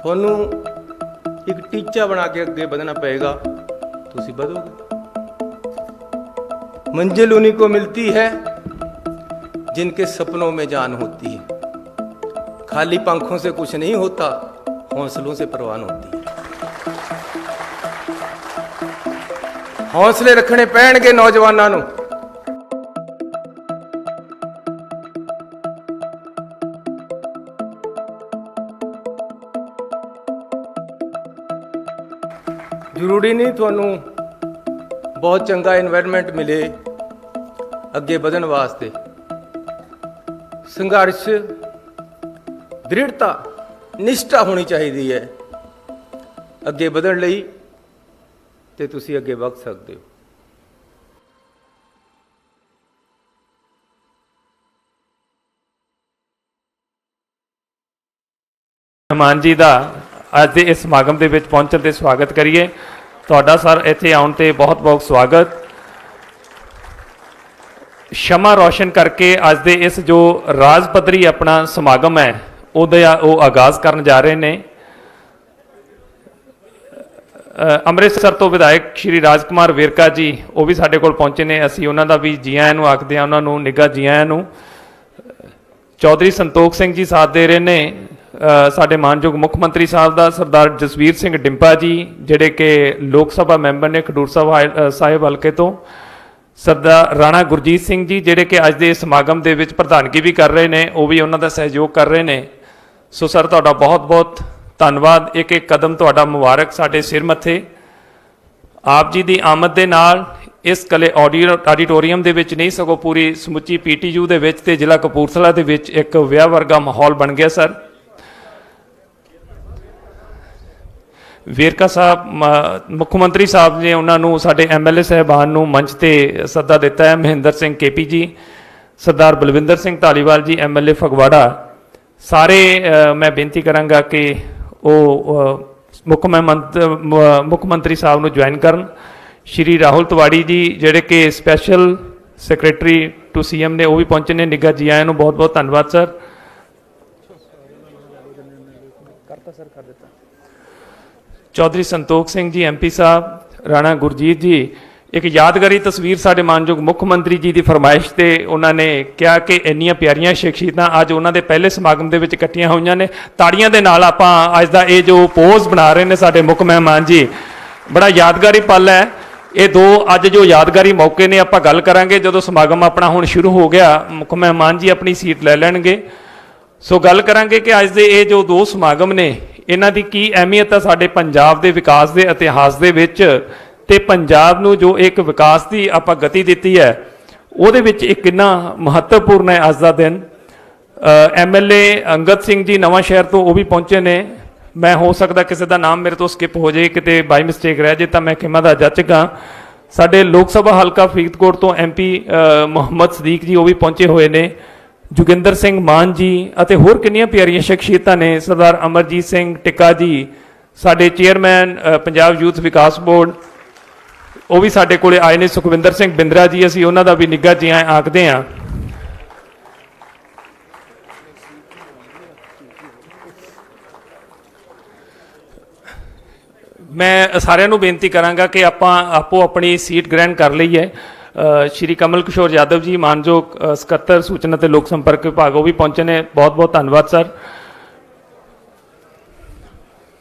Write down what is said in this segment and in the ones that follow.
ਤੁਹਾਨੂੰ एक टीचा बना के अगे बढ़ना पड़ेगा, तुसी बढ़ोगे। मंजिल उन्हीं को मिलती है जिनके सपनों में जान होती है। खाली पंखों से कुछ नहीं होता, हौसलों से परवान होती है। हौसले रखने पैणगे नौजवानों नूं। जरूरी नहीं ਤੁਹਾਨੂੰ बहुत चंगा एनवायरनमेंट मिले अगे बढ़न वास्ते। संघर्ष, दृढ़ता, निष्ठा होनी चाहिए है अगे बढ़न लई, ते तुसी अगे वध सकते हो। मेहमान जी का ਅੱਜ ਦੇ ਇਸ ਸਮਾਗਮ ਦੇ ਵਿੱਚ ਪਹੁੰਚਣ ਤੇ ਸਵਾਗਤ ਕਰੀਏ। ਤੁਹਾਡਾ ਸਰ ਇੱਥੇ ਆਉਣ ਤੇ ਬਹੁਤ ਬਹੁਤ ਸਵਾਗਤ। ਸ਼ਮਾ ਰੋਸ਼ਨ ਕਰਕੇ ਅੱਜ ਦੇ ਇਸ ਜੋ ਰਾਜ ਪੱਧਰੀ ਆਪਣਾ ਸਮਾਗਮ ਹੈ ਉਹ ਆਗਾਜ਼ ਕਰਨ ਜਾ ਰਹੇ ਨੇ। ਅੰਮ੍ਰਿਤਸਰ ਤੋਂ ਵਿਧਾਇਕ ਸ਼੍ਰੀ ਰਾਜਕੁਮਾਰ ਵੇਰਕਾ ਜੀ ਉਹ ਵੀ ਸਾਡੇ ਕੋਲ ਪਹੁੰਚੇ ਨੇ। ਅਸੀਂ ਉਹਨਾਂ ਦਾ ਵੀ ਜੀ ਆਇਆਂ ਨੂੰ ਆਖਦੇ ਹਾਂ, ਉਹਨਾਂ ਨੂੰ ਨਿੱਘਾ ਜੀ ਆਇਆਂ ਨੂੰ। ਚੌਧਰੀ ਸੰਤੋਖ ਸਿੰਘ ਜੀ ਸਾਥ ਦੇ ਰਹੇ ਨੇ। ਸਾਡੇ ਮਾਨਯੋਗ ਮੁੱਖ ਮੰਤਰੀ ਸਾਹਿਬ ਦਾ ਸਰਦਾਰ ਜਸਵੀਰ ਸਿੰਘ ਡਿੰਪਾ ਜੀ ਜਿਹੜੇ ਕਿ ਲੋਕ ਸਭਾ ਮੈਂਬਰ ਨੇ ਖਡੂਰ ਸਾਹਿਬ ਹਲਕੇ ਤੋਂ। ਸਰਦਾਰ ਰਾਣਾ ਗੁਰਜੀਤ ਸਿੰਘ ਜੀ ਜਿਹੜੇ ਕਿ ਅੱਜ ਦੇ ਸਮਾਗਮ ਦੇ ਵਿੱਚ ਪ੍ਰਧਾਨਗੀ ਵੀ ਕਰ ਰਹੇ ਨੇ, ਉਹ ਵੀ ਉਹਨਾਂ ਦਾ ਸਹਿਯੋਗ ਕਰ ਰਹੇ ਨੇ। ਸੋ ਸਰ ਤੁਹਾਡਾ ਬਹੁਤ ਬਹੁਤ ਧੰਨਵਾਦ। ਇੱਕ ਇੱਕ ਕਦਮ ਤੁਹਾਡਾ ਮੁਬਾਰਕ ਸਾਡੇ ਸਿਰ ਮੱਥੇ। ਆਪ ਜੀ ਦੀ ਆਮਦ ਦੇ ਨਾਲ ਇਸ ਕਲੇ ਆਡੀਟੋਰੀਅਮ ਦੇ ਵਿੱਚ ਨਹੀਂ ਸਗੋਂ ਪੂਰੀ ਸਮੁੱਚੀ PTU ਦੇ ਵਿੱਚ ਤੇ ਜ਼ਿਲ੍ਹਾ ਕਪੂਰਥਲਾ ਦੇ ਵਿੱਚ ਇੱਕ ਵਿਆਹ ਵਰਗਾ ਮਾਹੌਲ ਬਣ ਗਿਆ ਸਰ। ਵੇਰਕਾ ਸਾਹਿਬ ਮੁੱਖ ਮੰਤਰੀ ਸਾਹਿਬ ਨੇ ਉਹਨਾਂ ਨੂੰ ਸਾਡੇ MLA ਸਾਹਿਬਾਨ ਨੂੰ ਮੰਚ ਤੇ ਸੱਦਾ ਦਿੱਤਾ ਹੈ। ਮਹਿੰਦਰ ਸਿੰਘ KP ਜੀ, ਸਰਦਾਰ ਬਲਵਿੰਦਰ ਸਿੰਘ ਧਾਲੀਵਾਲ ਜੀ MLA ਫਗਵਾੜਾ, ਸਾਰੇ ਮੈਂ ਬੇਨਤੀ ਕਰਾਂਗਾ ਕਿ ਉਹ ਮੁੱਖ ਮੰਤਰੀ ਸਾਹਿਬ ਨੂੰ ਜੁਆਇਨ ਕਰਨ। ਸ਼੍ਰੀ ਰਾਹੁਲ ਤਿਵਾੜੀ ਜੀ ਜਿਹੜੇ ਕਿ ਸਪੈਸ਼ਲ ਸੈਕਟਰੀ ਟੂ CM ਨੇ, ਉਹ ਵੀ ਪਹੁੰਚੇ ਨੇ। ਨਿੱਘਾ ਜੀ ਆਇਆਂ ਨੂੰ ਬਹੁਤ ਬਹੁਤ ਧੰਨਵਾਦ ਸਰ। ਚੌਧਰੀ ਸੰਤੋਖ ਸਿੰਘ ਜੀ MP ਸਾਹਿਬ, ਰਾਣਾ ਗੁਰਜੀਤ ਜੀ, ਇੱਕ ਯਾਦਗਾਰੀ ਤਸਵੀਰ ਸਾਡੇ ਮਾਨਯੋਗ ਮੁੱਖ ਮੰਤਰੀ ਜੀ ਦੀ ਫਰਮਾਇਸ਼ ਤੇ ਉਹਨਾਂ ਨੇ ਕਿਹਾ ਕਿ ਇੰਨੀਆਂ ਪਿਆਰੀਆਂ ਸ਼ਖਸੀਅਤਾਂ ਅੱਜ ਉਹਨਾਂ ਦੇ ਪਹਿਲੇ ਸਮਾਗਮ ਦੇ ਵਿੱਚ ਇਕੱਠੀਆਂ ਹੋਈਆਂ ਨੇ। ਤਾੜੀਆਂ ਦੇ ਨਾਲ ਆਪਾਂ ਅੱਜ ਦਾ ਇਹ ਜੋ ਪੋਜ਼ ਬਣਾ ਰਹੇ ਨੇ ਸਾਡੇ ਮੁੱਖ ਮਹਿਮਾਨ ਜੀ, ਬੜਾ ਯਾਦਗਾਰੀ ਪਲ ਹੈ। ਇਹ ਦੋ ਅੱਜ ਜੋ ਯਾਦਗਾਰੀ ਮੌਕੇ ਨੇ, ਆਪਾਂ ਗੱਲ ਕਰਾਂਗੇ ਜਦੋਂ ਸਮਾਗਮ ਆਪਣਾ ਹੁਣ ਸ਼ੁਰੂ ਹੋ ਗਿਆ। ਮੁੱਖ ਮਹਿਮਾਨ ਜੀ ਆਪਣੀ ਸੀਟ ਲੈ ਲੈਣਗੇ। ਸੋ ਗੱਲ ਕਰਾਂਗੇ ਕਿ ਅੱਜ ਦੇ ਇਹ ਜੋ ਦੋ ਸਮਾਗਮ ਨੇ ਇਹਨਾਂ ਦੀ ਕੀ ਅਹਿਮੀਅਤ ਹੈ ਸਾਡੇ ਪੰਜਾਬ ਦੇ ਵਿਕਾਸ ਦੇ ਇਤਿਹਾਸ ਦੇ ਵਿੱਚ, ਤੇ ਪੰਜਾਬ ਨੂੰ ਜੋ ਇੱਕ ਵਿਕਾਸ ਦੀ ਆਪਾਂ ਗਤੀ ਦਿੱਤੀ ਹੈ ਉਹਦੇ ਵਿੱਚ ਇਹ ਕਿੰਨਾ ਮਹੱਤਵਪੂਰਨ ਹੈ ਅੱਜ ਦਾ ਦਿਨ। MLA ਅੰਗਦ ਸਿੰਘ ਜੀ ਨਵਾਂ ਸ਼ਹਿਰ ਤੋਂ ਉਹ ਵੀ ਪਹੁੰਚੇ ਨੇ। ਮੈਂ ਹੋ ਸਕਦਾ ਕਿਸੇ ਦਾ ਨਾਮ ਮੇਰੇ ਤੋਂ ਸਕਿਪ ਹੋ ਜਾਏ, ਕਿਤੇ ਬਾਈ ਮਿਸਟੇਕ ਰਹਿ ਜੇ ਤਾਂ ਮੈਂ ਖਿਮਾ ਦਾ ਜਾਚਕ ਹਾਂ। ਸਾਡੇ ਲੋਕ ਸਭਾ ਹਲਕਾ ਫਰੀਦਕੋਟ ਤੋਂ MP ਮੁਹੰਮਦ ਸਦੀਕ ਜੀ ਉਹ ਵੀ ਪਹੁੰਚੇ ਹੋਏ ਨੇ। ਜੋਗਿੰਦਰ ਸਿੰਘ ਮਾਨ ਜੀ ਅਤੇ ਹੋਰ ਕਿੰਨੀਆਂ ਪਿਆਰੀਆਂ ਸ਼ਖਸੀਅਤਾਂ ਨੇ। ਸਰਦਾਰ ਅਮਰਜੀਤ ਸਿੰਘ ਟਿੱਕਾ ਜੀ ਸਾਡੇ ਚੇਅਰਮੈਨ ਪੰਜਾਬ ਯੂਥ ਵਿਕਾਸ ਬੋਰਡ, ਉਹ ਵੀ ਸਾਡੇ ਕੋਲੇ ਆਏ ਨੇ। ਸੁਖਵਿੰਦਰ ਸਿੰਘ ਬਿੰਦਰਾ ਜੀ, ਅਸੀਂ ਉਹਨਾਂ ਦਾ ਵੀ ਨਿੱਘਾ ਜੀ ਆਖਦੇ ਹਾਂ। ਮੈਂ ਸਾਰਿਆਂ ਨੂੰ ਬੇਨਤੀ ਕਰਾਂਗਾ ਕਿ ਆਪਾਂ ਆਪੋ ਆਪਣੀ ਸੀਟ ਗ੍ਰਹਿਣ ਕਰ ਲਈ ਹੈ। ਸ਼੍ਰੀ ਕਮਲ ਕਿਸ਼ੋਰ ਯਾਦਵ ਜੀ ਮਾਨਯੋਗ ਸਕੱਤਰ ਸੂਚਨਾ ਤੇ ਲੋਕ ਸੰਪਰਕ ਵਿਭਾਗ ਉਹ ਵੀ ਪਹੁੰਚੇ ਨੇ। ਬਹੁਤ ਬਹੁਤ ਧੰਨਵਾਦ ਸਰ।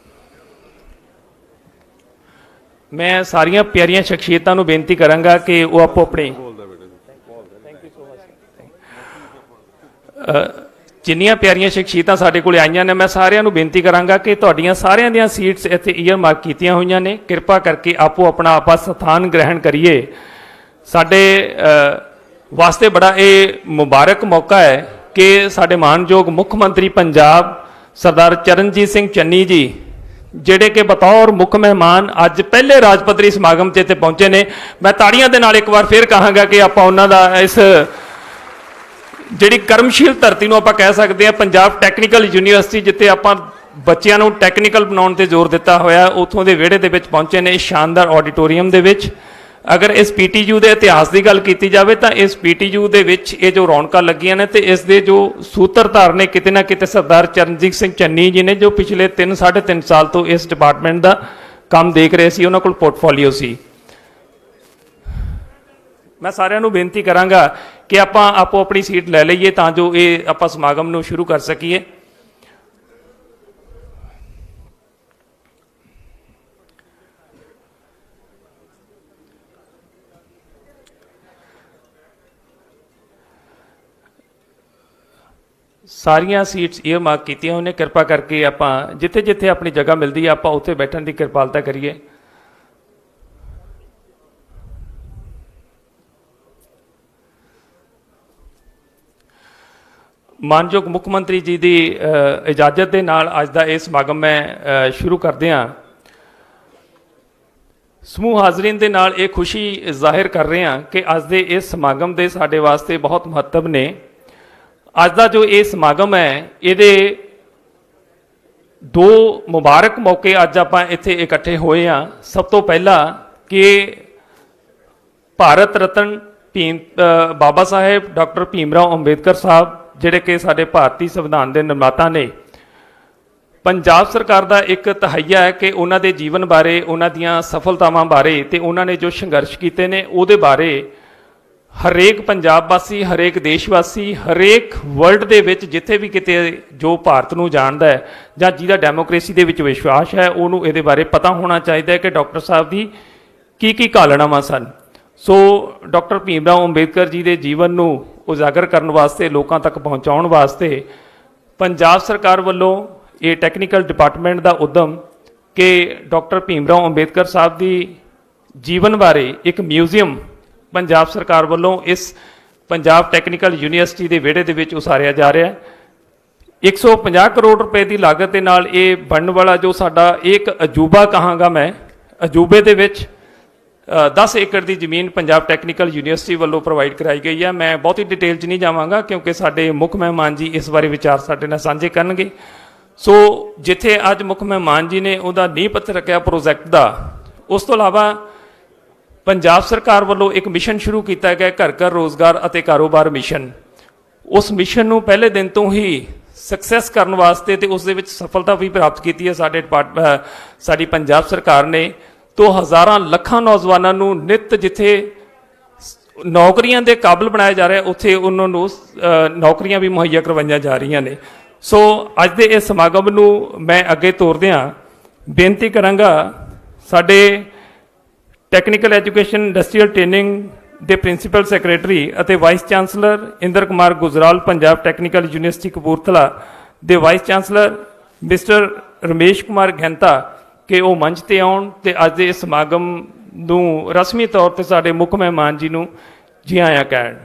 ਮੈਂ ਸਾਰੀਆਂ ਪਿਆਰੀਆਂ ਸ਼ਖਸੀਅਤਾਂ ਨੂੰ ਬੇਨਤੀ ਕਰਾਂਗਾ ਕਿ ਉਹ ਆਪੋ ਆਪਣੇ ਜਿੰਨੀਆਂ ਪਿਆਰੀਆਂ ਸ਼ਖਸੀਅਤਾਂ ਸਾਡੇ ਕੋਲ ਆਈਆਂ ਨੇ, ਮੈਂ ਸਾਰਿਆਂ ਨੂੰ ਬੇਨਤੀ ਕਰਾਂਗਾ ਕਿ ਤੁਹਾਡੀਆਂ ਸਾਰਿਆਂ ਦੀਆਂ ਸੀਟਸ ਇੱਥੇ ਈਅਰ ਮਾਰਕ ਕੀਤੀਆਂ ਹੋਈਆਂ ਨੇ। ਕਿਰਪਾ ਕਰਕੇ ਆਪੋ ਆਪਣਾ ਆਪਾਂ ਸਥਾਨ ਗ੍ਰਹਿਣ ਕਰੀਏ। ਸਾਡੇ ਵਾਸਤੇ ਬੜਾ ਇਹ ਮੁਬਾਰਕ ਮੌਕਾ ਹੈ ਕਿ ਸਾਡੇ ਮਾਨਯੋਗ ਮੁੱਖ ਮੰਤਰੀ ਪੰਜਾਬ ਸਰਦਾਰ ਚਰਨਜੀਤ ਸਿੰਘ ਚੰਨੀ ਜੀ ਜਿਹੜੇ ਕਿ ਬਤੌਰ ਮੁੱਖ ਮਹਿਮਾਨ ਅੱਜ ਪਹਿਲੇ ਰਾਜ ਪੱਧਰੀ ਸਮਾਗਮ 'ਤੇ ਪਹੁੰਚੇ ਨੇ। ਮੈਂ ਤਾੜੀਆਂ ਦੇ ਨਾਲ ਇੱਕ ਵਾਰ ਫਿਰ ਕਹਾਂਗਾ ਕਿ ਆਪਾਂ ਉਹਨਾਂ ਦਾ ਇਸ ਜਿਹੜੀ ਕਰਮਸ਼ੀਲ ਧਰਤੀ ਨੂੰ ਆਪਾਂ ਕਹਿ ਸਕਦੇ ਹਾਂ, ਪੰਜਾਬ ਟੈਕਨੀਕਲ ਯੂਨੀਵਰਸਿਟੀ ਜਿੱਥੇ ਆਪਾਂ ਬੱਚਿਆਂ ਨੂੰ ਟੈਕਨੀਕਲ ਬਣਾਉਣ 'ਤੇ ਜ਼ੋਰ ਦਿੱਤਾ ਹੋਇਆ, ਉੱਥੋਂ ਦੇ ਵਿਹੜੇ ਦੇ ਵਿੱਚ ਪਹੁੰਚੇ ਨੇ ਇਸ ਸ਼ਾਨਦਾਰ ਆਡੀਟੋਰੀਅਮ ਦੇ ਵਿੱਚ। ਅਗਰ ਇਸ ਪੀਟੀਯੂ ਦੇ ਇਤਿਹਾਸ ਦੀ ਗੱਲ ਕੀਤੀ ਜਾਵੇ ਤਾਂ ਇਸ ਪੀਟੀਯੂ ਦੇ ਵਿੱਚ ਇਹ ਜੋ ਰੌਣਕਾਂ ਲੱਗੀਆਂ ਨੇ ਤੇ ਇਸ ਦੇ ਜੋ ਸੂਤਰਧਾਰ ਨੇ ਕਿਤੇ ਨਾ ਕਿਤੇ ਸਰਦਾਰ ਚਰਨਜੀਤ ਸਿੰਘ ਚੰਨੀ ਜੀ ਨੇ, ਜੋ ਪਿਛਲੇ 3.5 ਸਾਲ ਤੋਂ ਇਸ ਡਿਪਾਰਟਮੈਂਟ ਦਾ ਕੰਮ ਦੇਖ ਰਹੇ ਸੀ, ਉਹਨਾਂ ਕੋਲ ਪੋਰਟਫੋਲੀਓ ਸੀ। ਮੈਂ ਸਾਰਿਆਂ ਨੂੰ ਬੇਨਤੀ ਕਰਾਂਗਾ ਕਿ ਆਪਾਂ ਆਪੋ ਆਪਣੀ ਸੀਟ ਲੈ ਲਈਏ ਤਾਂ ਜੋ ਇਹ ਆਪਾਂ ਸਮਾਗਮ ਨੂੰ ਸ਼ੁਰੂ ਕਰ ਸਕੀਏ। ਸਾਰੀਆਂ ਸੀਟਸ ਈਅਰਮਾਰਕ ਕੀਤੀਆਂ ਉਹਨੇ, ਕਿਰਪਾ ਕਰਕੇ ਆਪਾਂ ਜਿੱਥੇ ਜਿੱਥੇ ਆਪਣੀ ਜਗ੍ਹਾ ਮਿਲਦੀ ਹੈ ਆਪਾਂ ਉੱਥੇ ਬੈਠਣ ਦੀ ਕਿਰਪਾਲਤਾ ਕਰੀਏ। ਮਾਨਯੋਗ ਮੁੱਖ ਮੰਤਰੀ ਜੀ ਦੀ ਇਜਾਜ਼ਤ ਦੇ ਨਾਲ ਅੱਜ ਦਾ ਇਹ ਸਮਾਗਮ ਮੈਂ ਸ਼ੁਰੂ ਕਰਦੇ ਹਾਂ। ਸਮੂਹ ਹਾਜ਼ਰੀਨ ਦੇ ਨਾਲ ਇਹ ਖੁਸ਼ੀ ਜ਼ਾਹਿਰ ਕਰ ਰਹੇ ਹਾਂ ਕਿ ਅੱਜ ਦੇ ਇਸ ਸਮਾਗਮ ਦੇ ਸਾਡੇ ਵਾਸਤੇ ਬਹੁਤ ਮਹੱਤਵ ਨੇ। ਅੱਜ ਦਾ ਜੋ ਇਹ ਸਮਾਗਮ ਹੈ ਇਹਦੇ ਦੋ ਮੁਬਾਰਕ ਮੌਕੇ ਅੱਜ ਆਪਾਂ ਇੱਥੇ ਇਕੱਠੇ ਹੋਏ ਹਾਂ। ਸਭ ਤੋਂ ਪਹਿਲਾਂ ਕਿ ਭਾਰਤ ਰਤਨ ਬਾਬਾ ਸਾਹਿਬ ਡਾਕਟਰ ਭੀਮ ਰਾਓ ਅੰਬੇਦਕਰ ਸਾਹਿਬ, ਜਿਹੜੇ ਕਿ ਸਾਡੇ ਭਾਰਤੀ ਸੰਵਿਧਾਨ ਦੇ ਨਿਰਮਾਤਾ ਨੇ, ਪੰਜਾਬ ਸਰਕਾਰ ਦਾ ਇੱਕ ਤਹਈਆ ਹੈ ਕਿ ਉਹਨਾਂ ਦੇ ਜੀਵਨ ਬਾਰੇ, ਉਹਨਾਂ ਦੀਆਂ ਸਫਲਤਾਵਾਂ ਬਾਰੇ ਤੇ ਉਹਨਾਂ ਨੇ ਜੋ ਸੰਘਰਸ਼ ਕੀਤੇ ਨੇ ਉਹਦੇ ਬਾਰੇ ਹਰੇਕ ਪੰਜਾਬ ਵਾਸੀ, ਹਰੇਕ ਦੇਸ਼ ਵਾਸੀ, ਹਰੇਕ ਵਰਲਡ ਦੇ ਵਿੱਚ ਜਿੱਥੇ ਵੀ ਕਿਤੇ ਜੋ ਭਾਰਤ ਨੂੰ ਜਾਣਦਾ ਹੈ ਜਾਂ ਜਿਹਦਾ ਡੈਮੋਕ੍ਰੇਸੀ ਦੇ ਵਿੱਚ ਵਿਸ਼ਵਾਸ ਹੈ, ਉਹਨੂੰ ਇਹਦੇ ਬਾਰੇ ਪਤਾ ਹੋਣਾ ਚਾਹੀਦਾ ਹੈ ਕਿ ਡਾਕਟਰ ਸਾਹਿਬ ਦੀ ਕੀ ਘਾਲਣਾਵਾਂ ਸਨ। ਸੋ ਡਾਕਟਰ ਭੀਮ ਰਾਓ ਅੰਬੇਦਕਰ ਜੀ ਦੇ ਜੀਵਨ ਨੂੰ ਉਜਾਗਰ ਕਰਨ ਵਾਸਤੇ, ਲੋਕਾਂ ਤੱਕ ਪਹੁੰਚਾਉਣ ਵਾਸਤੇ ਪੰਜਾਬ ਸਰਕਾਰ ਵੱਲੋਂ ਇਹ ਟੈਕਨੀਕਲ ਡਿਪਾਰਟਮੈਂਟ ਦਾ ਉਦਮ ਕਿ ਡਾਕਟਰ ਭੀਮ ਰਾਓ ਅੰਬੇਦਕਰ ਸਾਹਿਬ ਦੀ ਜੀਵਨ ਬਾਰੇ ਇੱਕ ਮਿਊਜ਼ੀਅਮ ਪੰਜਾਬ ਸਰਕਾਰ ਵੱਲੋਂ ਇਸ ਪੰਜਾਬ ਟੈਕਨੀਕਲ ਯੂਨੀਵਰਸਿਟੀ ਦੇ ਵਿਹੜੇ ਦੇ ਵਿੱਚ ਉਸਾਰਿਆ ਜਾ ਰਿਹਾ ਹੈ। 150 ਕਰੋੜ ਰੁਪਏ ਦੀ ਲਾਗਤ ਦੇ ਨਾਲ ਇਹ ਬਣਨ ਵਾਲਾ ਜੋ ਸਾਡਾ ਇੱਕ ਅਜੂਬਾ ਕਹਾਂਗਾ ਮੈਂ, ਅਜੂਬੇ ਦੇ ਵਿੱਚ 10 ਏਕੜ ਦੀ ਜ਼ਮੀਨ ਪੰਜਾਬ ਟੈਕਨੀਕਲ ਯੂਨੀਵਰਸਿਟੀ ਵੱਲੋਂ ਪ੍ਰੋਵਾਈਡ ਕਰਾਈ ਗਈ ਹੈ। ਮੈਂ ਬਹੁਤੀ ਡਿਟੇਲ 'ਚ ਨਹੀਂ ਜਾਵਾਂਗਾ ਕਿਉਂਕਿ ਸਾਡੇ ਮੁੱਖ ਮਹਿਮਾਨ ਜੀ ਇਸ ਬਾਰੇ ਵਿਚਾਰ ਸਾਡੇ ਨਾਲ ਸਾਂਝੇ ਕਰਨਗੇ। ਸੋ ਜਿੱਥੇ ਅੱਜ ਮੁੱਖ ਮਹਿਮਾਨ ਜੀ ਨੇ ਉਹਦਾ ਨੀਂਹ ਪੱਥਰ ਰੱਖਿਆ ਪ੍ਰੋਜੈਕਟ ਦਾ, ਉਸ ਤੋਂ ਇਲਾਵਾ ਪੰਜਾਬ ਸਰਕਾਰ ਵੱਲੋਂ ਇੱਕ ਮਿਸ਼ਨ ਸ਼ੁਰੂ ਕੀਤਾ ਗਿਆ, ਘਰ ਘਰ ਰੋਜ਼ਗਾਰ ਅਤੇ ਕਾਰੋਬਾਰ ਮਿਸ਼ਨ। ਉਸ ਮਿਸ਼ਨ ਨੂੰ ਪਹਿਲੇ ਦਿਨ ਤੋਂ ਹੀ ਸਕਸੈਸ ਕਰਨ ਵਾਸਤੇ ਤੇ ਉਸ ਦੇ ਵਿੱਚ ਸਫਲਤਾ ਵੀ ਪ੍ਰਾਪਤ ਕੀਤੀ ਹੈ ਸਾਡੀ ਪੰਜਾਬ ਸਰਕਾਰ ਨੇ। ਤੋਂ ਹਜ਼ਾਰਾਂ ਲੱਖਾਂ ਨੌਜਵਾਨਾਂ ਨੂੰ ਨਿੱਤ ਜਿੱਥੇ ਨੌਕਰੀਆਂ ਦੇ ਕਾਬਲ ਬਣਾਇਆ ਜਾ ਰਿਹਾ, ਉੱਥੇ ਉਹਨਾਂ ਨੂੰ ਨੌਕਰੀਆਂ ਵੀ ਮੁਹੱਈਆ ਕਰਵਾਈਆਂ ਜਾ ਰਹੀਆਂ ਨੇ। ਸੋ ਅੱਜ ਦੇ ਇਸ ਸਮਾਗਮ ਨੂੰ ਮੈਂ ਅੱਗੇ ਤੋਰਦਿਆਂ ਬੇਨਤੀ ਕਰਾਂਗਾ ਸਾਡੇ ਟੈਕਨੀਕਲ ਐਜੂਕੇਸ਼ਨ ਇੰਡਸਟਰੀਅਲ ਟ੍ਰੇਨਿੰਗ ਦੇ ਪ੍ਰਿੰਸੀਪਲ ਸੈਕਟਰੀ ਅਤੇ vice chancellor Inder Kumar Gujral, Punjab technical university Kapurthala ਦੇ vice chancellor mister Ramesh Kumar Ghainta ਕਿ ਉਹ ਮੰਚ ਤੇ ਆਉਣ ਤੇ ਅੱਜ ਦੇ ਇਸ ਸਮਾਗਮ ਨੂੰ ਰਸਮੀ ਤੌਰ ਤੇ ਸਾਡੇ ਮੁੱਖ ਮਹਿਮਾਨ ਜੀ ਨੂੰ ਜੀ ਆਇਆਂ ਕਹਿਣ।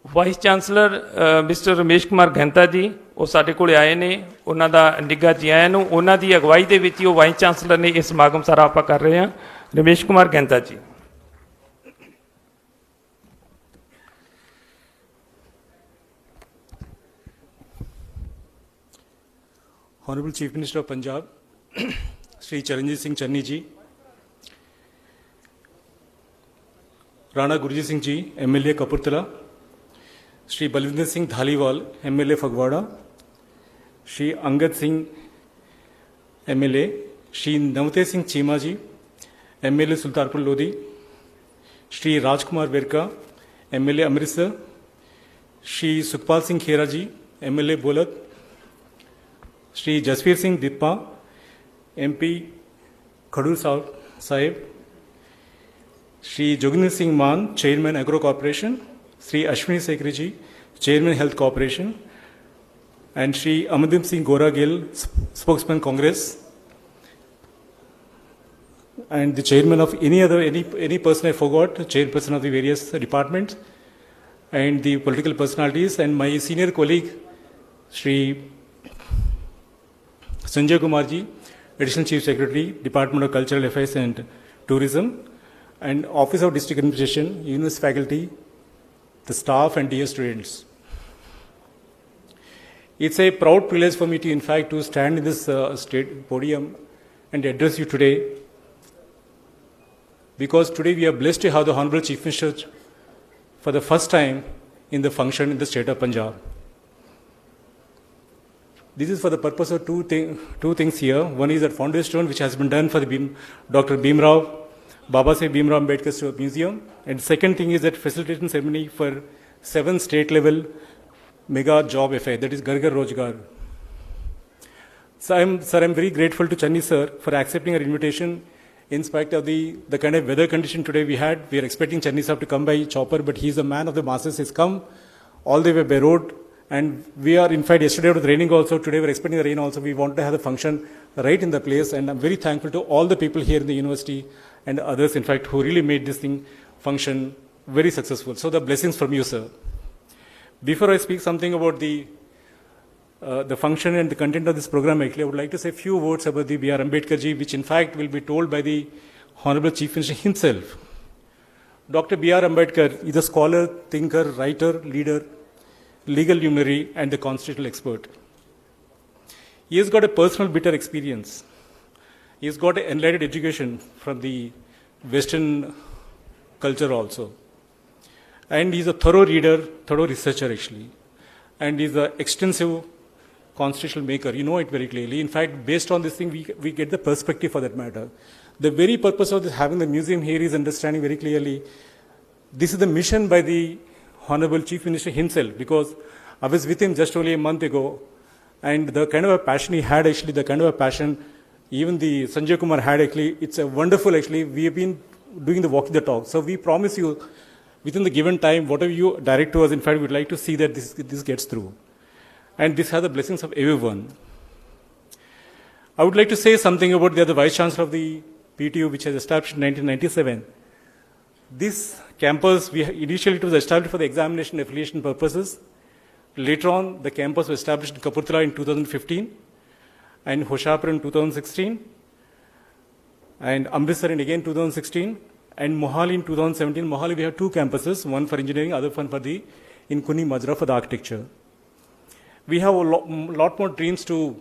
Vice chancellor mister Ramesh Kumar Ghainta ji ਉਹ ਸਾਡੇ ਕੋਲ ਆਏ ਨੇ, ਉਹਨਾਂ ਦਾ ਨਿੱਘਾ ਜੀ ਆਇਆਂ ਨੂੰ। ਉਹਨਾਂ ਦੀ ਅਗਵਾਈ ਦੇ ਵਿੱਚ ਹੀ ਉਹ ਵਾਈਸ ਚਾਂਸਲਰ ਨੇ ਇਹ ਸਮਾਗਮ ਸਾਰਾ ਆਪਾਂ ਕਰ ਰਹੇ ਹਾਂ। ਰਮੇਸ਼ ਕੁਮਾਰ ਘੈਂਤਾ ਜੀ। Honorable Chief Minister of Punjab, Shri Charanjit Singh Channi ji, Rana Gurjeet Singh ji, MLA Kapurthala, Shri Balwinder Singh Dhaliwal, MLA Fagwada, Shri Angad Singh, MLA, Shri Navate Singh Cheema ji, MLA Sultanpur Lodi, Shri Rajkumar Verka, MLA Amritsar, Shri Sukhpal Singh Khera ji, MLA Bolat, Shri Jasveer Singh Dippa, MP Khadur Sahib, Shri Joginder Singh Maan, Chairman Agro Corporation, Shri Ashwini Sekri ji, Chairman Health Corporation, and Shri Amadip Singh Gora Gill, Spokesman Congress, and the Chairman of any person I forgot, Chairperson of the various departments, and the political personalities, and my senior colleague, Shri Sanjay Kumar ji, Additional Chief Secretary, Department of Cultural Affairs and Tourism, and Office of District Administration, university faculty, the staff, and dear students. It's a proud privilege for me to, in fact, to stand in this state podium and address you today, because today we are blessed to have the Honorable Chief Minister for the first time in the function in the state of Punjab. This is for the purpose of two things here. One is that foundation stone, which has been done for the Dr. Baba Saheb Bhimrao Ambedkar Museum. And second thing is that facilitation ceremony for 7 state-level mega job affair, that is Ghar Ghar Rozgar. So I'm very grateful to Channi sir for accepting our invitation in spite of the kind of weather condition today we had. We are expecting Channi sir to come by chopper, but he's a man of the masses. He's come all the way by road. And we are, in fact, yesterday it was raining also. Today we're expecting the rain also. We want to have the function right in the place. And I'm very thankful to all the people here in the university and others, in fact, who really made this thing function very successful. So the blessings from you, sir. Before I speak something about the function and the content of this program, actually, I would like to say a few words about the B.R. Ambedkar ji, which in fact will be told by the Honorable Chief Minister himself. Dr. B.R. Ambedkar is a scholar, thinker, writer, leader, legal luminary, and the constitutional expert. He has got a personal bitter experience. He has got an enlightened education from the Western culture also. And he's a thorough reader, thorough researcher actually. And he's an extensive constitutional maker. You know it very clearly. In fact, based on this thing, we get the perspective for that matter. The very purpose of this, having the museum here is understanding very clearly this is the mission by the Honorable Chief Minister himself, because I was with him just only a month ago, and the kind of a passion he had actually, the kind of a passion even the Sanjay Kumar had actually, it's a wonderful actually, we have been doing the walk the talk. So we promise you, within the given time, whatever you direct to us, in fact, we'd like to see that this gets through. And this has the blessings of everyone. I would like to say something about the Vice Chancellor of the PTU, which was established in 1997. This campus, initially it was established for the examination and affiliation purposes. Later on, the campus was established in Kapurthala in 2015, and Hoshiarpur in 2016, and Amritsar in again 2016, and Mohali in 2017. Mohali, we have 2 campuses, one for engineering, other one for the, in Kuni Majra for the architecture. We have a lot more dreams to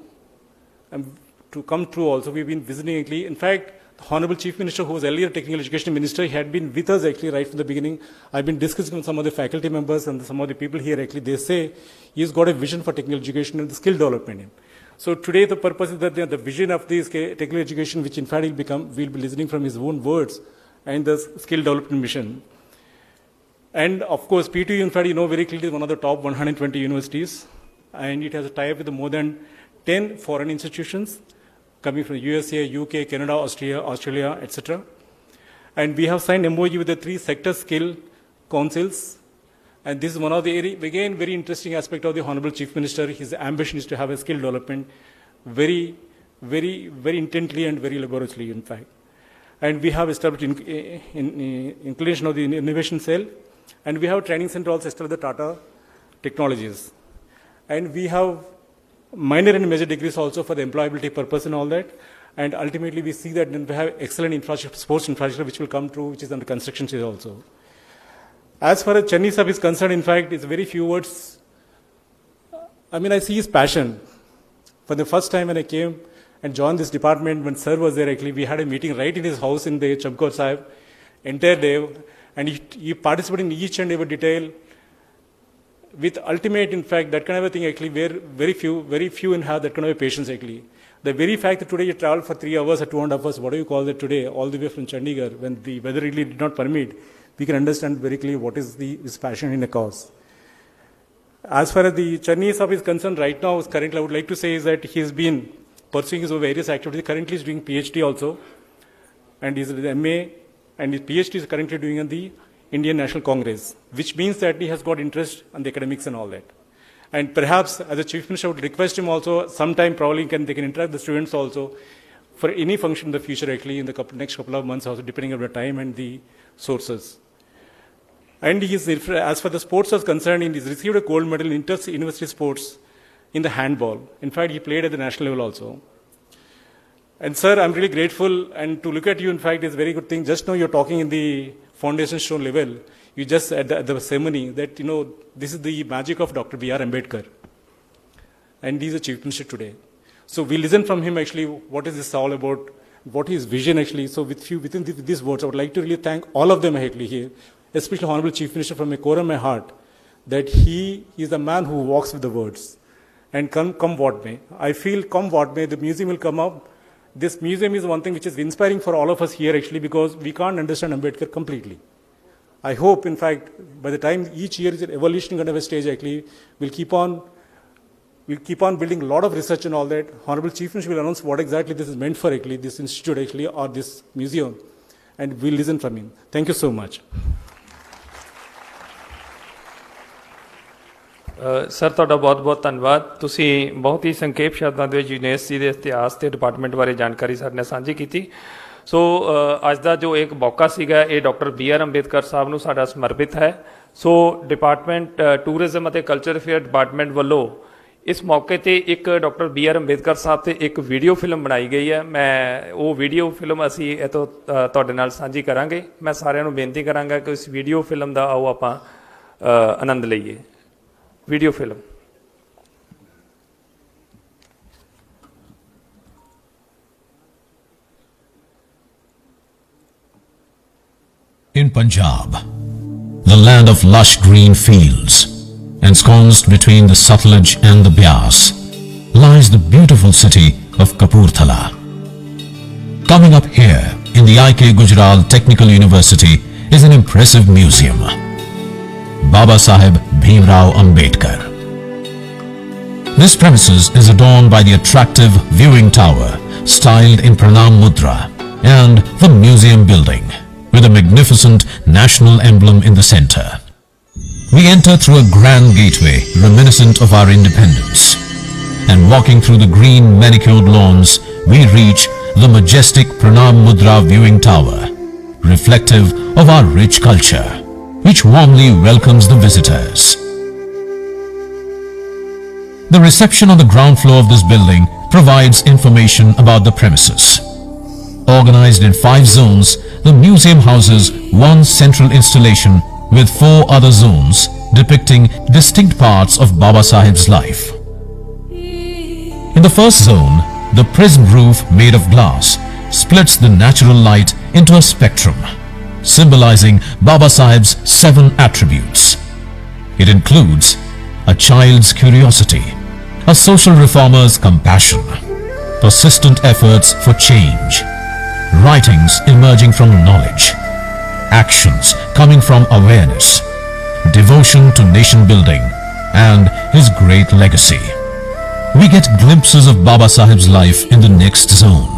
come true also. We've been visiting actually. In fact, the Honorable Chief Minister, who was earlier Technical Education Minister, he had been with us actually right from the beginning. I've been discussing with some of the faculty members and some of the people here actually. They say he's got a vision for technical education and the skill development. So today the purpose is that the vision of this technical education, which in fact we'll be listening from his own words, and the skill development mission. And of course, PTU in fact, you know very clearly, is one of the top 120 universities, and it has a tie-up with more than 10 foreign institutions coming from USA, UK, Canada, Australia, etc. And we have signed MOU with the 3 sector skill councils. And this is one of the, again, very interesting aspect of the Honorable Chief Minister. His ambition is to have a skill development very, very, very intently and very laboriously, in fact. And we have established inclination of the innovation cell. And we have a training center also established the Tata Technologies. And we have minor and major degrees also for the employability purpose and all that. And ultimately, we see that we have excellent infrastructure, sports infrastructure, which will come through, which is under construction stage also. As far as Channi Sahib is concerned, in fact, it's very few words. I mean, I see his passion. For the first time when I came and joined this department, when Sir was there, actually, we had a meeting right in his house in the Chamkor Sahib, entire day, and he participated in each and every detail with ultimate, in fact, that kind of a thing, actually, where very few in have that kind of a patience, actually. The very fact that today you traveled for 3 hours or 2.5 hours, what do you call it today, all the way from Chandigarh, when the weather really did not permit, we can understand very clearly what is his passion in a cause. As far as the Channi Sahib is concerned, right now, currently, I would like to say is that he's been pursuing his various activities. Currently, he's doing PhD also, and he's the MA, and his PhD is currently doing on the Indian National Congress, which means that he has got interest in the academics and all that. And perhaps, as a Chief Minister, I would request him also, sometime probably they can interact with the students also for any function in the future, actually, in the next couple of months, also depending on the time and the sources. And as far the sports is concerned, he's received a gold medal in inter-university sports in the handball. In fact, he played at the national level also. And sir, I'm really grateful, and to look at you, in fact, is a very good thing. Just now you're talking in the foundation stone level. You just, at the ceremony, that, you know, this is the magic of Dr. B.R. Ambedkar. And he's the Chief Minister today. So we listen from him, actually, what is this all about, what his vision actually. So within these words, I would like to really thank all of them actually here, especially Honorable Chief Minister from the core of my heart, that he is a man who walks with the words. And come what may. I feel come what may, the museum will come up. This museum is one thing which is inspiring for all of us here actually, because we can't understand Ambedkar completely. I hope, in fact, by the time each year is an evolution kind of a stage actually, we'll keep on building a lot of research and all that. Honorable Chief Minister will announce what exactly this is meant for actually, this institute actually, or this museum. And we'll listen from him. Thank you so much. Sir ਤੁਹਾਡਾ ਬਹੁਤ-ਬਹੁਤ ਧੰਨਵਾਦ। ਤੁਸੀਂ ਬਹੁਤ ਹੀ ਸੰਖੇਪ ਸ਼ਬਦਾਂ ਦੇ ਵਿੱਚ university ਦੇ ਇਤਿਹਾਸ ਤੇ ਡਿਪਾਰਟਮੈਂਟ ਬਾਰੇ ਜਾਣਕਾਰੀ ਸਾਡੇ ਨਾਲ ਸਾਂਝੀ ਕੀਤੀ। ਸੋ ਅੱਜ ਦਾ ਜੋ ਇੱਕ ਮੌਕਾ ਸੀਗਾ ਇਹ ਡਾਕਟਰ BR ਅੰਬੇਦਕਰ ਸਾਹਿਬ ਨੂੰ ਸਾਡਾ ਸਮਰਪਿਤ ਹੈ। ਸੋ ਡਿਪਾਰਟਮੈਂਟ ਟੂਰਿਜ਼ਮ ਅਤੇ ਕਲਚਰ ਅਫੇਅਰ ਡਿਪਾਰਟਮੈਂਟ ਵੱਲੋਂ ਇਸ ਮੌਕੇ ਤੇ ਇੱਕ ਡਾਕਟਰ BR ਅੰਬੇਦਕਰ ਸਾਹਿਬ ਤੇ ਇੱਕ ਵੀਡੀਓ ਫਿਲਮ ਬਣਾਈ ਗਈ ਹੈ। ਮੈਂ ਉਹ ਵੀਡੀਓ ਫਿਲਮ ਅਸੀਂ ਇਹ ਤੋਂ ਤੁਹਾਡੇ ਨਾਲ ਸਾਂਝੀ ਕਰਾਂਗੇ। ਮੈਂ ਸਾਰਿਆਂ ਨੂੰ ਬੇਨਤੀ ਕਰਾਂਗਾ ਕਿ ਇਸ ਵੀਡੀਓ ਫਿਲਮ ਦਾ ਆਓ ਆਪਾਂ ਆਨੰਦ ਲਈਏ। Video film. In Punjab, the land of lush green fields, ensconced between the Satluj and the Beas, lies the beautiful city of Kapurthala. Coming up here in the IK Gujral Technical University is an impressive museum. Baba Saheb Bhimrao Ambedkar. This premises is adorned by the attractive viewing tower styled in Pranam Mudra and the museum building with a magnificent national emblem in the center. We enter through a grand gateway reminiscent of our independence, and walking through the green manicured lawns we reach the majestic Pranam Mudra viewing tower, reflective of our rich culture, which warmly welcomes the visitors. The reception on the ground floor of this building provides information about the premises. Organized in 5 zones, the museum houses one central installation with 4 other zones depicting distinct parts of Baba Saheb's life. In the first zone, the prism roof made of glass splits the natural light into a spectrum, symbolizing Baba Saheb's 7 attributes. It includes a child's curiosity, a social reformer's compassion, persistent efforts for change, writings emerging from knowledge, actions coming from awareness, devotion to nation building, and his great legacy. We get glimpses of Baba Saheb's life in the next zone.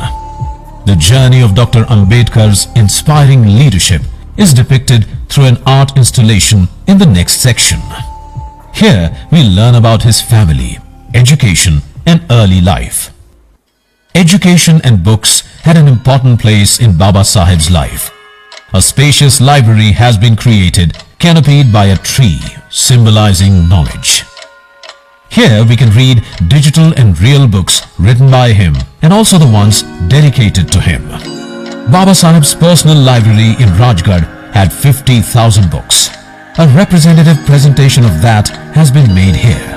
The journey of Dr. Ambedkar's inspiring leadership is depicted through an art installation in the next section. Here we learn about his family, education and early life. Education and books had an important place in Baba Saheb's life. A spacious library has been created, canopied by a tree, symbolizing knowledge. Here we can read digital and real books written by him and also the ones dedicated to him. Baba Saheb's personal library in Rajgarh had 50,000 books. A representative presentation of that has been made here.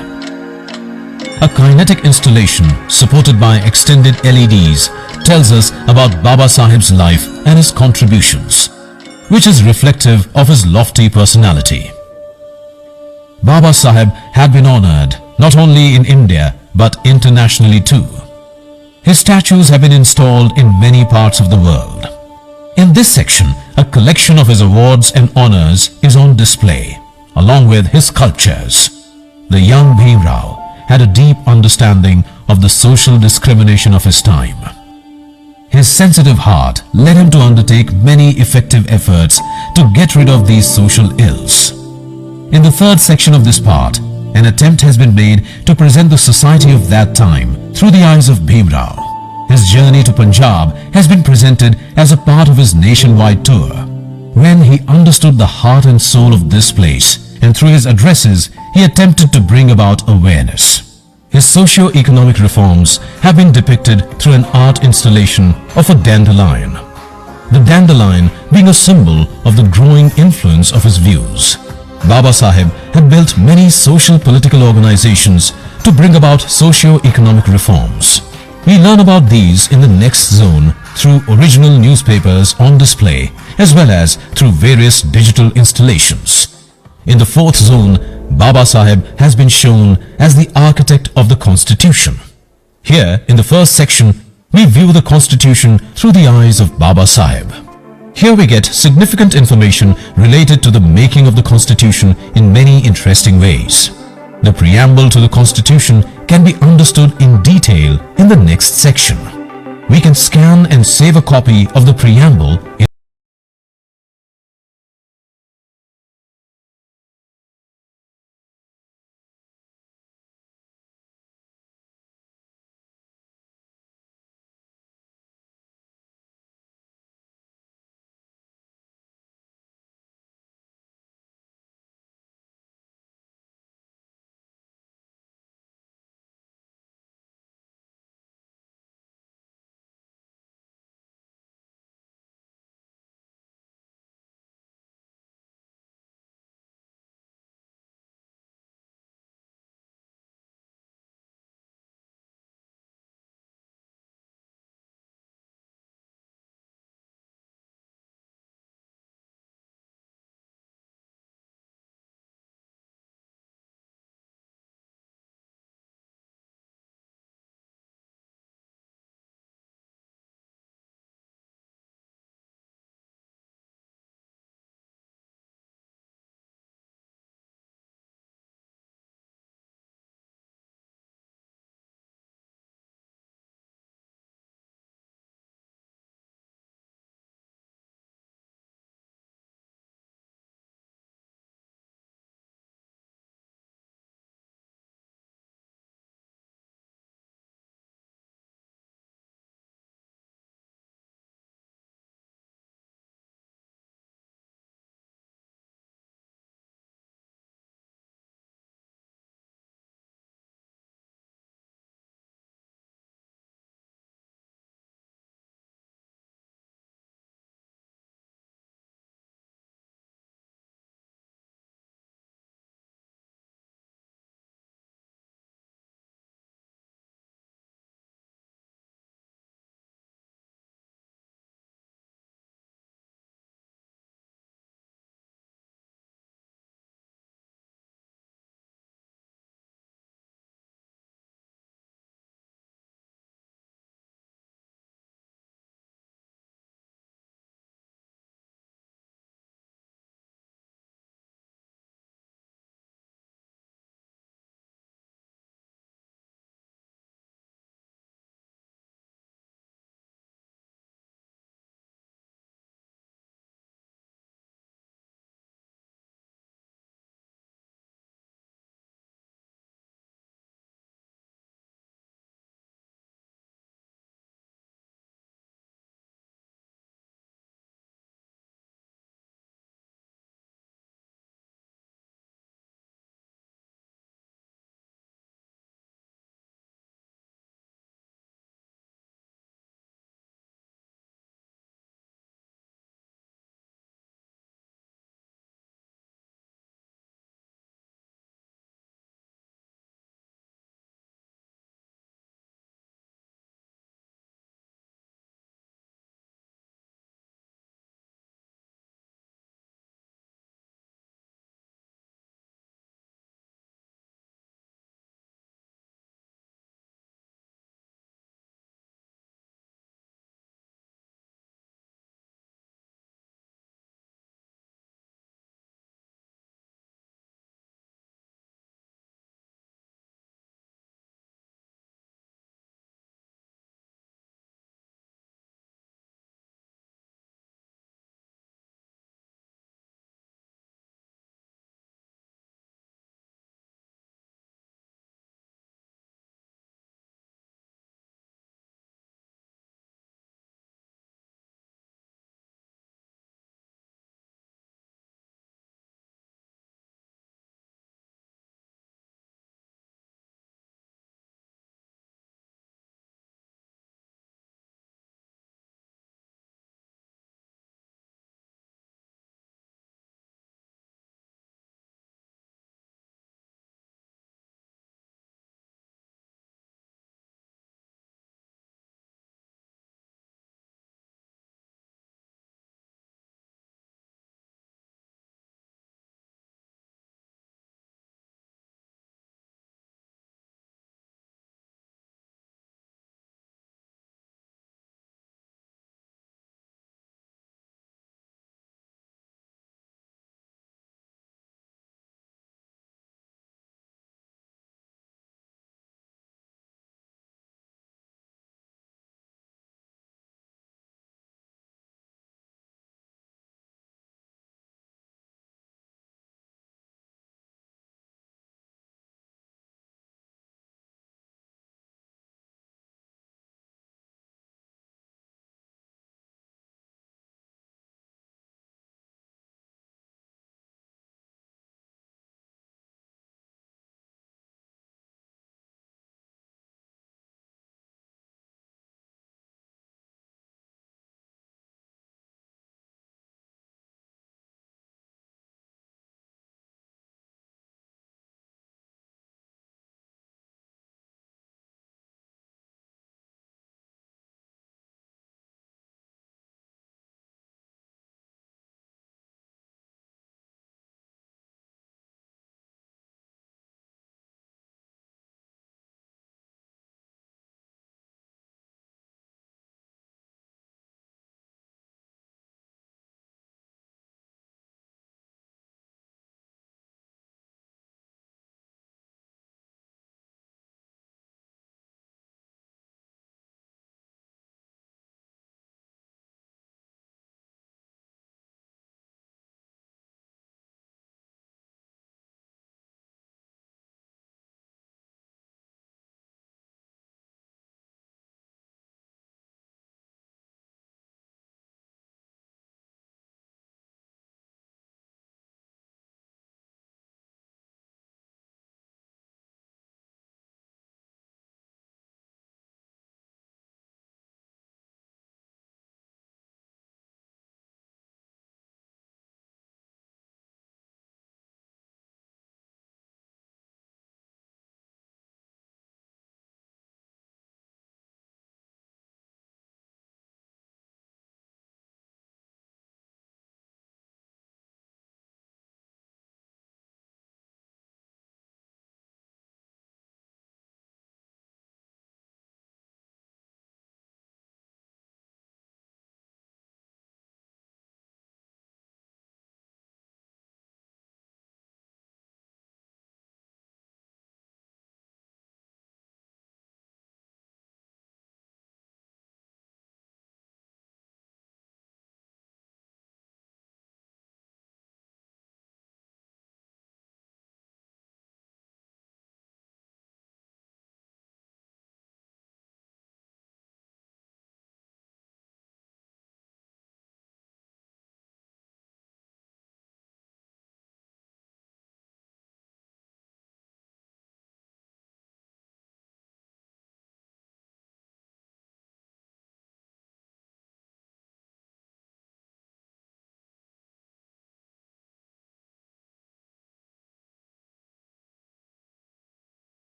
A kinetic installation supported by extended LEDs tells us about Baba Saheb's life and his contributions, which is reflective of his lofty personality. Baba Saheb had been honored not only in India but internationally too. His statues have been installed in many parts of the world. In this section, a collection of his awards and honors is on display, along with his sculptures. The young Bhimrao had a deep understanding of the social discrimination of his time. His sensitive heart led him to undertake many effective efforts to get rid of these social ills. In the third section of this part, an attempt has been made to present the society of that time through the eyes of Bhimrao. His journey to Punjab has been presented as a part of his nationwide tour. When he understood the heart and soul of this place, and through his addresses, he attempted to bring about awareness. His socio-economic reforms have been depicted through an art installation of a dandelion. The dandelion being a symbol of the growing influence of his views. Baba Saheb had built many social political organizations to bring about socio-economic reforms. We learn about these in the next zone through original newspapers on display as well as through various digital installations. In the fourth zone, Baba Saheb has been shown as the architect of the Constitution. Here, in the first section, we view the Constitution through the eyes of Baba Saheb. Here we get significant information related to the making of the Constitution in many interesting ways. The preamble to the Constitution can be understood in detail in the next section. We can scan and save a copy of the preamble in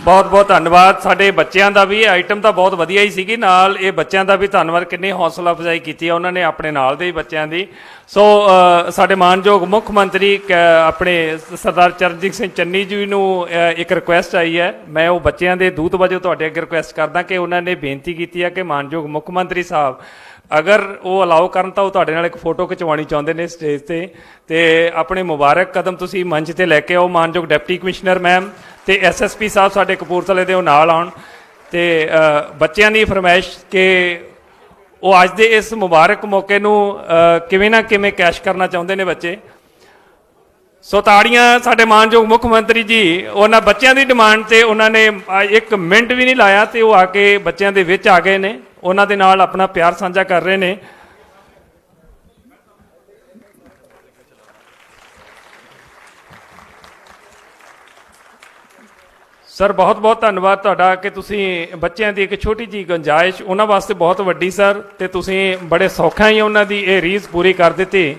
ਬਹੁਤ ਬਹੁਤ ਧੰਨਵਾਦ। ਸਾਡੇ ਬੱਚਿਆਂ ਦਾ ਵੀ item ਤਾਂ ਬਹੁਤ ਵਧੀਆ ਹੀ ਸੀਗੀ, ਨਾਲ ਇਹ ਬੱਚਿਆਂ ਦਾ ਵੀ ਧੰਨਵਾਦ, ਕਿੰਨੀ ਹੌਸਲਾ ਅਫਜ਼ਾਈ ਕੀਤੀ ਹੈ ਉਹਨਾਂ ਨੇ ਆਪਣੇ ਨਾਲ ਦੇ ਹੀ ਬੱਚਿਆਂ ਦੀ। ਸੋ ਸਾਡੇ ਮਾਨਯੋਗ ਮੁੱਖ ਮੰਤਰੀ ਆਪਣੇ ਸਰਦਾਰ ਚਰਨਜੀਤ ਸਿੰਘ ਚੰਨੀ ਜੀ ਨੂੰ ਇੱਕ ਰਿਕੁਐਸਟ ਆਈ ਹੈ, ਮੈਂ ਉਹ ਬੱਚਿਆਂ ਦੇ ਦੂਤ ਵਜੋਂ ਤੁਹਾਡੇ ਅੱਗੇ ਰਿਕੁਐਸਟ ਕਰਦਾ ਕਿ ਉਹਨਾਂ ਨੇ ਬੇਨਤੀ ਕੀਤੀ ਹੈ ਕਿ ਮਾਨਯੋਗ ਮੁੱਖ ਮੰਤਰੀ ਸਾਹਿਬ ਅਗਰ ਉਹ ਅਲਾਓ ਕਰਨ ਤਾਂ ਉਹ ਤੁਹਾਡੇ ਨਾਲ ਇੱਕ ਫੋਟੋ ਖਿਚਵਾਉਣੀ ਚਾਹੁੰਦੇ ਨੇ ਸਟੇਜ ਤੇ ਆਪਣੇ ਮੁਬਾਰਕ ਕਦਮ ਤੁਸੀਂ ਮੰਚ ਤੇ ਲੈ ਕੇ ਆਓ। ਮਾਨਯੋਗ ਡਿਪਟੀ ਕਮਿਸ਼ਨਰ ਮੈਮ ਤੇ ਐਸਐਸਪੀ ਸਾਹਿਬ ਸਾਡੇ ਕਪੂਰਥਲੇ ਦੇ ਉਹ ਨਾਲ ਆਉਣ ਤੇ ਬੱਚਿਆਂ ਦੀ ਫਰਮਾਇਸ਼ ਕਿ ਉਹ ਅੱਜ ਦੇ ਇਸ ਮੁਬਾਰਕ ਮੌਕੇ ਨੂੰ ਕਿਵੇਂ ਨਾ ਕਿਵੇਂ ਕੈਸ਼ ਕਰਨਾ ਚਾਹੁੰਦੇ ਨੇ ਬੱਚੇ। ਸੋ ਤਾੜੀਆਂ ਸਾਡੇ ਮਾਨਯੋਗ ਮੁੱਖ ਮੰਤਰੀ ਜੀ, ਉਹਨਾਂ ਬੱਚਿਆਂ ਦੀ ਡਿਮਾਂਡ ਤੇ ਉਹਨਾਂ ਨੇ 1 ਮਿੰਟ ਵੀ ਨਹੀਂ ਲਾਇਆ ਤੇ ਉਹ ਆ ਕੇ ਬੱਚਿਆਂ ਦੇ ਵਿੱਚ ਆ ਗਏ ਨੇ, ਉਹਨਾਂ ਦੇ ਨਾਲ ਆਪਣਾ ਪਿਆਰ ਸਾਂਝਾ ਕਰ ਰਹੇ ਨੇ। ਸਰ ਬਹੁਤ ਬਹੁਤ ਧੰਨਵਾਦ ਤੁਹਾਡਾ ਕਿ ਤੁਸੀਂ ਬੱਚਿਆਂ ਦੀ ਇੱਕ ਛੋਟੀ ਜਿਹੀ ਗੁੰਜਾਇਸ਼ ਉਹਨਾਂ ਵਾਸਤੇ ਬਹੁਤ ਵੱਡੀ ਸਰ, ਤੇ ਤੁਸੀਂ ਬੜੇ ਸੌਖਾ ਹੀ ਉਹਨਾਂ ਦੀ ਇਹ ਰੀਜ਼ ਪੂਰੀ ਕਰ ਦਿੱਤੀ।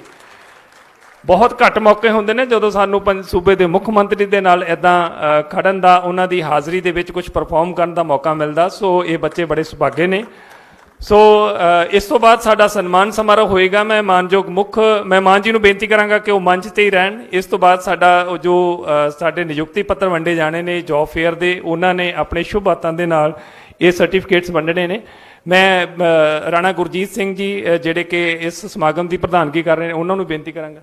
ਬਹੁਤ ਘੱਟ ਮੌਕੇ ਹੁੰਦੇ ਨੇ ਜਦੋਂ ਸਾਨੂੰ ਸੂਬੇ ਦੇ ਮੁੱਖ ਮੰਤਰੀ ਦੇ ਨਾਲ ਇੱਦਾਂ ਖੜਨ ਦਾ, ਉਹਨਾਂ ਦੀ ਹਾਜ਼ਰੀ ਦੇ ਵਿੱਚ ਕੁਝ ਪਰਫਾਰਮ ਕਰਨ ਦਾ ਮੌਕਾ ਮਿਲਦਾ। ਸੋ ਇਹ ਬੱਚੇ ਬੜੇ ਸੁਭਾਗੇ ਨੇ। ਸੋ ਇਸ ਤੋਂ ਬਾਅਦ ਸਾਡਾ ਸਨਮਾਨ ਸਮਾਰੋਹ ਹੋਏਗਾ। ਮੈਂ ਮਹਿਮਾਨ ਜੀ ਨੂੰ ਬੇਨਤੀ ਕਰਾਂਗਾ ਕਿ ਉਹ ਮੰਚ ਤੇ ਹੀ ਰਹਿਣ। ਇਸ ਤੋਂ ਬਾਅਦ ਸਾਡਾ ਜੋ ਸਾਡੇ ਨਿਯੁਕਤੀ ਪੱਤਰ ਵੰਡੇ ਜਾਣੇ ਨੇ ਜੌਬ ਫੇਅਰ ਦੇ, ਉਹਨਾਂ ਨੇ ਆਪਣੇ ਸ਼ੁਭ ਹੱਥਾਂ ਦੇ ਨਾਲ ਇਹ ਸਰਟੀਫਿਕੇਟਸ ਵੰਡਣੇ ਨੇ। ਮੈਂ ਰਾਣਾ ਗੁਰਜੀਤ ਸਿੰਘ ਜੀ ਜਿਹੜੇ ਕਿ ਇਸ ਸਮਾਗਮ ਦੀ ਪ੍ਰਧਾਨਗੀ ਕਰ ਰਹੇ ਨੇ, ਉਹਨਾਂ ਨੂੰ ਬੇਨਤੀ ਕਰਾਂਗਾ।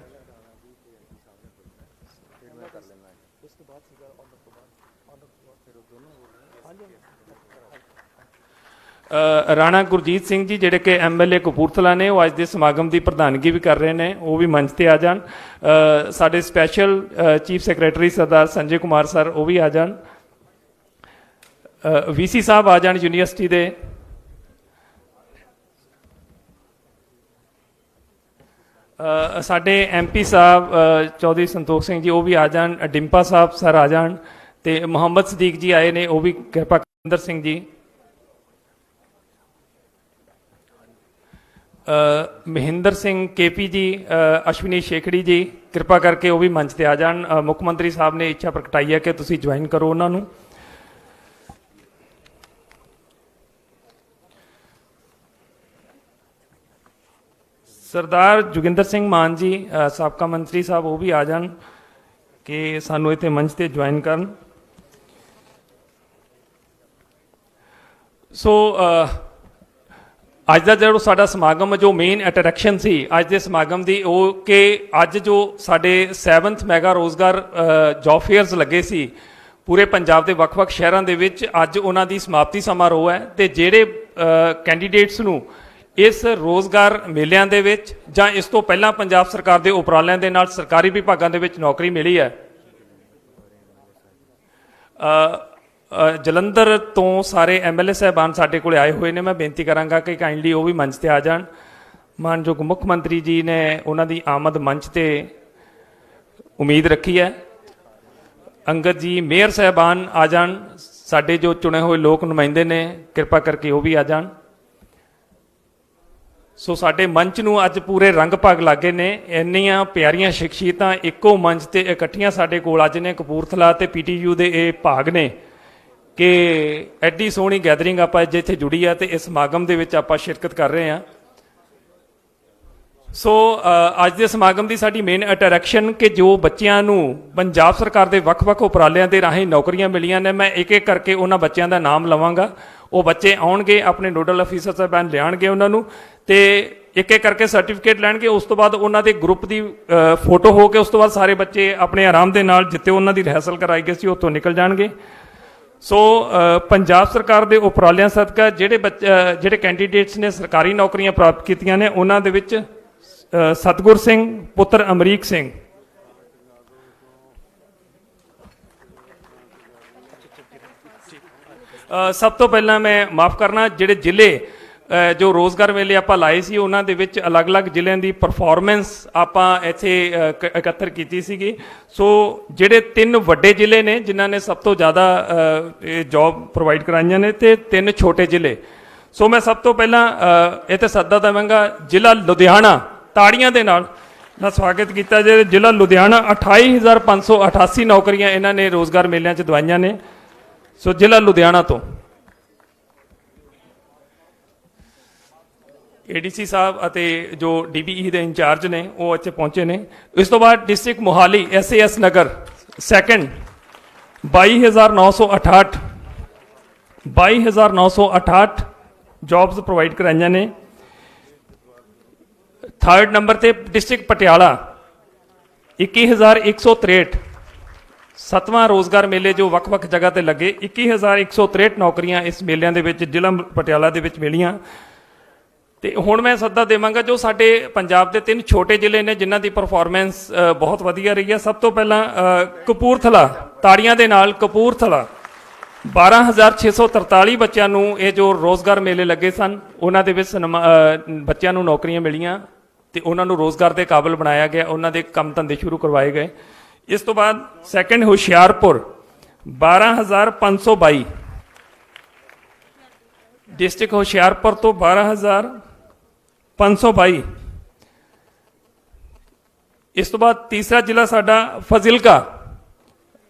ਰਾਣਾ ਗੁਰਜੀਤ ਸਿੰਘ ਜੀ ਜਿਹੜੇ ਕਿ ਐਮਐਲਏ ਕਪੂਰਥਲਾ ਨੇ, ਉਹ ਅੱਜ ਦੇ ਸਮਾਗਮ ਦੀ ਪ੍ਰਧਾਨਗੀ ਵੀ ਕਰ ਰਹੇ ਨੇ, ਉਹ ਵੀ ਮੰਚ ਤੇ ਆ ਜਾਣ। ਸਾਡੇ ਸਪੈਸ਼ਲ ਚੀਫ ਸੈਕਟਰੀ ਸਰਦਾਰ ਸੰਜੇ ਕੁਮਾਰ ਸਰ, ਉਹ ਵੀ ਆ ਜਾਣ। ਵੀਸੀ ਸਾਹਿਬ ਆ ਜਾਣ ਯੂਨੀਵਰਸਿਟੀ ਦੇ। ਸਾਡੇ ਐਮਪੀ ਸਾਹਿਬ ਚੌਧਰੀ ਸੰਤੋਖ ਸਿੰਘ ਜੀ, ਉਹ ਵੀ ਆ ਜਾਣ। ਡਿੰਪਾ ਸਾਹਿਬ ਸਰ ਆ ਜਾਣ ਤੇ ਮੁਹੰਮਦ ਸਦੀਕ ਜੀ ਆਏ ਨੇ, ਉਹ ਵੀ ਕਿਰਪਾ ਕਰਿੰਦਰ ਸਿੰਘ ਜੀ। ਮਹਿੰਦਰ ਸਿੰਘ ਕੇਪੀ ਜੀ, ਅਸ਼ਵਨੀ ਸ਼ੇਖੜੀ ਜੀ, ਕਿਰਪਾ ਕਰਕੇ ਉਹ ਵੀ ਮੰਚ ਤੇ ਆ ਜਾਣ। ਮੁੱਖ ਮੰਤਰੀ ਸਾਹਿਬ ਨੇ ਇੱਛਾ ਪ੍ਰਗਟਾਈ ਹੈ ਕਿ ਤੁਸੀਂ ਜੁਆਇਨ ਕਰੋ ਉਹਨਾਂ ਨੂੰ। ਸਰਦਾਰ ਜੋਗਿੰਦਰ ਸਿੰਘ ਮਾਨ ਜੀ ਸਾਬਕਾ ਮੰਤਰੀ ਸਾਹਿਬ, ਉਹ ਵੀ ਆ ਜਾਣ ਕਿ ਸਾਨੂੰ ਇੱਥੇ ਮੰਚ ਤੇ ਜੁਆਇਨ ਕਰਨ। ਸੋ ਅੱਜ ਦਾ ਜਿਹੜਾ ਸਾਡਾ ਸਮਾਗਮ ਜੋ ਮੇਨ ਅਟਰੈਕਸ਼ਨ ਸੀ ਅੱਜ ਦੇ ਸਮਾਗਮ ਦੀ, ਉਹ ਕਿ ਅੱਜ ਜੋ ਸਾਡੇ 7th ਮੈਗਾ ਰੋਜ਼ਗਾਰ ਜੌਬ ਫੇਅਰਸ ਲੱਗੇ ਸੀ ਪੂਰੇ ਪੰਜਾਬ ਦੇ ਵੱਖ-ਵੱਖ ਸ਼ਹਿਰਾਂ ਦੇ ਵਿੱਚ, ਅੱਜ ਉਹਨਾਂ ਦੀ ਸਮਾਪਤੀ ਸਮਾਰੋਹ ਹੈ। ਤੇ ਜਿਹੜੇ ਕੈਂਡੀਡੇਟਸ ਨੂੰ ਇਸ ਰੋਜ਼ਗਾਰ ਮੇਲਿਆਂ ਦੇ ਵਿੱਚ ਜਾਂ ਇਸ ਤੋਂ ਪਹਿਲਾਂ ਪੰਜਾਬ ਸਰਕਾਰ ਦੇ ਉਪਰਾਲਿਆਂ ਦੇ ਨਾਲ ਸਰਕਾਰੀ ਵਿਭਾਗਾਂ ਦੇ ਵਿੱਚ ਨੌਕਰੀ ਮਿਲੀ ਹੈ, ਜਲੰਧਰ ਤੋਂ ਸਾਰੇ ਐਮਐਲਏ ਸਾਹਿਬਾਨ ਸਾਡੇ ਕੋਲ ਆਏ ਹੋਏ ਨੇ। ਮੈਂ ਬੇਨਤੀ ਕਰਾਂਗਾ ਕਿ ਕਾਈਂਡਲੀ ਉਹ ਵੀ ਮੰਚ ਤੇ ਆ ਜਾਣ। ਮਾਨਯੋਗ ਮੁੱਖ ਮੰਤਰੀ ਜੀ ਨੇ ਉਹਨਾਂ ਦੀ ਆਮਦ ਮੰਚ ਤੇ ਉਮੀਦ ਰੱਖੀ ਹੈ। ਅੰਗਦ ਜੀ ਮੇਅਰ ਸਾਹਿਬਾਨ ਆ ਜਾਣ, ਸਾਡੇ ਜੋ ਚੁਣੇ ਹੋਏ ਲੋਕ ਨੁਮਾਇੰਦੇ ਨੇ, ਕਿਰਪਾ ਕਰਕੇ ਉਹ ਵੀ ਆ ਜਾਣ। ਸੋ ਸਾਡੇ ਮੰਚ ਨੂੰ ਅੱਜ ਪੂਰੇ ਰੰਗ ਭਾਗ ਲੱਗੇ ਨੇ। ਇੰਨੀਆਂ ਪਿਆਰੀਆਂ ਸ਼ਖਸੀਅਤਾਂ ਇੱਕੋ ਮੰਚ ਤੇ ਇਕੱਠੀਆਂ ਸਾਡੇ ਕੋਲ ਅੱਜ ਨੇ। ਕਪੂਰਥਲਾ ਤੇ ਪੀਟੀਯੂ ਦੇ ਇਹ ਭਾਗ ਨੇ ਕਿ ਐਡੀ ਸੋਹਣੀ ਗੈਦਰਿੰਗ ਆਪਾਂ ਜਿੱਥੇ ਜੁੜੀ ਆ ਤੇ ਇਸ ਸਮਾਗਮ ਦੇ ਵਿੱਚ ਆਪਾਂ ਸ਼ਿਰਕਤ ਕਰ ਰਹੇ ਹਾਂ। ਸੋ ਅੱਜ ਦੇ ਸਮਾਗਮ ਦੀ ਸਾਡੀ ਮੇਨ ਅਟਰੈਕਸ਼ਨ ਕਿ ਜੋ ਬੱਚਿਆਂ ਨੂੰ ਪੰਜਾਬ ਸਰਕਾਰ ਦੇ ਵੱਖ-ਵੱਖ ਉਪਰਾਲਿਆਂ ਦੇ ਰਾਹੀਂ ਨੌਕਰੀਆਂ ਮਿਲੀਆਂ ਨੇ, ਮੈਂ ਇੱਕ-ਇੱਕ ਕਰਕੇ ਉਹਨਾਂ ਬੱਚਿਆਂ ਦਾ ਨਾਮ ਲਵਾਂਗਾ। ਉਹ ਬੱਚੇ ਆਉਣਗੇ, ਆਪਣੇ ਨੋਡਲ ਅਫੀਸਰ ਸਾਹਿਬਾਨ ਲਿਆਉਣਗੇ ਉਹਨਾਂ ਨੂੰ ਤੇ ਇੱਕ-ਇੱਕ ਕਰਕੇ ਸਰਟੀਫਿਕੇਟ ਲੈਣਗੇ। ਉਸ ਤੋਂ ਬਾਅਦ ਉਹਨਾਂ ਦੇ ਗਰੁੱਪ ਦੀ ਫੋਟੋ ਹੋ ਕੇ ਉਸ ਤੋਂ ਬਾਅਦ ਸਾਰੇ ਬੱਚੇ ਆਪਣੇ ਆਰਾਮ ਦੇ ਨਾਲ ਜਿੱਥੇ ਉਹਨਾਂ ਦੀ ਰਿਹਰਸਲ ਕਰਾਈ ਗਈ ਸੀ ਉੱਥੋਂ ਨਿਕਲ ਜਾਣਗੇ। ਸੋ ਪੰਜਾਬ ਸਰਕਾਰ ਦੇ ਉਪਰਾਲਿਆਂ ਸਦਕਾ ਜਿਹੜੇ ਕੈਂਡੀਡੇਟਸ ਨੇ ਸਰਕਾਰੀ ਨੌਕਰੀਆਂ ਪ੍ਰਾਪਤ ਕੀਤੀਆਂ ਨੇ, ਉਹਨਾਂ ਦੇ ਵਿੱਚ ਸਤਗੁਰ ਸਿੰਘ ਪੁੱਤਰ ਅਮਰੀਕ ਸਿੰਘ, ਸਭ ਤੋਂ ਪਹਿਲਾਂ ਮੈਂ ਮਾਫ ਕਰਨਾ, ਜਿਹੜੇ ਜ਼ਿਲ੍ਹੇ ਜੋ ਰੋਜ਼ਗਾਰ ਮੇਲੇ ਆਪਾਂ ਲਾਏ ਸੀ ਉਹਨਾਂ ਦੇ ਵਿੱਚ ਅਲੱਗ-ਅਲੱਗ ਜ਼ਿਲ੍ਹਿਆਂ ਦੀ ਪਰਫਾਰਮੈਂਸ ਆਪਾਂ ਇੱਥੇ ਇਕੱਤਰ ਕੀਤੀ ਸੀਗੀ। ਸੋ ਜਿਹੜੇ 3 ਵੱਡੇ ਜ਼ਿਲ੍ਹੇ ਨੇ ਜਿਨ੍ਹਾਂ ਨੇ ਸਭ ਤੋਂ ਜ਼ਿਆਦਾ ਜੌਬ ਪ੍ਰੋਵਾਈਡ ਕਰਾਈਆਂ ਨੇ ਤੇ 3 ਛੋਟੇ ਜ਼ਿਲ੍ਹੇ। ਸੋ ਮੈਂ ਸਭ ਤੋਂ ਪਹਿਲਾਂ ਇੱਥੇ ਸੱਦਾ ਦੇਵਾਂਗਾ ਜ਼ਿਲ੍ਹਾ ਲੁਧਿਆਣਾ, ਤਾੜੀਆਂ ਦੇ ਨਾਲ ਦਾ ਸਵਾਗਤ ਕੀਤਾ ਜੇ। ਜ਼ਿਲ੍ਹਾ ਲੁਧਿਆਣਾ 28,588 ਨੌਕਰੀਆਂ ਇਹਨਾਂ ਨੇ ਰੋਜ਼ਗਾਰ ਮੇਲਿਆਂ 'ਚ ਦਵਾਈਆਂ ਨੇ। ਸੋ ਜ਼ਿਲ੍ਹਾ ਲੁਧਿਆਣਾ ਤੋਂ ਏਡੀਸੀ ਸਾਹਿਬ ਅਤੇ ਜੋ DBE ਦੇ ਇੰਚਾਰਜ ਨੇ ਉਹ ਇੱਥੇ ਪਹੁੰਚੇ ਨੇ। ਇਸ ਤੋਂ ਬਾਅਦ ਡਿਸਟ੍ਰਿਕਟ ਮੋਹਾਲੀ SAS ਨਗਰ ਸੈਕੰਡ 22,968 ਜੌਬਸ ਪ੍ਰੋਵਾਈਡ ਕਰਾਈਆਂ ਨੇ। थर्ड नंबर ते डिस्ट्रिक्ट पटियाला 21,163 सतवां रोजगार मेले जो वक्-वक् जगह ते लगे 21,163 नौकरियां इस मेलिਆਂ ਦੇ ਵਿੱਚ ਜ਼ਿਲ੍ਹਾ ਪਟਿਆਲਾ ਦੇ ਵਿੱਚ ਮਿਲੀਆਂ। ਤੇ ਹੁਣ ਮੈਂ ਸੱਦਾ ਦੇਵਾਂਗਾ ਜੋ ਸਾਡੇ ਪੰਜਾਬ ਦੇ 3 ਛੋਟੇ ਜ਼ਿਲ੍ਹੇ ਨੇ ਜਿਨ੍ਹਾਂ ਦੀ ਪਰਫਾਰਮੈਂਸ ਬਹੁਤ ਵਧੀਆ ਰਹੀ ਹੈ। ਸਭ ਤੋਂ ਪਹਿਲਾਂ ਕਪੂਰਥਲਾ, ਤਾੜੀਆਂ ਦੇ ਨਾਲ ਕਪੂਰਥਲਾ 12,643 ਬੱਚਿਆਂ ਨੂੰ ਇਹ ਜੋ ਰੋਜ਼ਗਾਰ ਮੇਲੇ ਲੱਗੇ ਸਨ ਉਹਨਾਂ ਦੇ ਵਿੱਚ ਬੱਚਿਆਂ ਨੂੰ ਨੌਕਰੀਆਂ ਮਿਲੀਆਂ ਤੇ ਉਹਨਾਂ ਨੂੰ ਰੋਜ਼ਗਾਰ ਦੇ ਕਾਬਿਲ ਬਣਾਇਆ ਗਿਆ, ਉਹਨਾਂ ਦੇ ਕੰਮ ਧੰਦੇ ਸ਼ੁਰੂ ਕਰਵਾਏ ਗਏ। ਇਸ ਤੋਂ ਬਾਅਦ ਸੈਕੰਡ ਹੁਸ਼ਿਆਰਪੁਰ 12,522 डिस्ट्रिक्ट होशियारपुर तो 12,522। इस तो बाद तीसरा जिला साडा फजिलका,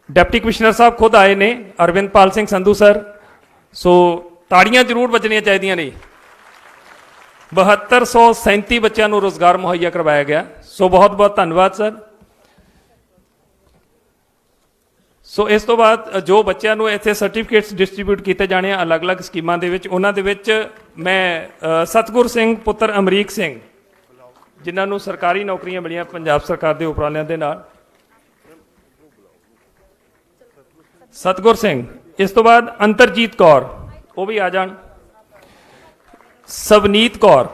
डिप्टी कमिश्नर साहब खुद आए ने अरविंदपाल सिंह संधू सर। सो ताड़ियां जरूर बजनियां चाहिए ने। 7237 बच्चों को रोजगार मुहैया करवाया गया। सो बहुत बहुत धन्यवाद सर। सो इस तो बाद जो बच्चों को इतने सर्टिफिकेट्स डिस्ट्रीब्यूट किए जाने अलग अलग स्कीमां दे विच, उन्हां दे विच मैं सतगुर सिंह पुत्र अमरीक सिंह जिन्होंने सरकारी नौकरियां मिलियां पंजाब सरकार के उपरालियां दे नाल, सतगुर सिंह। इस तो बाद अंतरजीत कौर वो भी आ जान। सवनीत कौर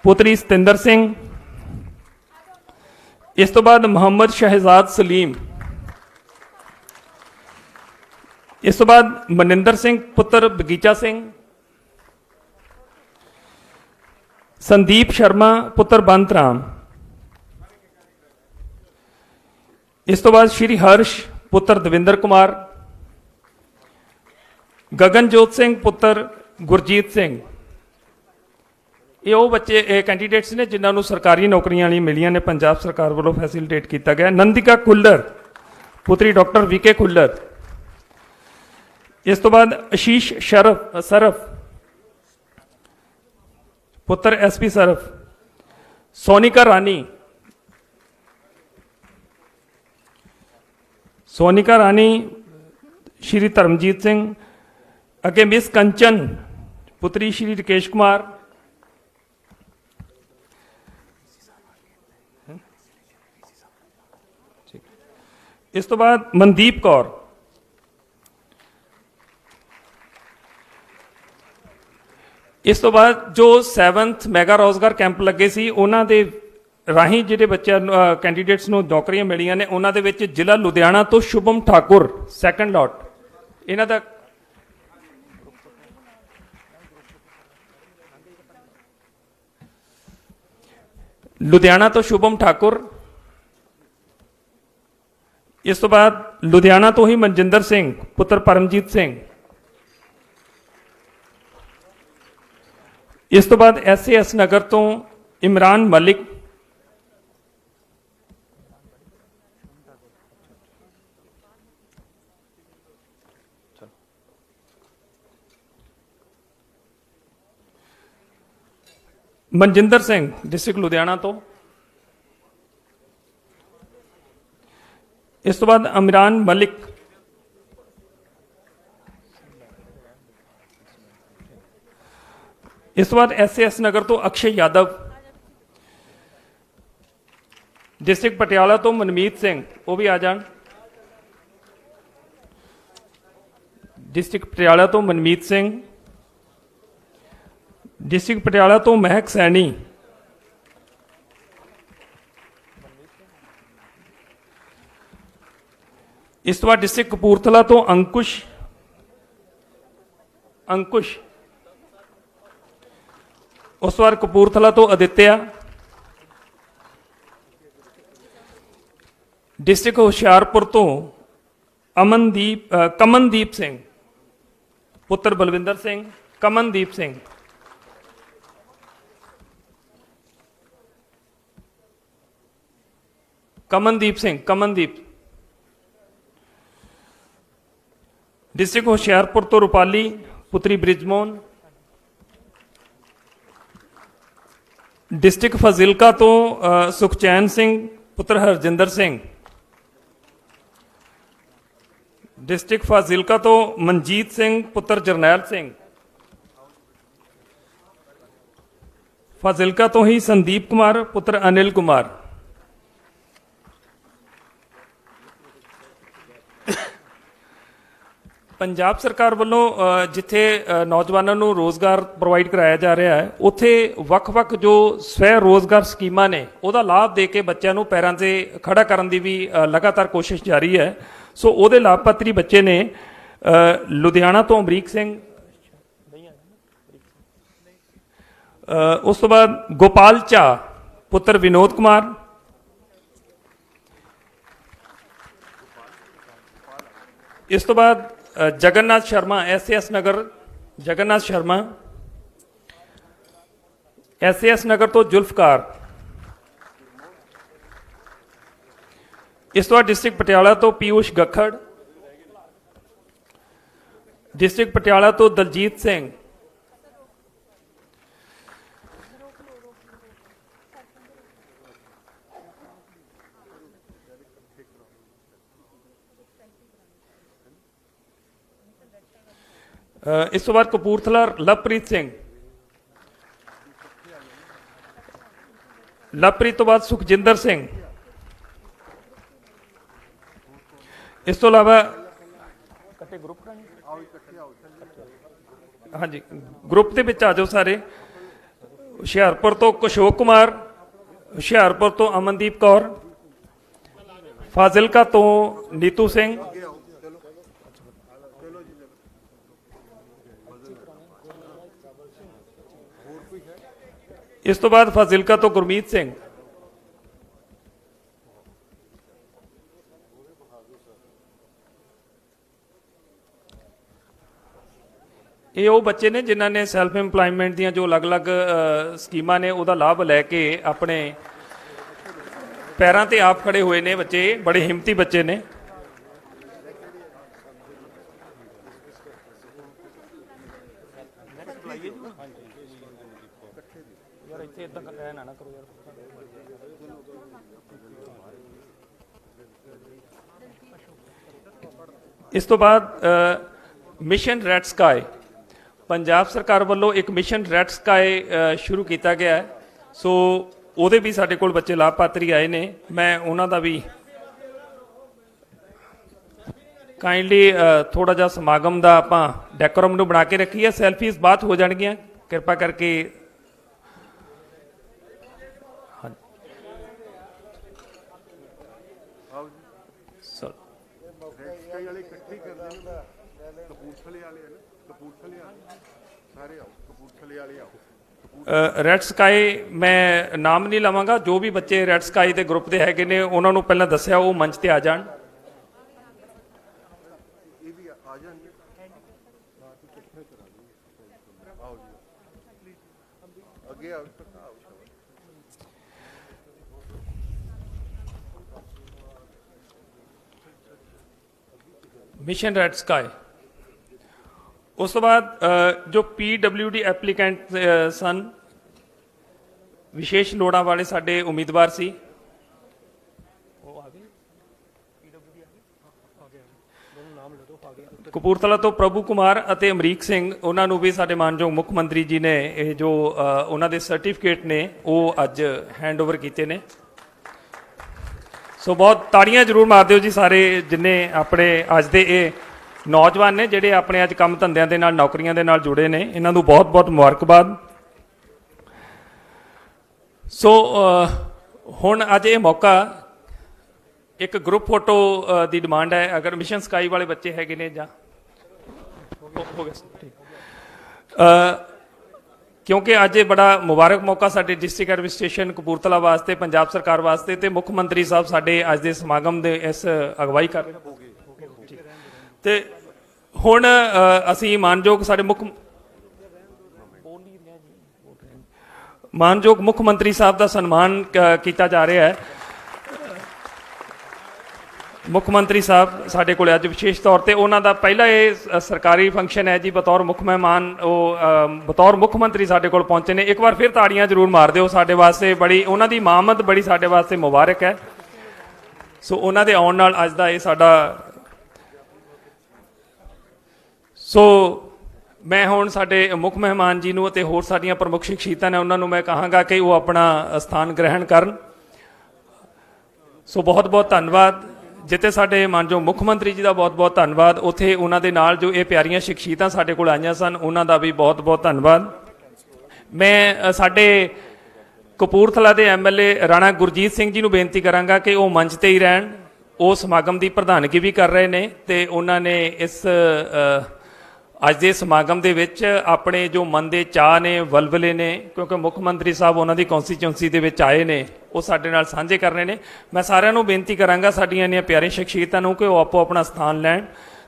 पुत्री सतिंदर सिंह। इस तो बाद मोहम्मद शहजाद सलीम। इस तो बाद मनिंदर सिंह पुत्र बगीचा सिंह। संदीप शर्मा पुत्र बंत राम। इस तो बाद श्री हर्ष पुत्र दविंदर कुमार। गगनजोत सिंह पुत्र गुरजीत सिंह। ये वो बच्चे कैंडीडेट्स ने जिन्होंने सरकारी नौकरियां मिलियां ने, पंजाब सरकार वालों फैसिलिटेट किया गया। नंदिका खुल्लर पुत्री डॉक्टर VK खुल्लर। इस तो बाद आशीष सरफ पुत्र SP सरफ। सोनिका रानी, सोनिका रानी श्री धर्मजीत सिंह। अगे मिस कंचन पुत्री श्री राकेश कुमार। इस तो बाद मनदीप कौर। इस तो बाद जो 7th मैगा रोजगार कैंप लगे सी उन्हां दे राही जिहड़े बच्चे कैंडीडेट्स नूं नौकरियां मिलियां ने, उन्हां दे विच जिला लुधियाना तो शुभम ठाकुर सैकंड लॉट। इन्हां दा लुधियाना तो शुभम ठाकुर। इस तो बाद लुधियाना तो ही मनजिंदर सिंह पुत्र परमजीत सिंह। इस तो बाद SAS नगर तो इमरान मलिक। मनजिंदर सिंह डिस्ट्रिक्ट लुधियाना तो। इस तो बाद इमरान मलिक। इस तो बाद SAS नगर तो अक्षय यादव। डिस्ट्रिक्ट पटियाला तो मनमीत सिंह वो भी आ जान। डिस्ट्रिक्ट पटियाला तो मनमीत सिंह। डिस्ट्रिक्ट पटियाला तो महक सैनी। इस तो बाद डिस्ट्रिक्ट कपूरथला तो अंकुश। उस बार कपूरथला तो आदित्य। डिस्ट्रिक्ट होशियारपुर तो कमनदीप सिंह पुत्र बलविंदर सिंह। कमनदीप सिंह। ਕਮਨਦੀਪ ਸਿੰਘ ਕਮਨਦੀਪ। ਡਿਸਟ੍ਰਿਕਟ ਹੁਸ਼ਿਆਰਪੁਰ ਤੋਂ ਰੂਪਾਲੀ ਪੁੱਤਰੀ ਬ੍ਰਿਜਮੋਹਨ। ਡਿਸਟ੍ਰਿਕਟ ਫਾਜ਼ਿਲਕਾ ਤੋਂ ਸੁਖਚੈਨ ਸਿੰਘ ਪੁੱਤਰ ਹਰਜਿੰਦਰ ਸਿੰਘ। ਡਿਸਟ੍ਰਿਕਟ ਫਾਜ਼ਿਲਕਾ ਤੋਂ ਮਨਜੀਤ ਸਿੰਘ ਪੁੱਤਰ ਜਰਨੈਲ ਸਿੰਘ। ਫਾਜ਼ਿਲਕਾ ਤੋਂ ਹੀ ਸੰਦੀਪ ਕੁਮਾਰ ਪੁੱਤਰ ਅਨਿਲ ਕੁਮਾਰ। ਪੰਜਾਬ ਸਰਕਾਰ ਵੱਲੋਂ ਜਿੱਥੇ ਨੌਜਵਾਨਾਂ ਨੂੰ ਰੋਜ਼ਗਾਰ ਪ੍ਰੋਵਾਈਡ ਕਰਾਇਆ ਜਾ ਰਿਹਾ ਹੈ, ਉੱਥੇ ਵੱਖ-ਵੱਖ ਜੋ ਸਵੈ ਰੋਜ਼ਗਾਰ ਸਕੀਮਾਂ ਨੇ ਉਹਦਾ ਲਾਭ ਦੇ ਕੇ ਬੱਚਿਆਂ ਨੂੰ ਪੈਰਾਂ 'ਤੇ ਖੜਾ ਕਰਨ ਦੀ ਵੀ ਲਗਾਤਾਰ ਕੋਸ਼ਿਸ਼ ਜਾਰੀ ਹੈ। ਸੋ ਉਹਦੇ ਲਾਭਪਾਤਰੀ ਬੱਚੇ ਨੇ ਲੁਧਿਆਣਾ ਤੋਂ ਅਮਰੀਕ ਸਿੰਘ, ਉਸ ਤੋਂ ਬਾਅਦ ਗੋਪਾਲ ਝਾ ਪੁੱਤਰ ਵਿਨੋਦ ਕੁਮਾਰ। ਇਸ ਤੋਂ ਬਾਅਦ ਜਗਨਨਾਥ ਸ਼ਰਮਾ SAS ਨਗਰ, ਜਗਨਨਾਥ ਸ਼ਰਮਾ SAS ਨਗਰ ਤੋਂ ਜ਼ੁਲਫਕਾਰ। ਇਸ ਤੋਂ ਬਾਅਦ ਡਿਸਟ੍ਰਿਕਟ ਪਟਿਆਲਾ ਤੋਂ ਪੀਯੂਸ਼ ਗੱਖੜ। ਡਿਸਟ੍ਰਿਕਟ ਪਟਿਆਲਾ ਤੋਂ ਦਲਜੀਤ ਸਿੰਘ। ਇਸ ਤੋਂ ਬਾਅਦ ਕਪੂਰਥਲਾ ਲਵਪ੍ਰੀਤ ਸਿੰਘ। ਲਵਪ੍ਰੀਤ ਤੋਂ ਬਾਅਦ ਸੁਖਜਿੰਦਰ ਸਿੰਘ। ਇਸ ਤੋਂ ਇਲਾਵਾ ਹਾਂਜੀ ਗਰੁੱਪ ਦੇ ਵਿੱਚ ਆ ਜਾਓ ਸਾਰੇ। ਹੁਸ਼ਿਆਰਪੁਰ ਤੋਂ ਕੁਸ਼ੋਕ ਕੁਮਾਰ, ਹੁਸ਼ਿਆਰਪੁਰ ਤੋਂ ਅਮਨਦੀਪ ਕੌਰ, ਫਾਜ਼ਿਲਕਾ ਤੋਂ ਨੀਤੂ ਸਿੰਘ, ਇਸ ਤੋਂ ਬਾਅਦ ਫਾਜ਼ਿਲਕਾ ਤੋਂ ਗੁਰਮੀਤ ਸਿੰਘ। ਇਹ ਉਹ ਬੱਚੇ ਨੇ ਜਿਨ੍ਹਾਂ ਨੇ ਸੈਲਫ ਇੰਪਲਾਇਮੈਂਟ ਦੀਆਂ ਜੋ ਅਲੱਗ-ਅਲੱਗ ਸਕੀਮਾਂ ਨੇ ਉਹਦਾ ਲਾਭ ਲੈ ਕੇ ਆਪਣੇ ਪੈਰਾਂ ਤੇ ਆਪ ਖੜੇ ਹੋਏ ਨੇ ਬੱਚੇ, ਬੜੇ ਹਿੰਮਤੀ ਬੱਚੇ ਨੇ। ਇਸ ਤੋਂ ਬਾਅਦ ਮਿਸ਼ਨ ਰੈਡ ਸਕਾਈ, ਪੰਜਾਬ ਸਰਕਾਰ ਵੱਲੋਂ ਇੱਕ ਮਿਸ਼ਨ ਰੈਡ ਸਕਾਈ ਸ਼ੁਰੂ ਕੀਤਾ ਗਿਆ ਹੈ। ਸੋ ਉਹਦੇ ਵੀ ਸਾਡੇ ਕੋਲ ਬੱਚੇ ਲਾਭਪਾਤਰੀ ਆਏ ਨੇ। ਮੈਂ ਉਹਨਾਂ ਦਾ ਵੀ ਕਾਈਂਡਲੀ ਥੋੜਾ ਜਿਹਾ ਸਮਾਗਮ ਦਾ ਆਪਾਂ ਡੈਕੋਰਮ ਨੂੰ ਬਣਾ ਕੇ ਰੱਖੀ ਹੈ। ਸੈਲਫੀਜ਼ ਬਾਅਦ ਹੋ ਜਾਣਗੀਆਂ, ਕਿਰਪਾ ਕਰਕੇ। ਰੈਡ ਸਕਾਈ ਮੈਂ ਨਾਮ ਨਹੀਂ ਲਵਾਂਗਾ, ਜੋ ਵੀ ਬੱਚੇ ਰੈਡ ਸਕਾਈ ਦੇ ਗਰੁੱਪ ਦੇ ਹੈਗੇ ਨੇ ਉਹਨਾਂ ਨੂੰ ਪਹਿਲਾਂ ਦੱਸਿਆ ਉਹ ਮੰਚ ਤੇ ਆ ਜਾਣ। Mission red sky. ਉਸ ਤੋਂ ਬਾਅਦ ਜੋ PWD ਐਪਲੀਕੈਂਟ ਸਨ, ਵਿਸ਼ੇਸ਼ ਲੋੜਾਂ ਵਾਲੇ ਸਾਡੇ ਉਮੀਦਵਾਰ ਸੀ, ਕਪੂਰਥਲਾ ਤੋਂ ਪ੍ਰਭੂ ਕੁਮਾਰ ਅਤੇ ਅਮਰੀਕ ਸਿੰਘ, ਉਹਨਾਂ ਨੂੰ ਵੀ ਸਾਡੇ ਮਾਨਯੋਗ ਮੁੱਖ ਮੰਤਰੀ ਜੀ ਨੇ ਇਹ ਜੋ ਉਹਨਾਂ ਦੇ ਸਰਟੀਫਿਕੇਟ ਨੇ ਉਹ ਅੱਜ ਹੈਂਡਓਵਰ ਕੀਤੇ ਨੇ। ਸੋ ਬਹੁਤ ਤਾੜੀਆਂ ਜ਼ਰੂਰ ਮਾਰ ਦਿਓ ਜੀ ਸਾਰੇ ਜਿੰਨੇ ਆਪਣੇ ਅੱਜ ਦੇ ਇਹ ਨੌਜਵਾਨ ਨੇ ਜਿਹੜੇ ਆਪਣੇ ਅੱਜ ਕੰਮ ਧੰਦਿਆਂ ਦੇ ਨਾਲ ਨੌਕਰੀਆਂ ਦੇ ਨਾਲ ਜੁੜੇ ਨੇ, ਇਹਨਾਂ ਨੂੰ ਬਹੁਤ ਬਹੁਤ ਮੁਬਾਰਕਬਾਦ। ਸੋ ਹੁਣ ਅੱਜ ਇਹ ਮੌਕਾ ਇੱਕ ਗਰੁੱਪ ਫੋਟੋ ਦੀ ਡਿਮਾਂਡ ਹੈ, ਅਗਰ ਮਿਸ਼ਨ ਸਕਾਈ ਵਾਲੇ ਬੱਚੇ ਹੈਗੇ ਨੇ ਜਾਂ ਹੋ ਗਿਆ ਠੀਕ। ਕਿਉਂਕਿ ਅੱਜ ਇਹ ਬੜਾ ਮੁਬਾਰਕ ਮੌਕਾ ਸਾਡੇ ਡਿਸਟ੍ਰਿਕਟ ਐਡਮਿਨਿਸਟ੍ਰੇਸ਼ਨ ਕਪੂਰਥਲਾ ਵਾਸਤੇ, ਪੰਜਾਬ ਸਰਕਾਰ ਵਾਸਤੇ ਤੇ ਮੁੱਖ ਮੰਤਰੀ ਸਾਹਿਬ ਸਾਡੇ ਅੱਜ ਦੇ ਸਮਾਗਮ ਦੇ ਇਸ ਅਗਵਾਈ ਕਰ ਰਹੇ ਨੇ। ਤੇ ਹੁਣ ਅਸੀਂ ਮਾਨਯੋਗ ਸਾਡੇ ਮਾਨਯੋਗ ਮੁੱਖ ਮੰਤਰੀ ਸਾਹਿਬ ਦਾ ਸਨਮਾਨ ਕੀਤਾ ਜਾ ਰਿਹਾ ਹੈ। ਮੁੱਖ ਮੰਤਰੀ ਸਾਹਿਬ ਸਾਡੇ ਕੋਲ ਅੱਜ ਵਿਸ਼ੇਸ਼ ਤੌਰ ਤੇ ਉਹਨਾਂ ਦਾ ਪਹਿਲਾ ਇਹ ਸਰਕਾਰੀ ਫੰਕਸ਼ਨ ਹੈ ਜੀ, ਬਤੌਰ ਮੁੱਖ ਮਹਿਮਾਨ ਉਹ ਬਤੌਰ ਮੁੱਖ ਮੰਤਰੀ ਸਾਡੇ ਕੋਲ ਪਹੁੰਚੇ ਨੇ। ਇੱਕ ਵਾਰ ਫਿਰ ਤਾੜੀਆਂ ਜ਼ਰੂਰ ਮਾਰ ਦਿਓ ਸਾਡੇ ਵਾਸਤੇ, ਬੜੀ ਉਹਨਾਂ ਦੀ ਮਾਮਦ ਬੜੀ ਸਾਡੇ ਵਾਸਤੇ ਮੁਬਾਰਕ ਹੈ। ਸੋ ਉਹਨਾਂ ਦੇ ਆਉਣ ਨਾਲ ਅੱਜ ਦਾ ਇਹ ਸਾਡਾ ਮੈਂ ਹੁਣ ਸਾਡੇ ਮੁੱਖ ਮਹਿਮਾਨ ਜੀ ਨੂੰ ਅਤੇ ਹੋਰ ਸਾਡੀਆਂ ਪ੍ਰਮੁੱਖ ਸ਼ਖਸੀਅਤਾਂ ਨੇ ਉਹਨਾਂ ਨੂੰ ਮੈਂ ਕਹਾਂਗਾ ਕਿ ਉਹ ਆਪਣਾ ਸਥਾਨ ਗ੍ਰਹਿਣ ਕਰਨ। ਸੋ ਬਹੁਤ ਬਹੁਤ ਧੰਨਵਾਦ। ਜਿੱਥੇ ਸਾਡੇ ਮਾਨਯੋਗ ਮੁੱਖ ਮੰਤਰੀ ਜੀ ਦਾ ਬਹੁਤ ਬਹੁਤ ਧੰਨਵਾਦ, ਉੱਥੇ ਉਹਨਾਂ ਦੇ ਨਾਲ ਜੋ ਇਹ ਪਿਆਰੀਆਂ ਸ਼ਖਸੀਅਤਾਂ ਸਾਡੇ ਕੋਲ ਆਈਆਂ ਸਨ ਉਹਨਾਂ ਦਾ ਵੀ ਬਹੁਤ ਬਹੁਤ ਧੰਨਵਾਦ। ਮੈਂ ਸਾਡੇ ਕਪੂਰਥਲਾ ਦੇ ਐਮਐਲਏ ਰਾਣਾ ਗੁਰਜੀਤ ਸਿੰਘ ਜੀ ਨੂੰ ਬੇਨਤੀ ਕਰਾਂਗਾ ਕਿ ਉਹ ਮੰਚ ਤੇ ਹੀ ਰਹਿਣ। ਉਹ ਸਮਾਗਮ ਦੀ ਪ੍ਰਧਾਨਗੀ ਵੀ ਕਰ ਰਹੇ ਨੇ ਤੇ ਉਹਨਾਂ ਨੇ ਇਸ ਅੱਜ ਦੇ ਸਮਾਗਮ ਦੇ ਵਿੱਚ ਆਪਣੇ ਜੋ ਮਨ ਦੇ ਚਾਅ ਨੇ, ਵਲਵਲੇ ਨੇ, ਕਿਉਂਕਿ ਮੁੱਖ ਮੰਤਰੀ ਸਾਹਿਬ ਉਹਨਾਂ ਦੀ ਕੌਂਸਟੀਚੁਐਂਸੀ ਦੇ ਵਿੱਚ ਆਏ ਨੇ, ਉਹ ਸਾਡੇ ਨਾਲ ਸਾਂਝੇ ਕਰਨੇ ਨੇ। ਮੈਂ ਸਾਰਿਆਂ ਨੂੰ ਬੇਨਤੀ ਕਰਾਂਗਾ ਸਾਡੀਆਂ ਇੰਨੀਆਂ ਪਿਆਰੀਆਂ ਸ਼ਖਸੀਅਤਾਂ ਨੂੰ ਕਿ ਉਹ ਆਪੋ ਆਪਣਾ ਸਥਾਨ ਲੈਣ।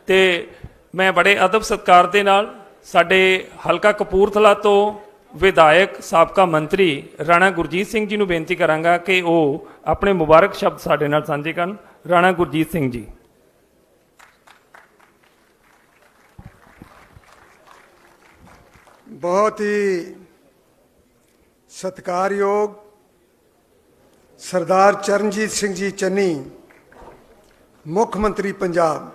ਤੇ ਮੈਂ ਬੜੇ ਅਦਬ ਸਤਿਕਾਰ ਦੇ ਨਾਲ ਸਾਡੇ ਹਲਕਾ ਕਪੂਰਥਲਾ ਤੋਂ ਵਿਧਾਇਕ ਸਾਬਕਾ ਮੰਤਰੀ ਰਾਣਾ ਗੁਰਜੀਤ ਸਿੰਘ ਜੀ ਨੂੰ ਬੇਨਤੀ ਕਰਾਂਗਾ ਕਿ ਉਹ ਆਪਣੇ ਮੁਬਾਰਕ ਸ਼ਬਦ ਸਾਡੇ ਨਾਲ ਸਾਂਝੇ ਕਰਨ। ਰਾਣਾ ਗੁਰਜੀਤ ਸਿੰਘ ਜੀ। बहुत ही सत्कारयोग सरदार चरणजीत सिंह जी चन्नी मुख मंत्री पंजाब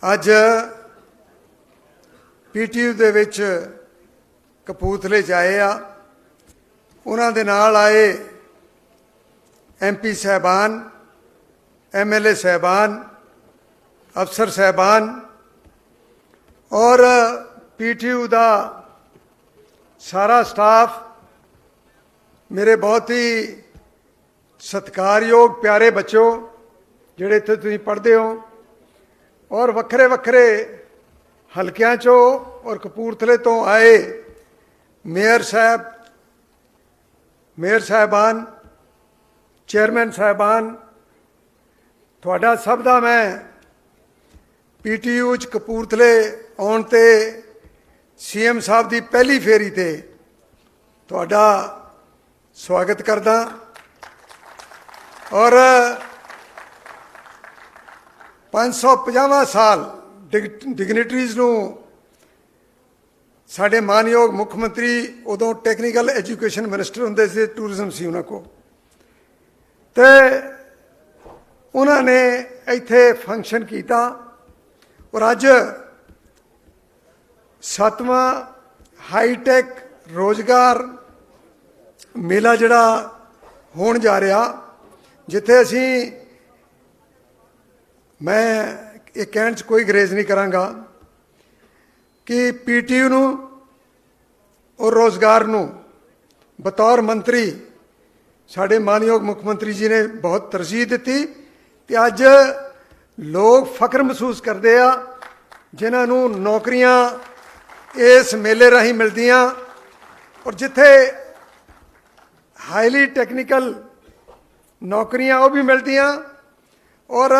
अज PTU दे विच कपूरथले च आए आ। उन्हां दे नाल आए MP साहबान, MLA साहबान, अफसर साहबान और PTU ਦਾ ਸਾਰਾ ਸਟਾਫ, ਮੇਰੇ ਬਹੁਤ ਹੀ ਸਤਿਕਾਰਯੋਗ ਪਿਆਰੇ ਬੱਚੋ ਜਿਹੜੇ ਇੱਥੇ ਤੁਸੀਂ ਪੜ੍ਹਦੇ ਹੋ ਔਰ ਵੱਖਰੇ ਵੱਖਰੇ ਹਲਕਿਆਂ 'ਚੋਂ ਔਰ ਕਪੂਰਥਲੇ ਤੋਂ ਆਏ ਮੇਅਰ ਸਾਹਿਬ, ਮੇਅਰ ਸਾਹਿਬਾਨ, ਚੇਅਰਮੈਨ ਸਾਹਿਬਾਨ, ਤੁਹਾਡਾ ਸਭ ਦਾ ਮੈਂ PTU 'ਚ ਕਪੂਰਥਲੇ ਆਉਣ 'ਤੇ CM ਸਾਹਿਬ ਦੀ ਪਹਿਲੀ ਫੇਰੀ ਤੇ ਤੁਹਾਡਾ ਸਵਾਗਤ ਕਰਦਾ ਔਰ 550ਵਾਂ ਸਾਲ ਡਿਗਨਿਟਰੀਜ਼ ਨੂੰ ਸਾਡੇ ਮਾਨਯੋਗ ਮੁੱਖ ਮੰਤਰੀ ਉਦੋਂ ਟੈਕਨੀਕਲ ਐਜੂਕੇਸ਼ਨ ਮਿਨਿਸਟਰ ਹੁੰਦੇ ਸੀ, ਟੂਰਿਜ਼ਮ ਸੀ ਉਹਨਾਂ ਕੋਲ, ਤੇ ਉਹਨਾਂ ਨੇ ਇੱਥੇ ਫੰਕਸ਼ਨ ਕੀਤਾ ਔਰ ਅੱਜ 7ਵਾਂ ਹਾਈਟੈਕ ਰੋਜ਼ਗਾਰ ਮੇਲਾ ਜਿਹੜਾ ਹੋਣ ਜਾ ਰਿਹਾ, ਜਿੱਥੇ ਅਸੀਂ, ਮੈਂ ਇਹ ਕਹਿਣ 'ਚ ਕੋਈ ਗਰੇਜ਼ ਨਹੀਂ ਕਰਾਂਗਾ ਕਿ PTU ਨੂੰ ਔਰ ਰੋਜ਼ਗਾਰ ਨੂੰ ਬਤੌਰ ਮੰਤਰੀ ਸਾਡੇ ਮਾਨਯੋਗ ਮੁੱਖ ਮੰਤਰੀ ਜੀ ਨੇ ਬਹੁਤ ਤਰਜੀਹ ਦਿੱਤੀ ਤੇ ਅੱਜ ਲੋਕ ਫਖਰ ਮਹਿਸੂਸ ਕਰਦੇ ਆ ਜਿਨ੍ਹਾਂ ਨੂੰ ਨੌਕਰੀਆਂ ਇਸ ਮੇਲੇ ਰਾਹੀਂ ਮਿਲਦੀਆਂ ਔਰ ਜਿੱਥੇ ਹਾਈਲੀ ਟੈਕਨੀਕਲ ਨੌਕਰੀਆਂ ਉਹ ਵੀ ਮਿਲਦੀਆਂ ਔਰ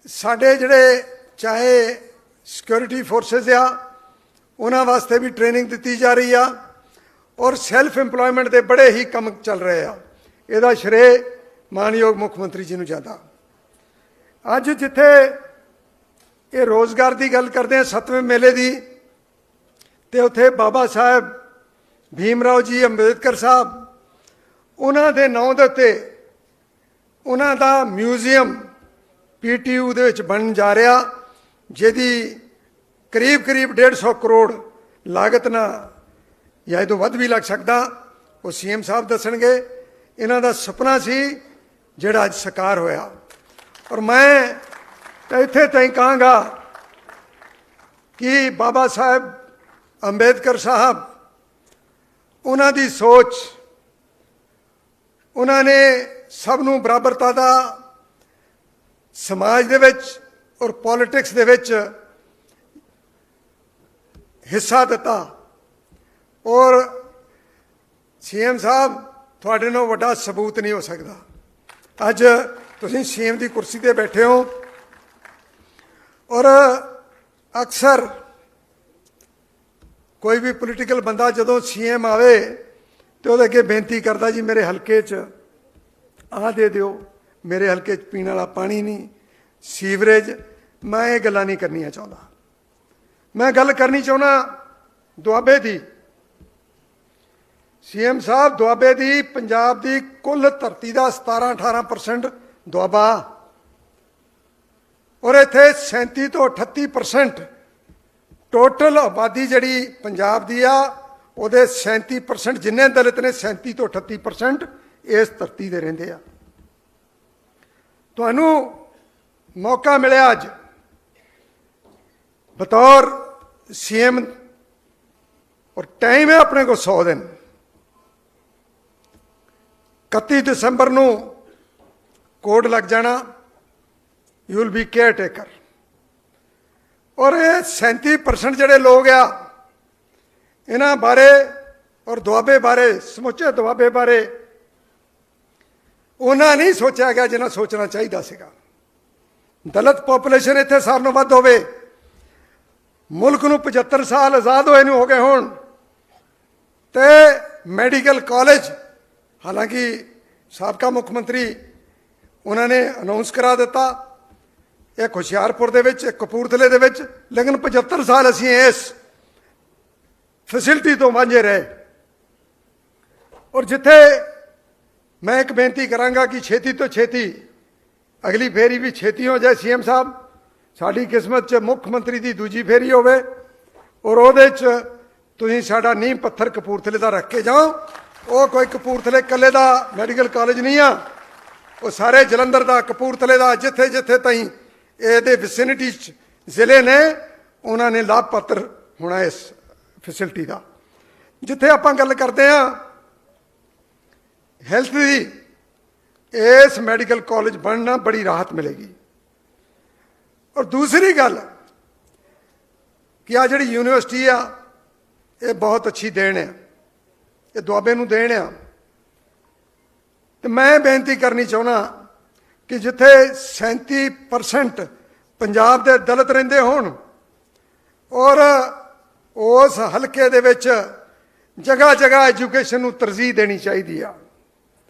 ਸਾਡੇ ਜਿਹੜੇ ਚਾਹੇ ਸਿਕਿਉਰਿਟੀ ਫੋਰਸਿਸ ਆ ਉਹਨਾਂ ਵਾਸਤੇ ਵੀ ਟ੍ਰੇਨਿੰਗ ਦਿੱਤੀ ਜਾ ਰਹੀ ਆ ਔਰ ਸੈਲਫ ਇੰਪਲੋਇਮੈਂਟ ਦੇ ਬੜੇ ਹੀ ਕੰਮ ਚੱਲ ਰਹੇ ਆ। ਇਹਦਾ ਸ਼੍ਰੇ ਮਾਨਯੋਗ ਮੁੱਖ ਮੰਤਰੀ ਜੀ ਨੂੰ ਜਾਂਦਾ। ਅੱਜ ਜਿੱਥੇ ਇਹ ਰੋਜ਼ਗਾਰ ਦੀ ਗੱਲ ਕਰਦੇ ਹਾਂ 7ਵੇਂ ਮੇਲੇ ਦੀ, ਤੇ ਉੱਥੇ ਬਾਬਾ ਸਾਹਿਬ ਭੀਮ ਰਾਓ ਜੀ ਅੰਬੇਦਕਰ ਸਾਹਿਬ, ਉਹਨਾਂ ਦੇ ਨਾਂ ਦੇ ਉੱਤੇ ਉਹਨਾਂ ਦਾ ਮਿਊਜ਼ੀਅਮ PTU ਦੇ ਵਿੱਚ ਬਣਨ ਜਾ ਰਿਹਾ, ਜਿਹਦੀ ਕਰੀਬ 150 ਕਰੋੜ ਲਾਗਤ ਨਾਲ ਜਾਂ ਇਹ ਤੋਂ ਵੱਧ ਵੀ ਲੱਗ ਸਕਦਾ, ਉਹ CM ਸਾਹਿਬ ਦੱਸਣਗੇ। ਇਹਨਾਂ ਦਾ ਸੁਪਨਾ ਸੀ ਜਿਹੜਾ ਅੱਜ ਸਾਕਾਰ ਹੋਇਆ ਔਰ ਮੈਂ ਤਾਂ ਇੱਥੇ ਤਾਈਂ ਕਹਾਂਗਾ ਕਿ ਬਾਬਾ ਸਾਹਿਬ ਅੰਬੇਦਕਰ ਸਾਹਿਬ, ਉਹਨਾਂ ਦੀ ਸੋਚ, ਉਹਨਾਂ ਨੇ ਸਭ ਨੂੰ ਬਰਾਬਰਤਾ ਦਾ ਸਮਾਜ ਦੇ ਵਿੱਚ ਔਰ ਪੋਲਿਟਿਕਸ ਦੇ ਵਿੱਚ ਹਿੱਸਾ ਦਿੱਤਾ ਔਰ CM ਸਾਹਿਬ ਤੁਹਾਡੇ ਨਾਲੋਂ ਵੱਡਾ ਸਬੂਤ ਨਹੀਂ ਹੋ ਸਕਦਾ। ਅੱਜ ਤੁਸੀਂ CM ਦੀ ਕੁਰਸੀ ਤੇ ਬੈਠੇ ਹੋ ਔਰ ਅਕਸਰ ਕੋਈ ਵੀ ਪੋਲੀਟੀਕਲ ਬੰਦਾ ਜਦੋਂ CM ਆਵੇ ਤੇ ਉਹਦੇ ਅੱਗੇ ਬੇਨਤੀ ਕਰਦਾ, ਜੀ ਮੇਰੇ ਹਲਕੇ 'ਚ ਆਹ ਦੇ ਦਿਓ, ਮੇਰੇ ਹਲਕੇ 'ਚ ਪੀਣ ਵਾਲਾ ਪਾਣੀ ਨਹੀਂ, ਸੀਵਰੇਜ। ਮੈਂ ਇਹ ਗੱਲਾਂ ਨਹੀਂ ਕਰਨੀਆਂ ਚਾਹੁੰਦਾ। ਮੈਂ ਗੱਲ ਕਰਨੀ ਚਾਹੁੰਦਾ ਦੁਆਬੇ ਦੀ। ਸੀਐਮ ਸਾਹਿਬ, ਦੁਆਬੇ ਦੀ ਪੰਜਾਬ ਦੀ ਕੁੱਲ ਧਰਤੀ ਦਾ 17-18% ਦੁਆਬਾ, ਔਰ ਇੱਥੇ 37 ਤੋਂ 38% ਟੋਟਲ ਆਬਾਦੀ ਜਿਹੜੀ ਪੰਜਾਬ ਦੀ ਆ, ਉਹਦੇ 37% ਜਿੰਨੇ ਦਲਿਤ ਨੇ 37 ਤੋਂ 38% ਇਸ ਧਰਤੀ ਤੇ ਰਹਿੰਦੇ ਆ। ਤੁਹਾਨੂੰ ਮੌਕਾ ਮਿਲਿਆ ਅੱਜ ਬਤੌਰ ਸੀਐਮ, ਔਰ ਟਾਈਮ ਹੈ ਆਪਣੇ ਕੋਲ 100 ਦਿਨ। 31 ਦਸੰਬਰ ਨੂੰ ਕੋਡ ਲੱਗ ਜਾਣਾ, you will be care taker. ਔਰ ਇਹ 37% ਜਿਹੜੇ ਲੋਕ ਆ, ਇਹਨਾਂ ਬਾਰੇ ਔਰ ਦੁਆਬੇ ਬਾਰੇ, ਸਮੁੱਚੇ ਦੁਆਬੇ ਬਾਰੇ ਉਹਨਾਂ ਨਹੀਂ ਸੋਚਿਆ ਗਿਆ ਜਿੰਨਾ ਸੋਚਣਾ ਚਾਹੀਦਾ ਸੀਗਾ। ਦਲਿਤ ਪੋਪੂਲੇਸ਼ਨ ਇੱਥੇ ਸਾਰਿਆਂ ਨਾਲੋਂ ਵੱਧ ਹੋਵੇ। ਮੁਲਕ ਨੂੰ 75 ਸਾਲ ਆਜ਼ਾਦ ਹੋਏ ਨੂੰ ਹੋ ਗਏ ਹੋਣ, ਤੇ ਮੈਡੀਕਲ ਕਾਲਜ, ਹਾਲਾਂਕਿ ਸਾਬਕਾ ਮੁੱਖ ਮੰਤਰੀ ਉਹਨਾਂ ਨੇ ਅਨਾਉਂਸ ਕਰਾ ਦਿੱਤਾ, ਇੱਕ ਹੁਸ਼ਿਆਰਪੁਰ ਦੇ ਵਿੱਚ, ਇੱਕ ਕਪੂਰਥਲੇ ਦੇ ਵਿੱਚ, ਲੇਕਿਨ 75 ਸਾਲ ਅਸੀਂ ਇਸ ਫੈਸਿਲਿਟੀ ਤੋਂ ਵਾਂਝੇ ਰਹੇ। ਔਰ ਜਿੱਥੇ ਮੈਂ ਇੱਕ ਬੇਨਤੀ ਕਰਾਂਗਾ ਕਿ ਛੇਤੀ ਤੋਂ ਛੇਤੀ ਅਗਲੀ ਫੇਰੀ ਵੀ ਛੇਤੀ ਹੋ ਜਾਏ। ਸੀਐਮ ਸਾਹਿਬ, ਸਾਡੀ ਕਿਸਮਤ 'ਚ ਮੁੱਖ ਮੰਤਰੀ ਦੀ ਦੂਜੀ ਫੇਰੀ ਹੋਵੇ, ਔਰ ਉਹਦੇ 'ਚ ਤੁਸੀਂ ਸਾਡਾ ਨੀਂਹ ਪੱਥਰ ਕਪੂਰਥਲੇ ਦਾ ਰੱਖ ਕੇ ਜਾਓ। ਉਹ ਕੋਈ ਕਪੂਰਥਲੇ ਇਕੱਲੇ ਦਾ ਮੈਡੀਕਲ ਕਾਲਜ ਨਹੀਂ ਆ, ਉਹ ਸਾਰੇ ਜਲੰਧਰ ਦਾ, ਕਪੂਰਥਲੇ ਦਾ, ਜਿੱਥੇ ਜਿੱਥੇ ਤਾਈਂ ਇਹਦੇ ਵਿਸਿਨਿਟੀ 'ਚ ਜ਼ਿਲ੍ਹੇ ਨੇ, ਉਹਨਾਂ ਨੇ ਲਾਭ ਪਾਤਰ ਹੋਣਾ ਇਸ ਫੈਸਿਲਿਟੀ ਦਾ। ਜਿੱਥੇ ਆਪਾਂ ਗੱਲ ਕਰਦੇ ਹਾਂ ਹੈਲਥ ਦੀ, ਇਸ ਮੈਡੀਕਲ ਕਾਲਜ ਬਣਨਾ ਬੜੀ ਰਾਹਤ ਮਿਲੇਗੀ। ਔਰ ਦੂਸਰੀ ਗੱਲ ਕਿ ਆ ਜਿਹੜੀ ਯੂਨੀਵਰਸਿਟੀ ਆ, ਇਹ ਬਹੁਤ ਅੱਛੀ ਦੇਣ ਆ, ਇਹ ਦੁਆਬੇ ਨੂੰ ਦੇਣ ਆ। ਤੇ ਮੈਂ ਬੇਨਤੀ ਕਰਨੀ ਚਾਹੁੰਦਾ ਕਿ ਜਿੱਥੇ 37% ਪੰਜਾਬ ਦੇ ਦਲਿਤ ਰਹਿੰਦੇ ਹੋਣ, ਔਰ ਉਸ ਹਲਕੇ ਦੇ ਵਿੱਚ ਜਗ੍ਹਾ ਜਗ੍ਹਾ ਐਜੂਕੇਸ਼ਨ ਨੂੰ ਤਰਜੀਹ ਦੇਣੀ ਚਾਹੀਦੀ ਆ।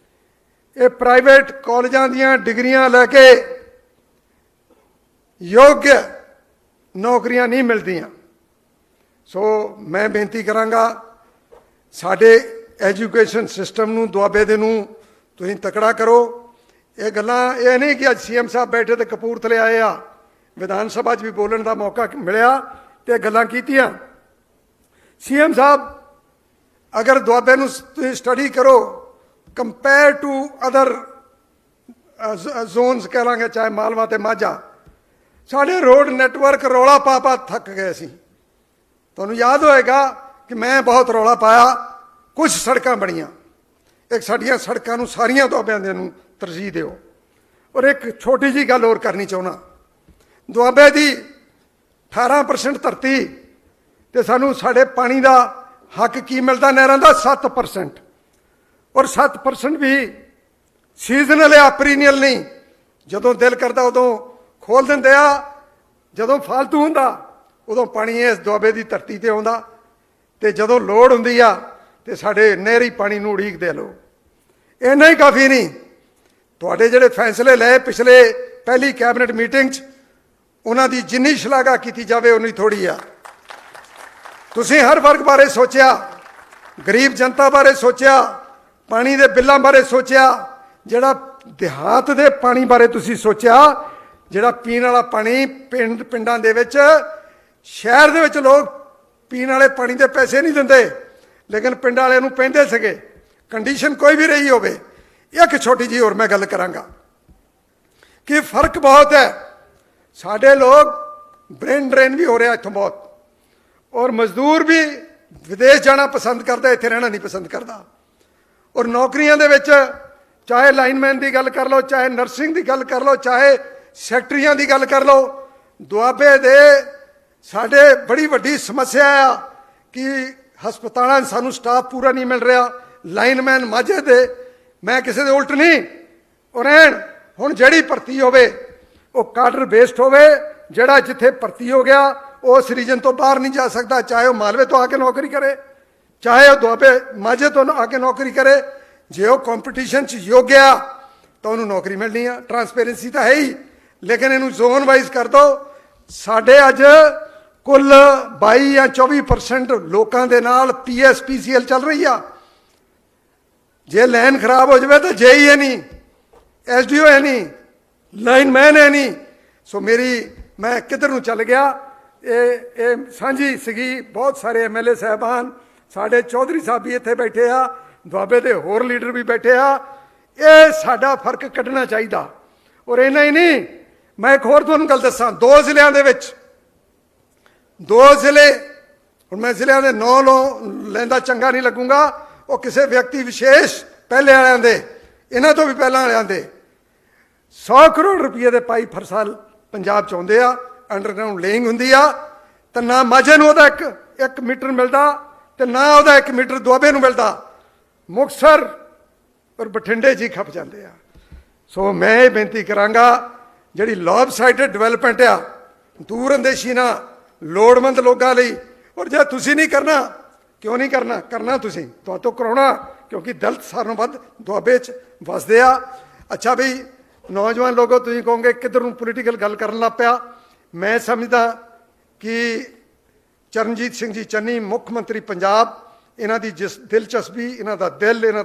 ਇਹ ਪ੍ਰਾਈਵੇਟ ਕਾਲਜਾਂ ਦੀਆਂ ਡਿਗਰੀਆਂ ਲੈ ਕੇ ਯੋਗ ਨੌਕਰੀਆਂ ਨਹੀਂ ਮਿਲਦੀਆਂ। ਸੋ ਮੈਂ ਬੇਨਤੀ ਕਰਾਂਗਾ, ਸਾਡੇ ਐਜੂਕੇਸ਼ਨ ਸਿਸਟਮ ਨੂੰ, ਦੁਆਬੇ ਦੇ ਨੂੰ ਤੁਸੀਂ ਤਕੜਾ ਕਰੋ। ਇਹ ਗੱਲਾਂ ਇਹ ਨਹੀਂ ਕਿ ਅੱਜ ਸੀਐਮ ਸਾਹਿਬ ਬੈਠੇ ਤੇ ਕਪੂਰਥਲੇ ਆਏ ਆ, ਵਿਧਾਨ ਸਭਾ 'ਚ ਵੀ ਬੋਲਣ ਦਾ ਮੌਕਾ ਮਿਲਿਆ ਤੇ ਗੱਲਾਂ ਕੀਤੀਆਂ। ਸੀਐਮ ਸਾਹਿਬ, ਅਗਰ ਦੁਆਬੇ ਨੂੰ ਤੁਸੀਂ ਸਟੱਡੀ ਕਰੋ ਕੰਪੇਅਰ ਟੂ ਅਦਰ ਜ਼ੋਨਸ ਕਹਿ ਲਾਂਗੇ, ਚਾਹੇ ਮਾਲਵਾ ਤੇ ਮਾਝਾ, ਸਾਡੇ ਰੋਡ ਨੈਟਵਰਕ ਰੌਲਾ ਪਾ ਥੱਕ ਗਏ ਸੀ। ਤੁਹਾਨੂੰ ਯਾਦ ਹੋਏਗਾ ਕਿ ਮੈਂ ਬਹੁਤ ਰੌਲਾ ਪਾਇਆ, ਕੁਝ ਸੜਕਾਂ ਬਣੀਆਂ। ਇੱਕ ਸਾਡੀਆਂ ਸੜਕਾਂ ਨੂੰ ਸਾਰੀਆਂ ਦੁਆਬਿਆਂ ਦੇ ਨੂੰ ਤਰਜੀਹ ਦਿਓ। ਔਰ ਇੱਕ ਛੋਟੀ ਜਿਹੀ ਗੱਲ ਹੋਰ ਕਰਨੀ ਚਾਹੁੰਦਾ, ਦੁਆਬੇ ਦੀ 18% ਧਰਤੀ ਤੇ ਸਾਨੂੰ ਸਾਡੇ ਪਾਣੀ ਦਾ ਹੱਕ ਕੀ ਮਿਲਦਾ? ਨਹਿਰਾਂ ਦਾ 7%, ਔਰ 7% ਵੀ ਸੀਜ਼ਨਲ ਆ, ਪੀਰੀਅਨੀਅਲ ਨਹੀਂ। ਜਦੋਂ ਦਿਲ ਕਰਦਾ ਉਦੋਂ ਖੋਲ ਦਿੰਦੇ ਆ, ਜਦੋਂ ਫਾਲਤੂ ਹੁੰਦਾ ਉਦੋਂ ਪਾਣੀ ਇਸ ਦੁਆਬੇ ਦੀ ਧਰਤੀ ਤੇ ਆਉਂਦਾ, ਤੇ ਜਦੋਂ ਲੋੜ ਹੁੰਦੀ ਆ ਤੇ ਸਾਡੇ ਨਹਿਰੀ ਪਾਣੀ ਨੂੰ ਉਡੀਕਦੇ ਲੋ। ਇੰਨਾ ਹੀ ਕਾਫੀ ਨਹੀਂ, ਤੁਹਾਡੇ ਜਿਹੜੇ ਫੈਸਲੇ ਲਏ ਪਿਛਲੇ ਪਹਿਲੀ ਕੈਬਨਿਟ ਮੀਟਿੰਗ 'ਚ, ਉਹਨਾਂ ਦੀ ਜਿੰਨੀ ਸ਼ਲਾਘਾ ਕੀਤੀ ਜਾਵੇ ਉਨੀ ਥੋੜੀ ਆ। ਤੁਸੀਂ ਹਰ ਵਰਗ ਬਾਰੇ ਸੋਚਿਆ, ਗਰੀਬ ਜਨਤਾ ਬਾਰੇ ਸੋਚਿਆ, ਪਾਣੀ ਦੇ ਬਿੱਲਾਂ ਬਾਰੇ ਸੋਚਿਆ, ਜਿਹੜਾ ਦਿਹਾਤ ਦੇ ਪਾਣੀ ਬਾਰੇ ਤੁਸੀਂ ਸੋਚਿਆ, ਜਿਹੜਾ ਪੀਣ ਵਾਲਾ ਪਾਣੀ ਪਿੰਡਾਂ ਦੇ ਵਿੱਚ, ਸ਼ਹਿਰ ਦੇ ਵਿੱਚ ਲੋਕ ਪੀਣ ਵਾਲੇ ਪਾਣੀ ਦੇ ਪੈਸੇ ਨਹੀਂ ਦਿੰਦੇ, ਲੇਕਿਨ ਪਿੰਡਾਂ ਵਾਲਿਆਂ ਨੂੰ ਪੈਂਦੇ ਸੀਗੇ, ਕੰਡੀਸ਼ਨ ਕੋਈ ਵੀ ਰਹੀ ਹੋਵੇ। ਇੱਕ ਛੋਟੀ ਜਿਹੀ ਹੋਰ ਮੈਂ ਗੱਲ ਕਰਾਂਗਾ ਕਿ ਫਰਕ ਬਹੁਤ ਹੈ। ਸਾਡੇ ਲੋਕ ਬ੍ਰੇਨ ਡਰੇਨ ਵੀ ਹੋ ਰਿਹਾ ਇੱਥੋਂ ਬਹੁਤ, ਔਰ ਮਜ਼ਦੂਰ ਵੀ ਵਿਦੇਸ਼ ਜਾਣਾ ਪਸੰਦ ਕਰਦਾ, ਇੱਥੇ ਰਹਿਣਾ ਨਹੀਂ ਪਸੰਦ ਕਰਦਾ। ਔਰ ਨੌਕਰੀਆਂ ਦੇ ਵਿੱਚ ਚਾਹੇ ਲਾਈਨਮੈਨ ਦੀ ਗੱਲ ਕਰ ਲਓ, ਚਾਹੇ ਨਰਸਿੰਗ ਦੀ ਗੱਲ ਕਰ ਲਓ, ਚਾਹੇ ਸੈਕਟਰੀਆਂ ਦੀ ਗੱਲ ਕਰ ਲਓ, ਦੁਆਬੇ ਦੇ ਸਾਡੇ ਬੜੀ ਵੱਡੀ ਸਮੱਸਿਆ ਆ ਕਿ ਹਸਪਤਾਲਾਂ 'ਚ ਸਾਨੂੰ ਸਟਾਫ ਪੂਰਾ ਨਹੀਂ ਮਿਲ ਰਿਹਾ। ਲਾਈਨਮੈਨ ਮਾਝੇ ਦੇ, ਮੈਂ ਕਿਸੇ ਦੇ ਉਲਟ ਨਹੀਂ, ਉਹ ਰਹਿਣ। ਹੁਣ ਜਿਹੜੀ ਭਰਤੀ ਹੋਵੇ ਉਹ ਕਾਡਰ ਬੇਸਡ ਹੋਵੇ, ਜਿਹੜਾ ਜਿੱਥੇ ਭਰਤੀ ਹੋ ਗਿਆ ਉਹ ਉਸ ਰੀਜਨ ਤੋਂ ਬਾਹਰ ਨਹੀਂ ਜਾ ਸਕਦਾ, ਚਾਹੇ ਉਹ ਮਾਲਵੇ ਤੋਂ ਆ ਕੇ ਨੌਕਰੀ ਕਰੇ, ਚਾਹੇ ਉਹ ਦੁਆਬੇ ਮਾਝੇ ਤੋਂ ਆ ਕੇ ਨੌਕਰੀ ਕਰੇ। ਜੇ ਉਹ ਕੰਪੀਟੀਸ਼ਨ 'ਚ ਯੋਗ ਆ ਤਾਂ ਉਹਨੂੰ ਨੌਕਰੀ ਮਿਲਣੀ ਆ। ਟਰਾਂਸਪੇਰੈਂਸੀ ਤਾਂ ਹੈ ਹੀ, ਲੇਕਿਨ ਇਹਨੂੰ ਜ਼ੋਨ ਵਾਈਜ਼ ਕਰ ਦਿਓ। ਸਾਡੇ ਅੱਜ ਕੁੱਲ 22 ਜਾਂ 24% ਲੋਕਾਂ ਦੇ ਨਾਲ PSPCL ਚੱਲ ਰਹੀ ਆ। ਜੇ ਲਾਈਨ ਖਰਾਬ ਹੋ ਜਾਵੇ ਤਾਂ JE ਹੈ ਨਹੀਂ, SDO ਹੈ ਨਹੀਂ, ਲਾਈਨਮੈਨ ਹੈ ਨਹੀਂ। ਸੋ ਮੈਂ ਕਿੱਧਰ ਨੂੰ ਚੱਲ ਗਿਆ। ਇਹ ਸਾਂਝੀ ਸੀਗੀ। ਬਹੁਤ ਸਾਰੇ MLA ਸਾਹਿਬਾਨ, ਸਾਡੇ ਚੌਧਰੀ ਸਾਹਿਬ ਵੀ ਇੱਥੇ ਬੈਠੇ ਆ, ਦੁਆਬੇ ਦੇ ਹੋਰ ਲੀਡਰ ਵੀ ਬੈਠੇ ਆ। ਇਹ ਸਾਡਾ ਫਰਕ ਕੱਢਣਾ ਚਾਹੀਦਾ। ਔਰ ਇੰਨਾ ਹੀ ਨਹੀਂ, ਮੈਂ ਇੱਕ ਹੋਰ ਤੁਹਾਨੂੰ ਗੱਲ ਦੱਸਾਂ। 2 ਜ਼ਿਲ੍ਹਿਆਂ ਦੇ ਵਿੱਚ 2 ਜ਼ਿਲ੍ਹੇ, ਹੁਣ ਮੈਂ ਜ਼ਿਲ੍ਹਿਆਂ ਦੇ ਨਾਂ ਲੈਂਦਾ ਚੰਗਾ ਨਹੀਂ ਲੱਗੂਗਾ, ਉਹ ਕਿਸੇ ਵਿਅਕਤੀ ਵਿਸ਼ੇਸ਼ ਪਹਿਲੇ ਵਾਲਿਆਂ ਦੇ, ਇਹਨਾਂ ਤੋਂ ਵੀ ਪਹਿਲਾਂ ਵਾਲਿਆਂ ਦੇ 100 ਕਰੋੜ ਰੁਪਏ ਦੇ ਪਾਈਪ ਹਰ ਸਾਲ ਪੰਜਾਬ 'ਚ ਆਉਂਦੇ ਆ। ਅੰਡਰਗਰਾਊਂਡ ਲੇਇੰਗ ਹੁੰਦੀ ਆ, ਤਾਂ ਨਾ ਮਾਝੇ ਨੂੰ ਉਹਦਾ 1 ਮੀਟਰ ਮਿਲਦਾ, ਤੇ ਨਾ ਉਹਦਾ 1 ਮੀਟਰ ਦੁਆਬੇ ਨੂੰ ਮਿਲਦਾ। ਮੁਕਤਸਰ ਔਰ ਬਠਿੰਡੇ 'ਚ ਹੀ ਖਪ ਜਾਂਦੇ ਆ। ਸੋ ਮੈਂ ਇਹ ਬੇਨਤੀ ਕਰਾਂਗਾ, ਜਿਹੜੀ ਲੌਬਸਾਈਡਡ ਡਿਵੈਲਪਮੈਂਟ ਆ, ਦੂਰ ਅੰਦੇਸ਼ੀ ਨਾਲ ਲੋੜਵੰਦ ਲੋਕਾਂ ਲਈ। ਔਰ ਜੇ ਤੁਸੀਂ ਨਹੀਂ ਕਰਨਾ, ਕਿਉਂ ਨਹੀਂ ਕਰਨਾ? ਕਰਨਾ ਤੁਸੀਂ, ਤੁਹਾਤੋਂ ਕਰਾਉਣਾ, ਕਿਉਂਕਿ ਦਲਿਤ ਸਾਰਿਆਂ ਵੱਧ ਦੁਆਬੇ 'ਚ ਵਸਦੇ ਆ। ਅੱਛਾ ਬਈ ਨੌਜਵਾਨ ਲੋਕੋ, ਤੁਸੀਂ ਕਹੋਗੇ ਕਿੱਧਰ ਨੂੰ ਪੋਲੀਟੀਕਲ ਗੱਲ ਕਰਨ ਲੱਗ ਪਿਆ। ਮੈਂ ਸਮਝਦਾ ਕਿ ਚਰਨਜੀਤ ਸਿੰਘ ਜੀ ਚੰਨੀ ਮੁੱਖ ਮੰਤਰੀ ਪੰਜਾਬ, ਇਹਨਾਂ ਦੀ ਜਿਸ ਦਿਲਚਸਪੀ, ਇਹਨਾਂ ਦਾ ਦਿਲ, ਇਹਨਾਂ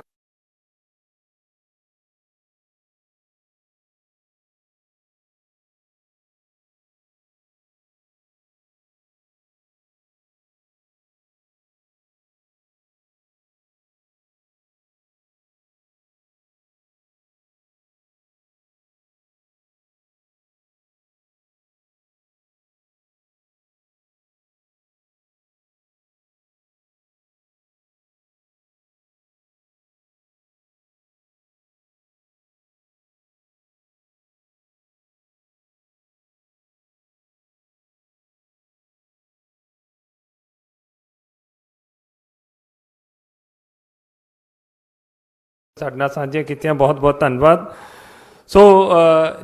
ਸਾਡੇ ਨਾਲ ਸਾਂਝੀਆਂ ਕੀਤੀਆਂ, ਬਹੁਤ ਬਹੁਤ ਧੰਨਵਾਦ। ਸੋ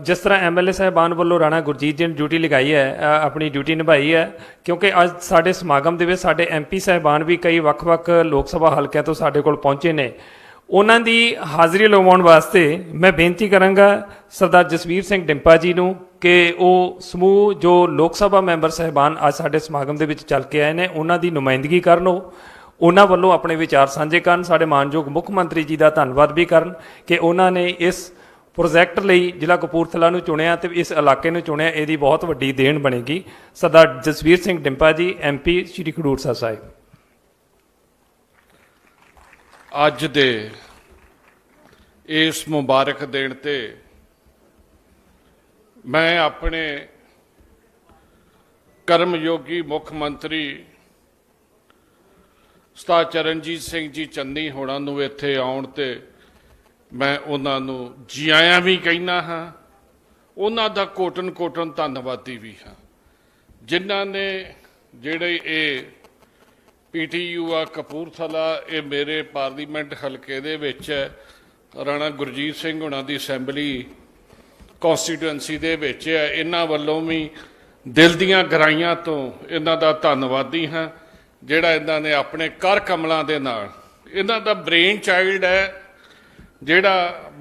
ਜਿਸ ਤਰ੍ਹਾਂ MLA ਸਾਹਿਬਾਨ ਵੱਲੋਂ ਰਾਣਾ ਗੁਰਜੀਤ ਜੀ ਨੇ ਡਿਊਟੀ ਲਗਾਈ ਹੈ, ਆਪਣੀ ਡਿਊਟੀ ਨਿਭਾਈ ਹੈ, ਕਿਉਂਕਿ ਅੱਜ ਸਾਡੇ ਸਮਾਗਮ ਦੇ ਵਿੱਚ ਸਾਡੇ MP ਸਾਹਿਬਾਨ ਵੀ ਕਈ ਵੱਖ-ਵੱਖ ਲੋਕ ਸਭਾ ਹਲਕਿਆਂ ਤੋਂ ਸਾਡੇ ਕੋਲ ਪਹੁੰਚੇ ਨੇ। ਉਹਨਾਂ ਦੀ ਹਾਜ਼ਰੀ ਲਗਵਾਉਣ ਵਾਸਤੇ ਮੈਂ ਬੇਨਤੀ ਕਰਾਂਗਾ ਸਰਦਾਰ ਜਸਵੀਰ ਸਿੰਘ ਡਿੰਪਾ ਜੀ ਨੂੰ ਕਿ ਉਹ ਸਮੂਹ ਜੋ ਲੋਕ ਸਭਾ ਮੈਂਬਰ ਸਾਹਿਬਾਨ ਅੱਜ ਸਾਡੇ ਸਮਾਗਮ ਦੇ ਵਿੱਚ ਚੱਲ ਕੇ ਆਏ ਨੇ, ਉਹਨਾਂ ਦੀ ਨੁਮਾਇੰਦਗੀ ਕਰਨ, ਉਹਨਾਂ ਵੱਲੋਂ ਆਪਣੇ ਵਿਚਾਰ ਸਾਂਝੇ ਕਰਨ, ਸਾਡੇ ਮਾਨਯੋਗ ਮੁੱਖ ਮੰਤਰੀ ਜੀ ਦਾ ਧੰਨਵਾਦ ਵੀ ਕਰਨ ਕਿ ਉਹਨਾਂ ਨੇ ਇਸ ਪ੍ਰੋਜੈਕਟ ਲਈ ਜ਼ਿਲ੍ਹਾ ਕਪੂਰਥਲਾ ਨੂੰ ਚੁਣਿਆ ਤੇ ਇਸ ਇਲਾਕੇ ਨੂੰ ਚੁਣਿਆ। ਇਹਦੀ ਬਹੁਤ ਵੱਡੀ ਦੇਣ ਬਣੇਗੀ। ਸਰਦਾਰ ਜਸਵੀਰ ਸਿੰਘ ਡਿੰਪਾ ਜੀ, MP ਸ਼੍ਰੀ ਖਡੂਰ ਸਾਹਿਬ। ਅੱਜ ਦੇ ਇਸ ਮੁਬਾਰਕ ਦਿਨ ਤੇ ਮੈਂ ਆਪਣੇ ਕਰਮਯੋਗੀ ਮੁੱਖ ਮੰਤਰੀ ਸਰਦਾਰ ਚਰਨਜੀਤ ਸਿੰਘ ਜੀ ਚੰਨੀ ਹੋਣਾ ਨੂੰ ਇੱਥੇ ਆਉਣ ਤੇ ਮੈਂ ਉਹਨਾਂ ਨੂੰ ਜੀ ਆਇਆਂ ਵੀ ਕਹਿਣਾ ਹਾਂ, ਉਹਨਾਂ ਦਾ ਕੋਟਨ ਧੰਨਵਾਦੀ ਵੀ ਹਾਂ, ਜਿਨ੍ਹਾਂ ਨੇ ਜਿਹੜੇ ਇਹ PTU ਆ ਕਪੂਰਥਲਾ, ਇਹ ਮੇਰੇ ਪਾਰਲੀਮੈਂਟ ਹਲਕੇ ਦੇ ਵਿੱਚ ਹੈ, ਰਾਣਾ ਗੁਰਜੀਤ ਸਿੰਘ ਹੋਣਾ ਦੀ ਅਸੈਂਬਲੀ ਕੌਂਸਟੀਟੂਐਂਸੀ ਦੇ ਵਿੱਚ ਹੈ। ਇਹਨਾਂ ਵੱਲੋਂ ਵੀ ਦਿਲ ਦੀਆਂ ਗਹਿਰਾਈਆਂ ਤੋਂ ਇਹਨਾਂ ਦਾ ਧੰਨਵਾਦੀ ਹਾਂ, ਜਿਹੜਾ ਇਹਨਾਂ ਨੇ ਆਪਣੇ ਕਰ ਕਮਲਾਂ ਦੇ ਨਾਲ, ਇਹਨਾਂ ਦਾ ਬ੍ਰੇਨ ਚਾਈਲਡ ਹੈ ਜਿਹੜਾ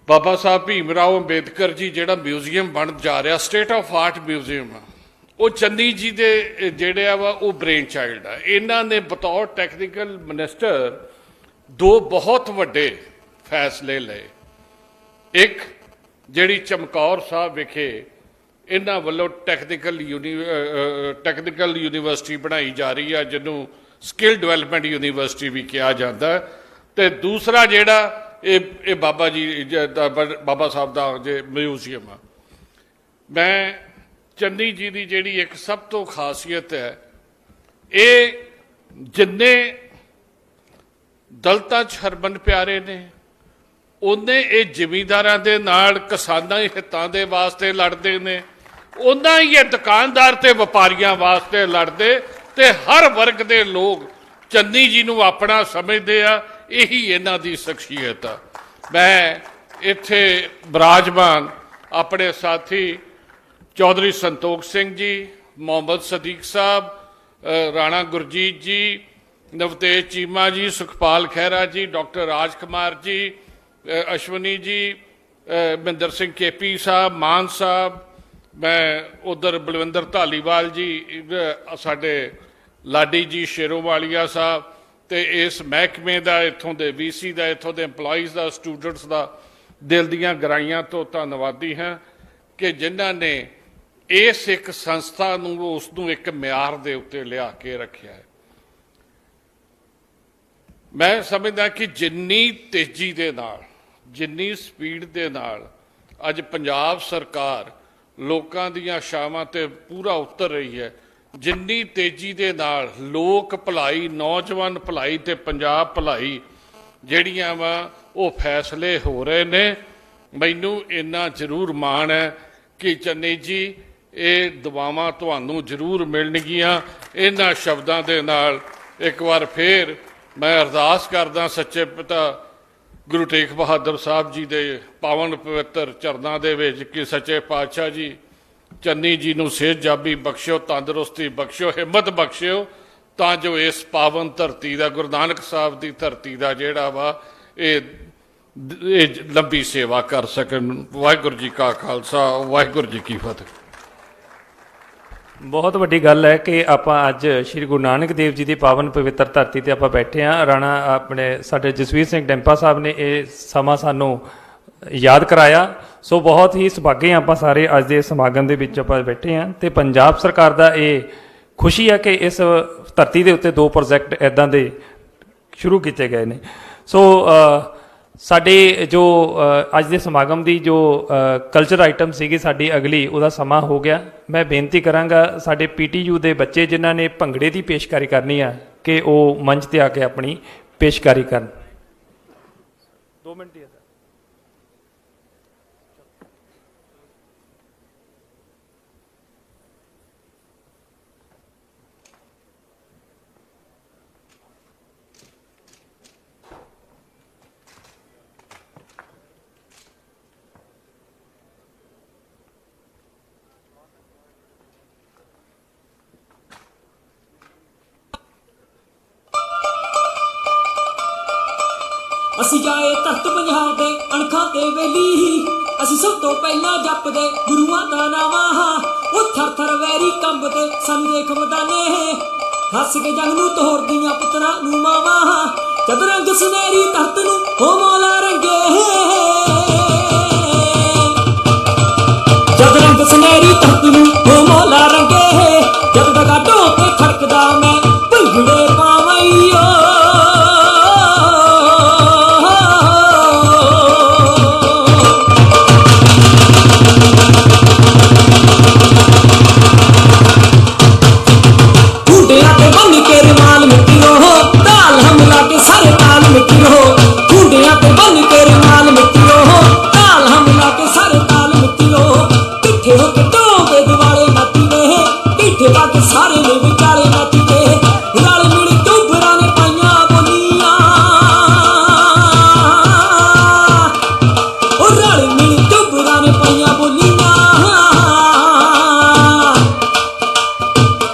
ਬਾਬਾ ਸਾਹਿਬ ਭੀਮ ਰਾਓ ਅੰਬੇਦਕਰ ਜੀ ਜਿਹੜਾ ਮਿਊਜ਼ੀਅਮ ਬਣ ਜਾ ਰਿਹਾ, ਸਟੇਟ ਆਫ ਆਰਟ ਮਿਊਜ਼ੀਅਮ, ਉਹ ਚੰਨੀ ਜੀ ਦੇ ਜਿਹੜੇ ਆ ਵਾ ਉਹ ਬ੍ਰੇਨ ਚਾਈਲਡ ਆ। ਇਹਨਾਂ ਨੇ ਬਤੌਰ ਟੈਕਨੀਕਲ ਮਿਨਿਸਟਰ 2 ਬਹੁਤ ਵੱਡੇ ਫੈਸਲੇ ਲਏ। ਇੱਕ ਜਿਹੜੀ ਚਮਕੌਰ ਸਾਹਿਬ ਵਿਖੇ ਇਹਨਾਂ ਵੱਲੋਂ ਟੈਕਨੀਕਲ ਯੂਨੀਵਰਸਿਟੀ ਬਣਾਈ ਜਾ ਰਹੀ ਆ, ਜਿਹਨੂੰ ਸਕਿੱਲ ਡਿਵੈਲਪਮੈਂਟ ਯੂਨੀਵਰਸਿਟੀ ਵੀ ਕਿਹਾ ਜਾਂਦਾ, ਤੇ ਦੂਸਰਾ ਜਿਹੜਾ ਇਹ ਬਾਬਾ ਸਾਹਿਬ ਦਾ ਜੇ ਮਿਊਜ਼ੀਅਮ ਆ। ਮੈਂ ਚੰਨੀ ਜੀ ਦੀ ਜਿਹੜੀ ਇੱਕ ਸਭ ਤੋਂ ਖਾਸੀਅਤ ਹੈ, ਇਹ ਜਿੰਨੇ ਦਲਿਤਾਂ 'ਚ ਹਰਮਨ ਪਿਆਰੇ ਨੇ, ਉਹਨੇ ਇਹ ਜ਼ਿਮੀਂਦਾਰਾਂ ਦੇ ਨਾਲ ਕਿਸਾਨਾਂ ਦੇ ਹਿੱਤਾਂ ਦੇ ਵਾਸਤੇ ਲੜਦੇ ਨੇ, ਉਹਨਾਂ ਹੀ ਇਹ ਦੁਕਾਨਦਾਰ ਤੇ ਵਪਾਰੀਆਂ ਵਾਸਤੇ ਲੜਦੇ, ਤੇ ਹਰ ਵਰਗ ਦੇ ਲੋਕ ਚੰਨੀ ਜੀ ਨੂੰ ਆਪਣਾ ਸਮਝਦੇ ਆ। ਇਹੀ ਇਹਨਾਂ ਦੀ ਸ਼ਖਸੀਅਤ ਆ। ਮੈਂ ਇੱਥੇ ਬਿਰਾਜਮਾਨ ਆਪਣੇ ਸਾਥੀ ਚੌਧਰੀ ਸੰਤੋਖ ਸਿੰਘ ਜੀ, ਮੁਹੰਮਦ ਸਦੀਕ ਸਾਹਿਬ, ਰਾਣਾ ਗੁਰਜੀਤ ਜੀ, ਨਵਤੇਜ ਚੀਮਾ ਜੀ, ਸੁਖਪਾਲ ਖਹਿਰਾ ਜੀ, ਡਾਕਟਰ ਰਾਜ ਕੁਮਾਰ ਜੀ, ਅਸ਼ਵਨੀ ਜੀ, ਮਹਿੰਦਰ ਸਿੰਘ ਕੇਪੀ ਸਾਹਿਬ, ਮਾਨ ਸਾਹਿਬ, ਮੈਂ ਉਧਰ ਬਲਵਿੰਦਰ ਧਾਲੀਵਾਲ ਜੀ, ਸਾਡੇ ਲਾਡੀ ਜੀ ਸ਼ੇਰੋਵਾਲੀਆ ਸਾਹਿਬ, ਤੇ ਇਸ ਮਹਿਕਮੇ ਦਾ, ਇੱਥੋਂ ਦੇ ਵੀਸੀ ਦਾ, ਇੱਥੋਂ ਦੇ EMPLOYEES ਦਾ, ਸਟੂਡੈਂਟਸ ਦਾ ਦਿਲ ਦੀਆਂ ਗਹਿਰਾਈਆਂ ਤੋਂ ਧੰਨਵਾਦੀ ਹਾਂ ਕਿ ਜਿਨ੍ਹਾਂ ਨੇ ਇਸ ਇੱਕ ਸੰਸਥਾ ਨੂੰ, ਉਸ ਨੂੰ ਇੱਕ ਮਿਆਰ ਦੇ ਉੱਤੇ ਲਿਆ ਕੇ ਰੱਖਿਆ ਹੈ। ਮੈਂ ਸਮਝਦਾ ਕਿ ਜਿੰਨੀ ਤੇਜ਼ੀ ਦੇ ਨਾਲ, ਜਿੰਨੀ ਸਪੀਡ ਦੇ ਨਾਲ ਅੱਜ ਪੰਜਾਬ ਸਰਕਾਰ ਲੋਕਾਂ ਦੀਆਂ ਆਸ਼ਾਵਾਂ ਤੇ ਪੂਰਾ ਉਤਰ ਰਹੀ ਹੈ, ਜਿੰਨੀ ਤੇਜ਼ੀ ਦੇ ਨਾਲ ਲੋਕ ਭਲਾਈ, ਨੌਜਵਾਨ ਭਲਾਈ ਤੇ ਪੰਜਾਬ ਭਲਾਈ ਜਿਹੜੀਆਂ ਵਾ ਉਹ ਫੈਸਲੇ ਹੋ ਰਹੇ ਨੇ, ਮੈਨੂੰ ਇੰਨਾ ਜ਼ਰੂਰ ਮਾਣ ਹੈ ਕਿ ਚੰਨੀ ਜੀ ਇਹ ਦੁਆਵਾਂ ਤੁਹਾਨੂੰ ਜ਼ਰੂਰ ਮਿਲਣਗੀਆਂ। ਇਹਨਾਂ ਸ਼ਬਦਾਂ ਦੇ ਨਾਲ ਇੱਕ ਵਾਰ ਫੇਰ ਮੈਂ ਅਰਦਾਸ ਕਰਦਾ ਸੱਚੇ ਪਿਤਾ ਗੁਰੂ ਤੇਗ ਬਹਾਦਰ ਸਾਹਿਬ ਜੀ ਦੇ ਪਾਵਨ ਪਵਿੱਤਰ ਚਰਨਾਂ ਦੇ ਵਿੱਚ ਕਿ ਸੱਚੇ ਪਾਤਸ਼ਾਹ ਜੀ ਚੰਨੀ ਜੀ ਨੂੰ ਸਿਹਤਯਾਬੀ ਬਖਸ਼ਿਓ, ਤੰਦਰੁਸਤੀ ਬਖਸ਼ਿਓ, ਹਿੰਮਤ ਬਖਸ਼ਿਓ, ਤਾਂ ਜੋ ਇਸ ਪਾਵਨ ਧਰਤੀ ਦਾ, ਗੁਰੂ ਨਾਨਕ ਸਾਹਿਬ ਦੀ ਧਰਤੀ ਦਾ ਜਿਹੜਾ ਵਾ ਇਹ ਲੰਬੀ ਸੇਵਾ ਕਰ ਸਕਣ। ਵਾਹਿਗੁਰੂ ਜੀ ਕਾ ਖਾਲਸਾ, ਵਾਹਿਗੁਰੂ ਜੀ ਕੀ ਫਤਿਹ। ਬਹੁਤ ਵੱਡੀ ਗੱਲ ਹੈ ਕਿ ਆਪਾਂ ਅੱਜ ਸ਼੍ਰੀ ਗੁਰੂ ਨਾਨਕ ਦੇਵ ਜੀ ਦੀ ਪਾਵਨ ਪਵਿੱਤਰ ਧਰਤੀ ਤੇ ਆਪਾਂ ਬੈਠੇ ਹਾਂ। ਰਾਣਾ ਆਪਣੇ ਸਾਡੇ ਜਸਵੀਰ ਸਿੰਘ ਡੈਂਪਾ ਸਾਹਿਬ ਨੇ ਇਹ ਸਮਾਂ ਸਾਨੂੰ ਯਾਦ ਕਰਾਇਆ। ਸੋ ਬਹੁਤ ਹੀ ਸੁਭਾਗੇ ਹਾਂ ਆਪਾਂ ਸਾਰੇ ਅੱਜ ਦੇ ਸਮਾਗਮ ਦੇ ਵਿੱਚ ਆਪਾਂ ਬੈਠੇ ਹਾਂ, ਤੇ ਪੰਜਾਬ ਸਰਕਾਰ ਦਾ ਇਹ ਖੁਸ਼ੀ ਹੈ ਕਿ ਇਸ ਧਰਤੀ ਦੇ ਉੱਤੇ 2 ਪ੍ਰੋਜੈਕਟ ਇੱਦਾਂ ਦੇ ਸ਼ੁਰੂ ਕੀਤੇ ਗਏ ਨੇ। ਸੋ ਸਾਡੇ ਜੋ ਅੱਜ ਦੇ ਸਮਾਗਮ ਦੀ ਜੋ ਕਲਚਰ ਆਈਟਮ ਸੀਗੀ ਸਾਡੀ ਅਗਲੀ, ਉਹਦਾ ਸਮਾਂ ਹੋ ਗਿਆ। ਮੈਂ ਬੇਨਤੀ ਕਰਾਂਗਾ ਸਾਡੇ PTU ਦੇ ਬੱਚੇ ਜਿਨ੍ਹਾਂ ਨੇ ਭੰਗੜੇ ਦੀ ਪੇਸ਼ਕਾਰੀ ਕਰਨੀ ਆ ਕਿ ਉਹ ਮੰਚ ਤੇ ਆ ਕੇ ਆਪਣੀ ਪੇਸ਼ਕਾਰੀ ਕਰਨ। 2 ਮਿੰਟ ਦੀ ਹੈ ਸਰ। ਅਸੀਂ ਜਾਏ ਧਰਤ ਪੰਜਾਬ ਦੇ ਅਣਖਾਂ ਤੇ ਵੇਲੀ, ਅਸੀਂ ਸਭ ਤੋਂ ਪਹਿਲਾਂ ਜਪਦੇ ਗੁਰੂਆਂ ਦਾ ਨਾਵਾਂ। ਉਹ ਥਰ ਥਰ ਵੈਰੀ ਕੰਬਦੇ ਸਾਨੂੰ ਦੇਖ ਮਦਾਨੇ, ਹੱਸ ਕੇ ਜੰਗ ਨੂੰ ਤੋੜਦੀਆਂ ਪੁੱਤਰਾਂ ਨੂੰ ਮਾਵਾਂ। ਜਦ ਰੰਗ ਸੁਨਹਿਰੀ ਧਰਤ ਨੂੰ ਹੋ ਮੌਲਾ ਰੰਗੇ, ਜਦ ਰੰਗ ਸੁਨਹਿਰੀ ਧਰਤ ਨੂੰ ਹੋ ਮੌਲਾ ਰੰਗੇ, ਜਦ ਦਗਾ ਢੋਲ ਤੇ ਖੜਕਦਾ ਮੈਂ ਭੰਗੜੇ ਪਾਵਈਓ। ਸਾਰੇ ਨੇ ਵਿਚਾਲੇ ਨੱਚਦੇ, ਰਲ ਮਿਲ ਟੋਬਰਾਂ ਨੇ ਪਾਈਆਂ ਬੋਲੀਆਂ, ਉਹ ਰਲ ਮਿਲ ਟੋਬਰਾਂ ਨੇ ਪਾਈਆਂ ਬੋਲੀਆਂ।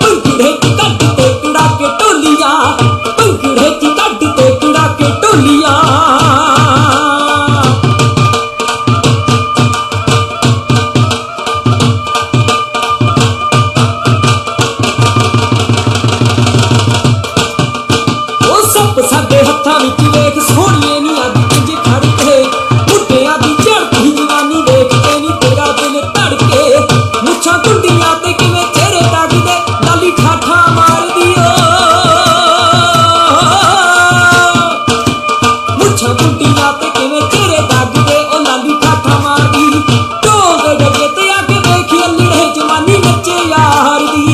ਭੰਗੜੇ ਚ ਕੱਢ ਤੇ ਕੁੜਾ ਕੇ ਢੋਲੀਆਂ, ਭੰਗੜੇ ਚ ਕੱਢ ਤੇ ਕੁੜਾ ਕੇ ਢੋਲੀਆਂ। ਸਾਡੇ ਹੱਥਾਂ ਵਿੱਚ ਵੇਖ ਸੋਹਣੀਏ ਨੀ ਅੱਜ ਕਿੰਜ ਖੜ ਕੇ, ਮੁੱਢਿਆਂ ਦੀ ਝੜਦੀ ਜਵਾਨੀ ਵੇਖ ਕੇ ਨੀ ਤੇਰਾ ਦਿਲ ਧੜਕੇ। ਮੁੱਛਾਂ ਟੁੰਡੀਆਂ ਤੇ ਕਿਵੇਂ ਚਿਹਰੇ ਟੱਕਦੇ, ਲਾਲੀ ਠਾਠਾਂ ਮਾਰਦੀ ਓ। ਮੁੱਛਾਂ ਟੁੰਡੀਆਂ ਤੇ ਕਿਵੇਂ ਚਿਹਰੇ ਟੱਕਦੇ, ਉਹ ਲਾਲੀ ਠਾਠਾਂ ਮਾਰਦੀ। ਢੋਲ ਦੇ ਡੱਗੇ ਤੇ ਆ ਕੇ ਵੇਖੀ ਅਲੀੜੇ ਜਵਾਨੀ ਨੱਚੇ ਯਾਰ ਦੀ।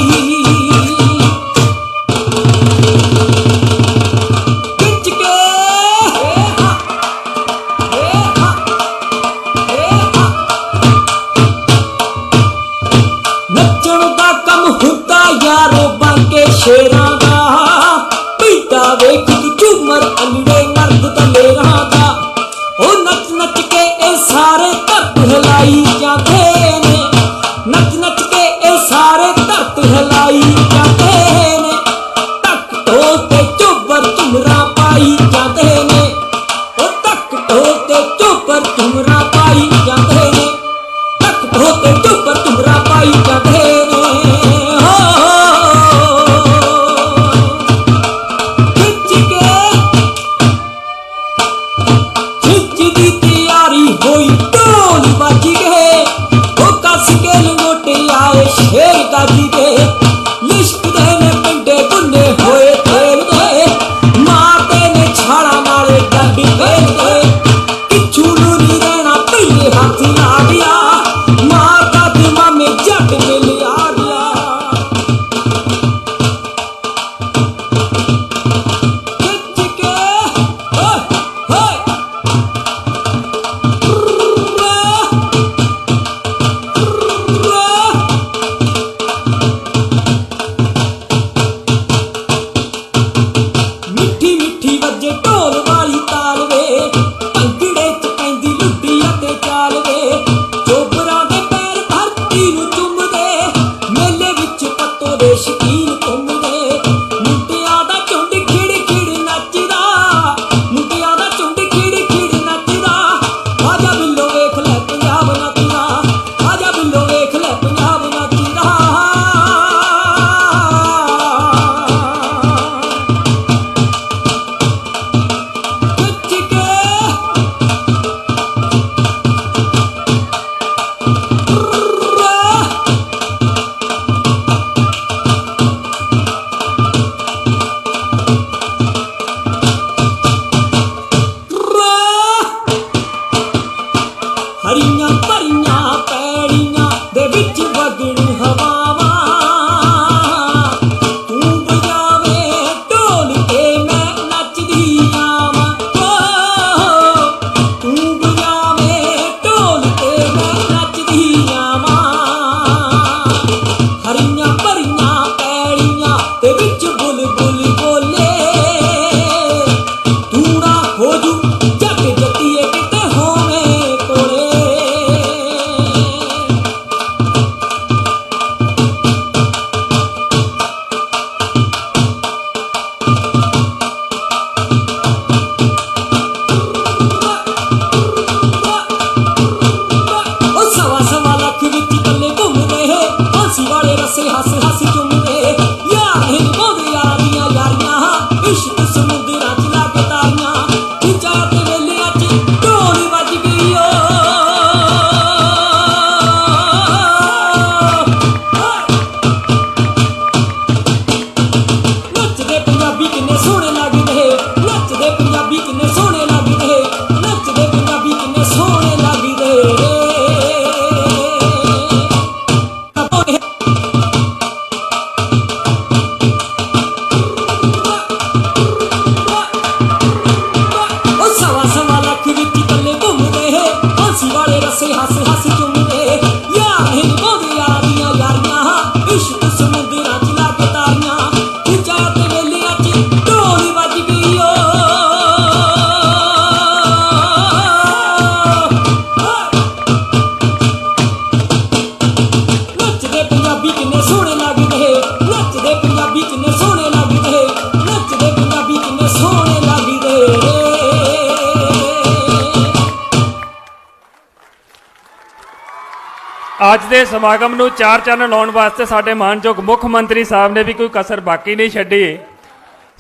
ਅੱਜ ਦੇ ਸਮਾਗਮ ਨੂੰ ਚਾਰ ਚੰਨ ਲਾਉਣ ਵਾਸਤੇ ਸਾਡੇ ਮਾਨਯੋਗ ਮੁੱਖ ਮੰਤਰੀ ਸਾਹਿਬ ਨੇ ਵੀ ਕੋਈ ਕਸਰ ਬਾਕੀ ਨਹੀਂ ਛੱਡੀ।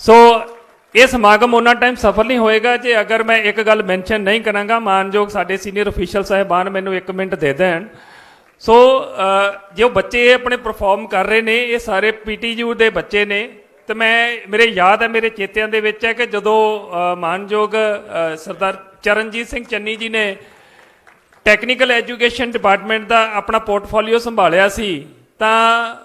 ਸੋ ਇਹ ਸਮਾਗਮ ਉਹਨਾਂ ਟਾਈਮ ਸਫਲ ਨਹੀਂ ਹੋਏਗਾ ਜੇ ਅਗਰ ਮੈਂ ਇੱਕ ਗੱਲ ਮੈਂਸ਼ਨ ਨਹੀਂ ਕਰਾਂਗਾ। ਮਾਨਯੋਗ ਸਾਡੇ ਸੀਨੀਅਰ ਅਫੀਸ਼ੀਅਲ ਸਾਹਿਬਾਨ ਮੈਨੂੰ 1 ਮਿੰਟ ਦੇ ਦੇਣ। ਸੋ ਜੋ ਬੱਚੇ ਆਪਣੇ ਪਰਫਾਰਮ ਕਰ ਰਹੇ ਨੇ ਇਹ ਸਾਰੇ ਪੀਟੀਯੂ ਦੇ ਬੱਚੇ ਨੇ ਤੇ ਮੇਰੇ ਯਾਦ ਹੈ, ਮੇਰੇ ਚੇਤਿਆਂ ਦੇ ਵਿੱਚ ਹੈ ਕਿ ਜਦੋਂ ਮਾਨਯੋਗ ਸਰਦਾਰ ਚਰਨਜੀਤ ਸਿੰਘ ਚੰਨੀ ਜੀ ਨੇ ਟੈਕਨੀਕਲ ਐਜੂਕੇਸ਼ਨ ਡਿਪਾਰਟਮੈਂਟ ਦਾ ਆਪਣਾ ਪੋਰਟਫੋਲੀਓ ਸੰਭਾਲਿਆ ਸੀ ਤਾਂ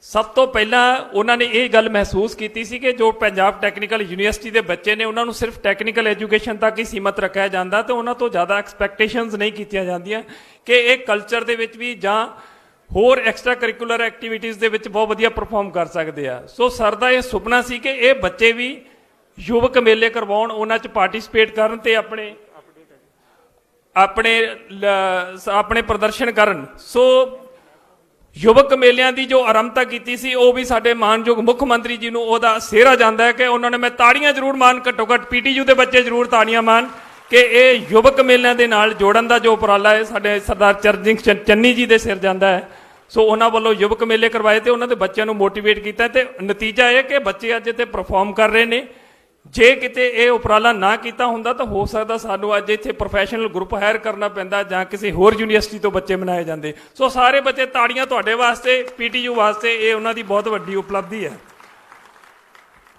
ਸਭ ਤੋਂ ਪਹਿਲਾਂ ਉਹਨਾਂ ਨੇ ਇਹ ਗੱਲ ਮਹਿਸੂਸ ਕੀਤੀ ਸੀ ਕਿ ਜੋ ਪੰਜਾਬ ਟੈਕਨੀਕਲ ਯੂਨੀਵਰਸਿਟੀ ਦੇ ਬੱਚੇ ਨੇ ਉਹਨਾਂ ਨੂੰ ਸਿਰਫ ਟੈਕਨੀਕਲ ਐਜੂਕੇਸ਼ਨ ਤੱਕ ਹੀ ਸੀਮਤ ਰੱਖਿਆ ਜਾਂਦਾ ਤੇ ਉਹਨਾਂ ਤੋਂ ਜ਼ਿਆਦਾ ਐਕਸਪੈਕਟੇਸ਼ਨਸ ਨਹੀਂ ਕੀਤੀਆਂ ਜਾਂਦੀਆਂ ਕਿ ਇਹ ਕਲਚਰ ਦੇ ਵਿੱਚ ਵੀ ਜਾਂ ਹੋਰ ਐਕਸਟਰਾ ਕਰਿਕੂਲਰ ਐਕਟੀਵਿਟੀਜ਼ ਦੇ ਵਿੱਚ ਬਹੁਤ ਵਧੀਆ ਪਰਫਾਰਮ ਕਰ ਸਕਦੇ ਆ। ਸੋ ਸਰ ਦਾ ਇਹ ਸੁਪਨਾ ਸੀ ਕਿ ਇਹ ਬੱਚੇ ਵੀ ਯੁਵਕ ਮੇਲੇ ਕਰਵਾਉਣ, ਉਹਨਾਂ 'ਚ ਪਾਰਟਿਸਿਪੇਟ ਕਰਨ ਤੇ ਆਪਣੇ ਪ੍ਰਦਰਸ਼ਨ ਕਰਨ। ਸੋ ਯੁਵਕ ਮੇਲਿਆਂ ਦੀ ਜੋ ਆਰੰਭਤਾ ਕੀਤੀ ਸੀ ਉਹ ਵੀ ਸਾਡੇ ਮਾਨਯੋਗ ਮੁੱਖ ਮੰਤਰੀ ਜੀ ਨੂੰ ਉਹਦਾ ਸਿਹਰਾ ਜਾਂਦਾ ਹੈ ਕਿ ਉਹਨਾਂ ਨੇ, ਮੈਂ ਤਾੜੀਆਂ ਜ਼ਰੂਰ ਮਾਨ, ਘੱਟੋ ਘੱਟ ਪੀਟੀਯੂ ਦੇ ਬੱਚੇ ਜ਼ਰੂਰ ਤਾੜੀਆਂ ਮਾਨ ਕਿ ਇਹ ਯੁਵਕ ਮੇਲਿਆਂ ਦੇ ਨਾਲ ਜੋੜਨ ਦਾ ਜੋ ਉਪਰਾਲਾ ਹੈ ਸਾਡੇ ਸਰਦਾਰ ਚਰਨਜੀਤ ਸਿੰਘ ਚੰਨੀ ਜੀ ਦੇ ਸਿਰ ਜਾਂਦਾ ਹੈ। ਸੋ ਉਹਨਾਂ ਵੱਲੋਂ ਯੁਵਕ ਮੇਲੇ ਕਰਵਾਏ ਤੇ ਉਹਨਾਂ ਦੇ ਬੱਚਿਆਂ ਨੂੰ ਮੋਟੀਵੇਟ ਕੀਤਾ ਤੇ ਨਤੀਜਾ ਇਹ ਕਿ ਬੱਚੇ ਅੱਜ ਇੱਥੇ ਪਰਫਾਰਮ ਕਰ ਰਹੇ ਨੇ। ਜੇ ਕਿਤੇ ਇਹ ਉਪਰਾਲਾ ਨਾ ਕੀਤਾ ਹੁੰਦਾ ਤਾਂ ਹੋ ਸਕਦਾ ਸਾਨੂੰ ਅੱਜ ਇੱਥੇ ਪ੍ਰੋਫੈਸ਼ਨਲ ਗਰੁੱਪ ਹਾਇਰ ਕਰਨਾ ਪੈਂਦਾ ਜਾਂ ਕਿਸੇ ਹੋਰ ਯੂਨੀਵਰਸਿਟੀ ਤੋਂ ਬੱਚੇ ਬਣਾਏ ਜਾਂਦੇ। ਸੋ ਸਾਰੇ ਬੱਚੇ ਤਾੜੀਆਂ ਤੁਹਾਡੇ ਵਾਸਤੇ, ਪੀਟੀਯੂ ਵਾਸਤੇ, ਇਹ ਉਹਨਾਂ ਦੀ ਬਹੁਤ ਵੱਡੀ ਉਪਲਬਧੀ ਹੈ।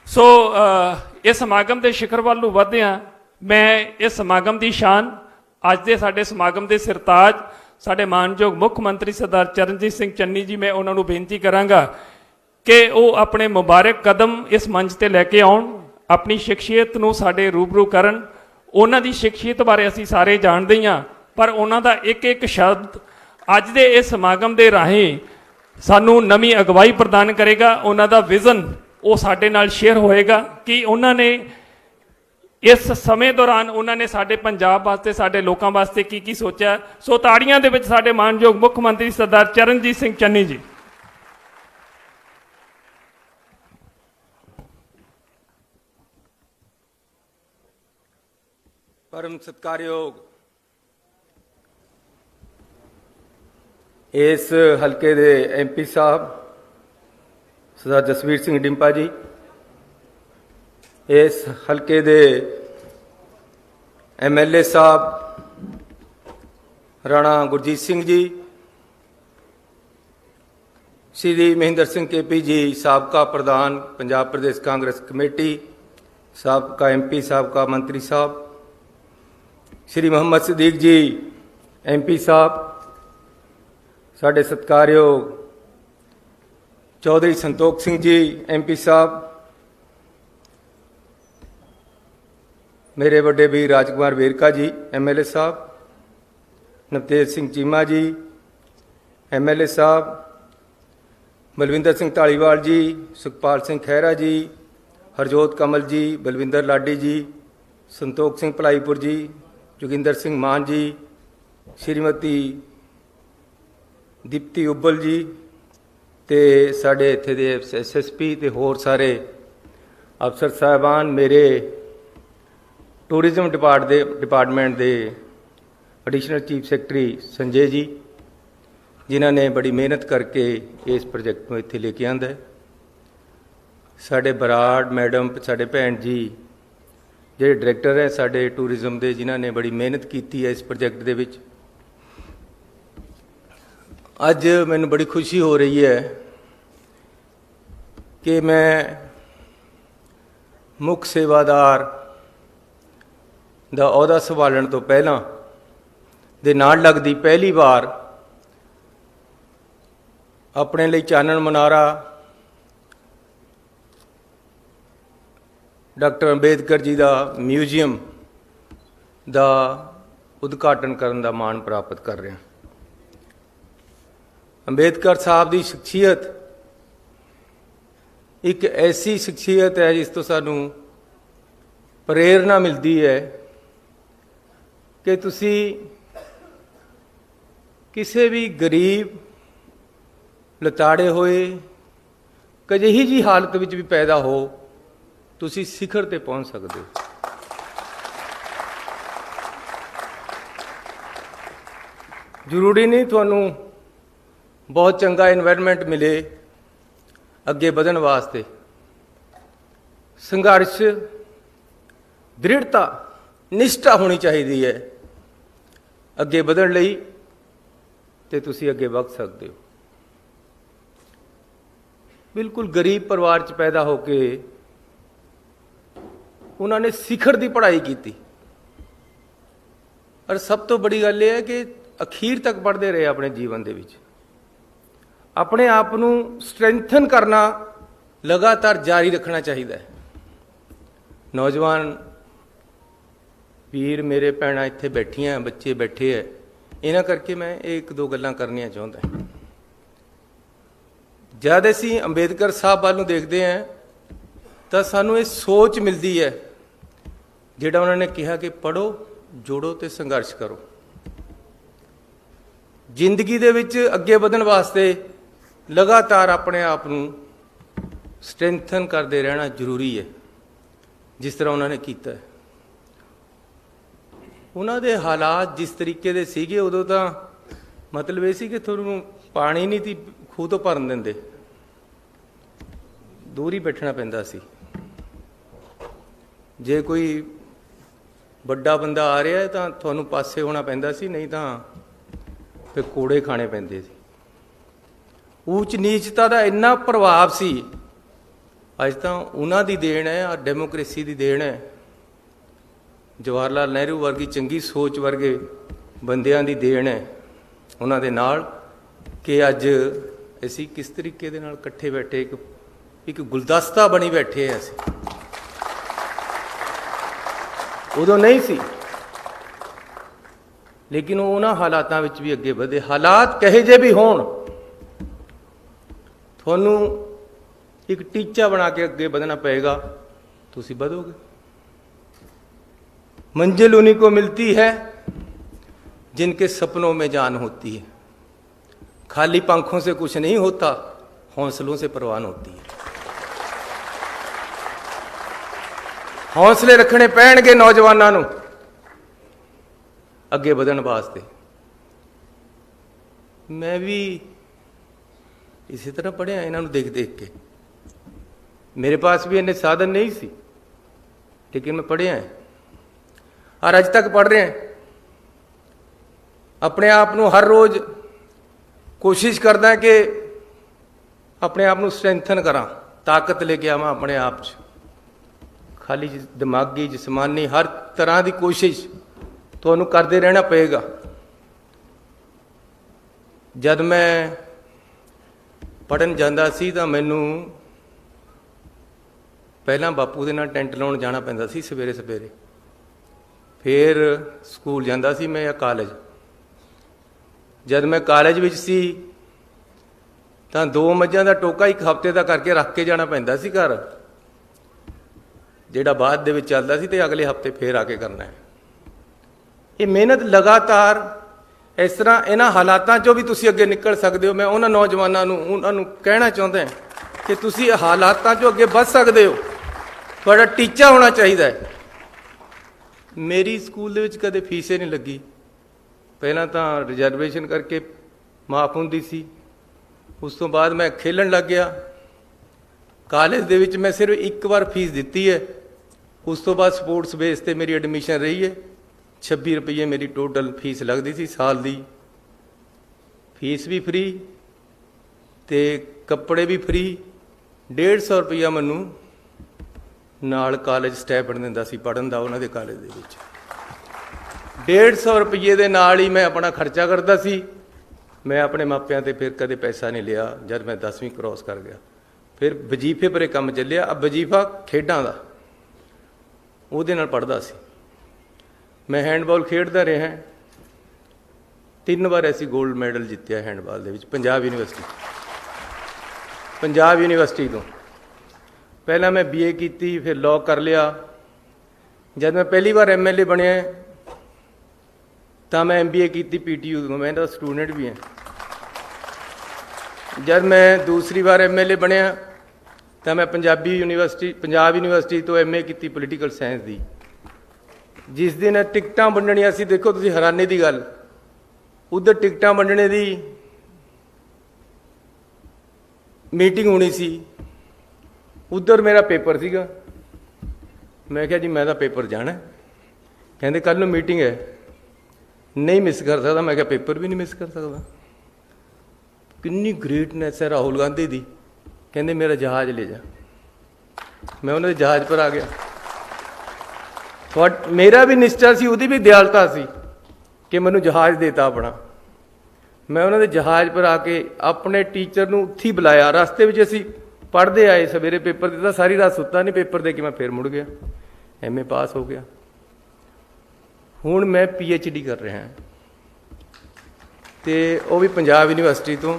ਸੋ ਇਸ ਸਮਾਗਮ ਦੇ ਸਿਖਰ ਵੱਲ ਨੂੰ ਵਧਦੇ ਹਾਂ। ਮੈਂ ਇਸ ਸਮਾਗਮ ਦੀ ਸ਼ਾਨ, ਅੱਜ ਦੇ ਸਾਡੇ ਸਮਾਗਮ ਦੇ ਸਿਰਤਾਜ ਸਾਡੇ ਮਾਨਯੋਗ ਮੁੱਖ ਮੰਤਰੀ ਸਰਦਾਰ ਚਰਨਜੀਤ ਸਿੰਘ ਚੰਨੀ ਜੀ, ਮੈਂ ਉਹਨਾਂ ਨੂੰ ਬੇਨਤੀ ਕਰਾਂਗਾ ਕਿ ਉਹ ਆਪਣੇ ਮੁਬਾਰਕ ਕਦਮ ਇਸ ਮੰਚ ਤੇ ਲੈ ਕੇ ਆਉਣ, ਆਪਣੀ ਸ਼ਖਸੀਅਤ ਨੂੰ ਸਾਡੇ ਰੂਬਰੂ ਕਰਨ। ਉਹਨਾਂ ਦੀ ਸ਼ਖਸੀਅਤ ਬਾਰੇ ਅਸੀਂ ਸਾਰੇ ਜਾਣਦੇ ਹਾਂ, ਪਰ ਉਹਨਾਂ ਦਾ ਇੱਕ ਇੱਕ ਸ਼ਬਦ ਅੱਜ ਦੇ ਇਸ ਸਮਾਗਮ ਦੇ ਰਾਹੀਂ ਸਾਨੂੰ ਨਵੀਂ ਅਗਵਾਈ ਪ੍ਰਦਾਨ ਕਰੇਗਾ। ਉਹਨਾਂ ਦਾ ਵਿਜ਼ਨ ਉਹ ਸਾਡੇ ਨਾਲ ਸ਼ੇਅਰ ਹੋਏਗਾ ਕਿ ਉਹਨਾਂ ਨੇ ਇਸ ਸਮੇਂ ਦੌਰਾਨ ਉਹਨਾਂ ਨੇ ਸਾਡੇ ਪੰਜਾਬ ਵਾਸਤੇ, ਸਾਡੇ ਲੋਕਾਂ ਵਾਸਤੇ ਕੀ ਕੀ ਸੋਚਿਆ। ਸੋ ਤਾੜੀਆਂ ਦੇ ਵਿੱਚ ਸਾਡੇ ਮਾਨਯੋਗ ਮੁੱਖ ਮੰਤਰੀ ਸਰਦਾਰ ਚਰਨਜੀਤ ਸਿੰਘ ਚੰਨੀ ਜੀ। परम सत्कारयोग इस हल्के दे MP साहब सरदार जसवीर सिंह डिंपा जी, इस हल्के दे MLA साहब राणा गुरजीत सिंह जी, श्री महेंद्र सिंह KP जी साबका प्रधान पंजाब प्रदेश कांग्रेस कमेटी, साबका MP साबका मंत्री साहब, श्री मोहम्मद सिद्दीक जी MP साहब, साढ़े सत्कारयोग चौधरी संतोख सिंह जी MP साहब, मेरे बड़े भी राजकुमार वेरका जी MLA साहब, नवतेज सिंह चीमा जी MLA साहब, बलविंदर सिंह धालीवाल जी, सुखपाल सिंह खैरा जी, हरजोत कमल जी, बलविंदर लाडी जी, संतोख सिंह भलाईपुर जी, जोगिंदर सिंह मान जी, श्रीमती दीप्ति उब्बल जी ते साढ़े इत्थे दे SSP ते होर सारे अफसर साहबान, मेरे टूरिज्म डिपार्टमेंट दे additional chief secretary Sanjay ji, जिन्हों ने बड़ी मेहनत करके इस प्रोजेक्ट को इत्थे लेके आंदा है, साढ़े बराड़ मैडम, साढ़े भैन जी ਜਿਹੜੇ ਡਾਇਰੈਕਟਰ ਹੈ ਸਾਡੇ ਟੂਰਿਜ਼ਮ ਦੇ, ਜਿਨ੍ਹਾਂ ਨੇ ਬੜੀ ਮਿਹਨਤ ਕੀਤੀ ਹੈ ਇਸ ਪ੍ਰੋਜੈਕਟ ਦੇ ਵਿੱਚ। ਅੱਜ ਮੈਨੂੰ ਬੜੀ ਖੁਸ਼ੀ ਹੋ ਰਹੀ ਹੈ ਕਿ ਮੈਂ ਮੁੱਖ ਸੇਵਾਦਾਰ ਦਾ ਅਹੁਦਾ ਸੰਭਾਲਣ ਤੋਂ ਪਹਿਲਾਂ ਦੇ ਨਾਲ ਲੱਗਦੀ ਪਹਿਲੀ ਵਾਰ ਆਪਣੇ ਲਈ ਚਾਨਣ ਮੁਨਾਰਾ डॉक्टर अंबेडकर जी का म्यूजियम का उद्घाटन करने का माण प्राप्त कर रहे हैं। अंबेडकर साहब की शख्सियत एक ऐसी शख्सियत है जिस तो सानू प्रेरणा मिलती है कि तुसी किसी भी गरीब लताड़े होए कजिही जी हालत में भी पैदा हो, ਤੁਸੀਂ ਸਿਖਰ ਤੇ ਪਹੁੰਚ ਸਕਦੇ ਹੋ। ਜ਼ਰੂਰੀ ਨਹੀਂ ਤੁਹਾਨੂੰ ਬਹੁਤ ਚੰਗਾ ਇਨਵਾਇਰਨਮੈਂਟ ਮਿਲੇ ਅੱਗੇ ਵਧਣ ਵਾਸਤੇ। ਸੰਘਰਸ਼, ਦ੍ਰਿੜਤਾ, ਨਿਸ਼ਠਾ ਹੋਣੀ ਚਾਹੀਦੀ ਹੈ ਅੱਗੇ ਵਧਣ ਲਈ, ਤੇ ਤੁਸੀਂ ਅੱਗੇ ਵਧ ਸਕਦੇ ਹੋ। ਬਿਲਕੁਲ ਗਰੀਬ ਪਰਿਵਾਰ 'ਚ ਪੈਦਾ ਹੋ ਕੇ ਉਹਨਾਂ ਨੇ ਸਿਖਰ ਦੀ ਪੜ੍ਹਾਈ ਕੀਤੀ, ਔਰ ਸਭ ਤੋਂ ਬੜੀ ਗੱਲ ਇਹ ਹੈ ਕਿ ਅਖੀਰ ਤੱਕ ਪੜ੍ਹਦੇ ਰਹੇ ਆਪਣੇ ਜੀਵਨ ਦੇ ਵਿੱਚ। ਆਪਣੇ ਆਪ ਨੂੰ ਸਟਰੈਂਥਨ ਕਰਨਾ ਲਗਾਤਾਰ ਜਾਰੀ ਰੱਖਣਾ ਚਾਹੀਦਾ ਹੈ। ਨੌਜਵਾਨ ਵੀਰ ਮੇਰੇ ਭੈਣਾਂ ਇੱਥੇ ਬੈਠੀਆਂ, ਬੱਚੇ ਬੈਠੇ ਹੈ, ਇਹਨਾਂ ਕਰਕੇ ਮੈਂ ਇਹ ਇੱਕ ਦੋ ਗੱਲਾਂ ਕਰਨੀਆਂ ਚਾਹੁੰਦਾ। ਜਦ ਅਸੀਂ ਅੰਬੇਦਕਰ ਸਾਹਿਬ ਵੱਲ ਨੂੰ ਦੇਖਦੇ ਹਾਂ ਤਾਂ ਸਾਨੂੰ ਇਹ ਸੋਚ ਮਿਲਦੀ ਹੈ, ਜਿਹੜਾ ਉਹਨਾਂ ਨੇ ਕਿਹਾ ਕਿ ਪੜ੍ਹੋ, ਜੋੜੋ ਤੇ ਸੰਘਰਸ਼ ਕਰੋ। ਜ਼ਿੰਦਗੀ ਦੇ ਵਿੱਚ ਅੱਗੇ ਵਧਣ ਵਾਸਤੇ ਲਗਾਤਾਰ ਆਪਣੇ ਆਪ ਨੂੰ ਸਟਰੈਂਥਨ ਕਰਦੇ ਰਹਿਣਾ ਜ਼ਰੂਰੀ ਹੈ, ਜਿਸ ਤਰ੍ਹਾਂ ਉਹਨਾਂ ਨੇ ਕੀਤਾ ਹੈ। ਉਹਨਾਂ ਦੇ ਹਾਲਾਤ ਜਿਸ ਤਰੀਕੇ ਦੇ ਸੀਗੇ, ਉਦੋਂ ਤਾਂ ਮਤਲਬ ਇਹ ਸੀ ਕਿ ਤੁਹਾਨੂੰ ਪਾਣੀ ਨਹੀਂ ਸੀ ਖੂਹ ਤੋਂ ਭਰਨ ਦਿੰਦੇ, ਦੂਰ ਹੀ ਬੈਠਣਾ ਪੈਂਦਾ ਸੀ। ਜੇ ਕੋਈ ਵੱਡਾ ਬੰਦਾ ਆ ਰਿਹਾ ਤਾਂ ਤੁਹਾਨੂੰ ਪਾਸੇ ਹੋਣਾ ਪੈਂਦਾ ਸੀ, ਨਹੀਂ ਤਾਂ ਫਿਰ ਕੋੜੇ ਖਾਣੇ ਪੈਂਦੇ ਸੀ। ਊਚ ਨੀਚਤਾ ਦਾ ਇੰਨਾ ਪ੍ਰਭਾਵ ਸੀ। ਅੱਜ ਤਾਂ ਉਹਨਾਂ ਦੀ ਦੇਣ ਹੈ, ਆ ਡੈਮੋਕ੍ਰੇਸੀ ਦੀ ਦੇਣ ਹੈ, ਜਵਾਹਰ ਲਾਲ ਨਹਿਰੂ ਵਰਗੀ ਚੰਗੀ ਸੋਚ ਵਰਗੇ ਬੰਦਿਆਂ ਦੀ ਦੇਣ ਹੈ ਉਹਨਾਂ ਦੇ ਨਾਲ, ਕਿ ਅੱਜ ਅਸੀਂ ਕਿਸ ਤਰੀਕੇ ਦੇ ਨਾਲ ਇਕੱਠੇ ਬੈਠੇ, ਇੱਕ ਗੁਲਦਸਤਾ ਬਣੀ ਬੈਠੇ ਹਾਂ ਅਸੀਂ। ਉਦੋਂ ਨਹੀਂ ਸੀ, ਲੇਕਿਨ ਉਹਨਾਂ ਹਾਲਾਤਾਂ ਵਿੱਚ ਵੀ ਅੱਗੇ ਵਧੇ। ਹਾਲਾਤ ਕਹੇ ਜੇ ਵੀ ਹੋਣ, ਤੁਹਾਨੂੰ ਇੱਕ ਟੀਚਾ ਬਣਾ ਕੇ ਅੱਗੇ ਵਧਣਾ ਪਏਗਾ, ਤੁਸੀਂ ਵਧੋਗੇ। मंजिल उन्हीं को मिलती है जिनके सपनों में जान होती है। खाली पंखों से कुछ नहीं होता, हौसलों से परवान होती है। हौसले रखने पैणगे नौजवानों नूं अगे बढ़न वास्ते। मैं भी इसी तरह पढ़िया इन्हां नूं देख देख के। मेरे पास भी इन्ने साधन नहीं सी, लेकिन मैं पढ़िया है और अज तक पढ़ रहे हैं। अपने आप को हर रोज़ कोशिश करदा कि अपने आप को स्ट्रेंथन करा, ताकत लेके आवां अपने आप च। खाली दिमागी जिसमानी हर तरह की कोशिश तुहानूं करते रहना पेगा। जब मैं पढ़न जांदा सी तां मैनूं पहलां बापू दे नाल टेंट लाउण जाना पैंदा सी सवेरे सवेरे, फिर स्कूल जांदा सी मैं या कालेज। जब मैं कालेज विच सी तां 2 मੱਝਾਂ ਦਾ टोका एक हफ्ते का करके रख के जाना पैंदा सी घर, ਜਿਹੜਾ ਬਾਅਦ ਦੇ ਵਿੱਚ ਚੱਲਦਾ ਸੀ, ਤੇ ਅਗਲੇ ਹਫਤੇ ਫੇਰ ਆ ਕੇ ਕਰਨਾ ਹੈ। ਇਹ ਮਿਹਨਤ ਲਗਾਤਾਰ ਇਸ ਤਰ੍ਹਾਂ ਇਹਨਾਂ ਹਾਲਾਤਾਂ 'ਚੋਂ ਵੀ ਤੁਸੀਂ ਅੱਗੇ ਨਿਕਲ ਸਕਦੇ ਹੋ। ਮੈਂ ਉਹਨਾਂ ਨੌਜਵਾਨਾਂ ਨੂੰ ਉਹਨਾਂ ਨੂੰ ਕਹਿਣਾ ਚਾਹੁੰਦਾ ਕਿ ਤੁਸੀਂ ਹਾਲਾਤਾਂ 'ਚੋਂ ਅੱਗੇ ਵੱਧ ਸਕਦੇ ਹੋ। ਤੁਹਾਡਾ ਟੀਚਾ ਹੋਣਾ ਚਾਹੀਦਾ ਹੈ। ਮੇਰੀ ਸਕੂਲ ਦੇ ਵਿੱਚ ਕਦੇ ਫੀਸ ਹੀ ਨਹੀਂ ਲੱਗੀ। ਪਹਿਲਾਂ ਤਾਂ ਰਿਜ਼ਰਵੇਸ਼ਨ ਕਰਕੇ ਮਾਫ ਹੁੰਦੀ ਸੀ, ਉਸ ਤੋਂ ਬਾਅਦ ਮੈਂ ਖੇਲਣ ਲੱਗ ਗਿਆ। ਕਾਲਜ ਦੇ ਵਿੱਚ ਮੈਂ ਸਿਰਫ ਇੱਕ ਵਾਰ ਫੀਸ ਦਿੱਤੀ ਹੈ, ਉਸ ਤੋਂ ਬਾਅਦ ਸਪੋਰਟਸ ਬੇਸ ਤੇ ਮੇਰੀ ਐਡਮਿਸ਼ਨ ਰਹੀ ਹੈ। 26 ਰੁਪਏ ਮੇਰੀ ਟੋਟਲ ਫੀਸ ਲੱਗਦੀ ਸੀ ਸਾਲ ਦੀ। ਫੀਸ ਵੀ ਫ੍ਰੀ ਤੇ ਕੱਪੜੇ ਵੀ ਫ੍ਰੀ। 150 ਰੁਪਇਆ ਮੈਨੂੰ ਨਾਲ ਕਾਲਜ ਸਟੈਪੈਂਡ ਦਿੰਦਾ ਸੀ ਪੜ੍ਹਨ ਦਾ ਉਹਨਾਂ ਦੇ ਕਾਲਜ ਦੇ ਵਿੱਚ। 150 ਰੁਪਏ ਦੇ ਨਾਲ ਹੀ ਮੈਂ ਆਪਣਾ ਖਰਚਾ ਕਰਦਾ ਸੀ। ਮੈਂ ਆਪਣੇ ਮਾਪਿਆਂ ਤੇ ਫਿਰ ਕਦੇ ਪੈਸਾ ਨਹੀਂ ਲਿਆ। ਜਦ ਮੈਂ 10ਵੀਂ ਕ੍ਰੋਸ ਕਰ ਗਿਆ ਫਿਰ ਵਜੀਫੇ ਪਰੇ ਕੰਮ ਚੱਲਿਆ। ਵਜੀਫਾ ਖੇਡਾਂ ਦਾ, ਉਹਦੇ ਨਾਲ ਪੜ੍ਹਦਾ ਸੀ ਮੈਂ। ਹੈਂਡਬਾਲ ਖੇਡਦਾ ਰਿਹਾ, 3 ਵਾਰ ਅਸੀਂ 골ਡ ਮੈਡਲ ਜਿੱਤਿਆ ਹੈਂਡਬਾਲ ਦੇ ਵਿੱਚ ਪੰਜਾਬ ਯੂਨੀਵਰਸਿਟੀ ਤੋਂ। ਪਹਿਲਾਂ ਮੈਂ BA ਕੀਤੀ, ਫਿਰ ਲਾਅ ਕਰ ਲਿਆ। ਜਦ ਮੈਂ ਪਹਿਲੀ ਵਾਰ MLA ਬਣਿਆ ਤਾਂ ਮੈਂ MBA ਕੀਤੀ PTU ਤੋਂ। ਮੈਂ ਤਾਂ ਸਟੂਡੈਂਟ ਵੀ ਹਾਂ। जब मैं दूसरी बार MLA बनया तो मैं पंजाब यूनिवर्सिटी तो MA की पोलीटिकल साइंस की। जिस दिन टिकटां वंडणियां सी, देखो तुसीं हैरानी की गल, उधर टिकटां वंडने की ਮੀਟਿੰਗ ਹੋਣੀ ਸੀ, ਉਧਰ ਮੇਰਾ ਪੇਪਰ ਸੀਗਾ। ਮੈਂ ਕਿਹਾ ਜੀ ਮੈਂ ਤਾਂ ਪੇਪਰ ਜਾਣਾ। ਕਹਿੰਦੇ ਕੱਲ ਨੂੰ ਮੀਟਿੰਗ ਹੈ, ਨਹੀਂ ਮਿਸ ਕਰ ਸਕਦਾ। ਮੈਂ ਕਿਹਾ ਪੇਪਰ ਵੀ ਨਹੀਂ ਮਿਸ ਕਰ ਸਕਦਾ। ਕਿੰਨੀ ਗ੍ਰੇਟਨੈਸ ਹੈ ਰਾਹੁਲ ਗਾਂਧੀ ਦੀ। ਕਹਿੰਦੇ ਮੇਰਾ ਜਹਾਜ਼ ਲੈ ਜਾ। ਮੈਂ ਉਹਨਾਂ ਦੇ ਜਹਾਜ਼ ਪਰ ਆ ਗਿਆ। ਮੇਰਾ ਵੀ ਨਿਸ਼ਚਾ ਸੀ, ਉਹਦੀ ਵੀ ਦਿਆਲਤਾ ਸੀ ਕਿ ਮੈਨੂੰ ਜਹਾਜ਼ ਦੇਤਾ ਆਪਣਾ। ਮੈਂ ਉਹਨਾਂ ਦੇ ਜਹਾਜ਼ ਪਰ ਆ ਕੇ ਆਪਣੇ ਟੀਚਰ ਨੂੰ ਉੱਥੇ ਹੀ ਬੁਲਾਇਆ। ਰਸਤੇ ਵਿੱਚ ਅਸੀਂ ਪੜ੍ਹਦੇ ਆਏ, ਸਵੇਰੇ ਪੇਪਰ ਦਿੱਤਾ, ਸਾਰੀ ਰਾਤ ਸੁੱਤਾ ਨਹੀਂ। ਪੇਪਰ ਦੇ ਕੇ ਮੈਂ ਫਿਰ ਮੁੜ ਗਿਆ, ਐਮਏ ਪਾਸ ਹੋ ਗਿਆ। ਹੁਣ ਮੈਂ PhD ਕਰ ਰਿਹਾ ਹਾਂ, ਤੇ ਉਹ ਵੀ ਪੰਜਾਬ ਯੂਨੀਵਰਸਿਟੀ ਤੋਂ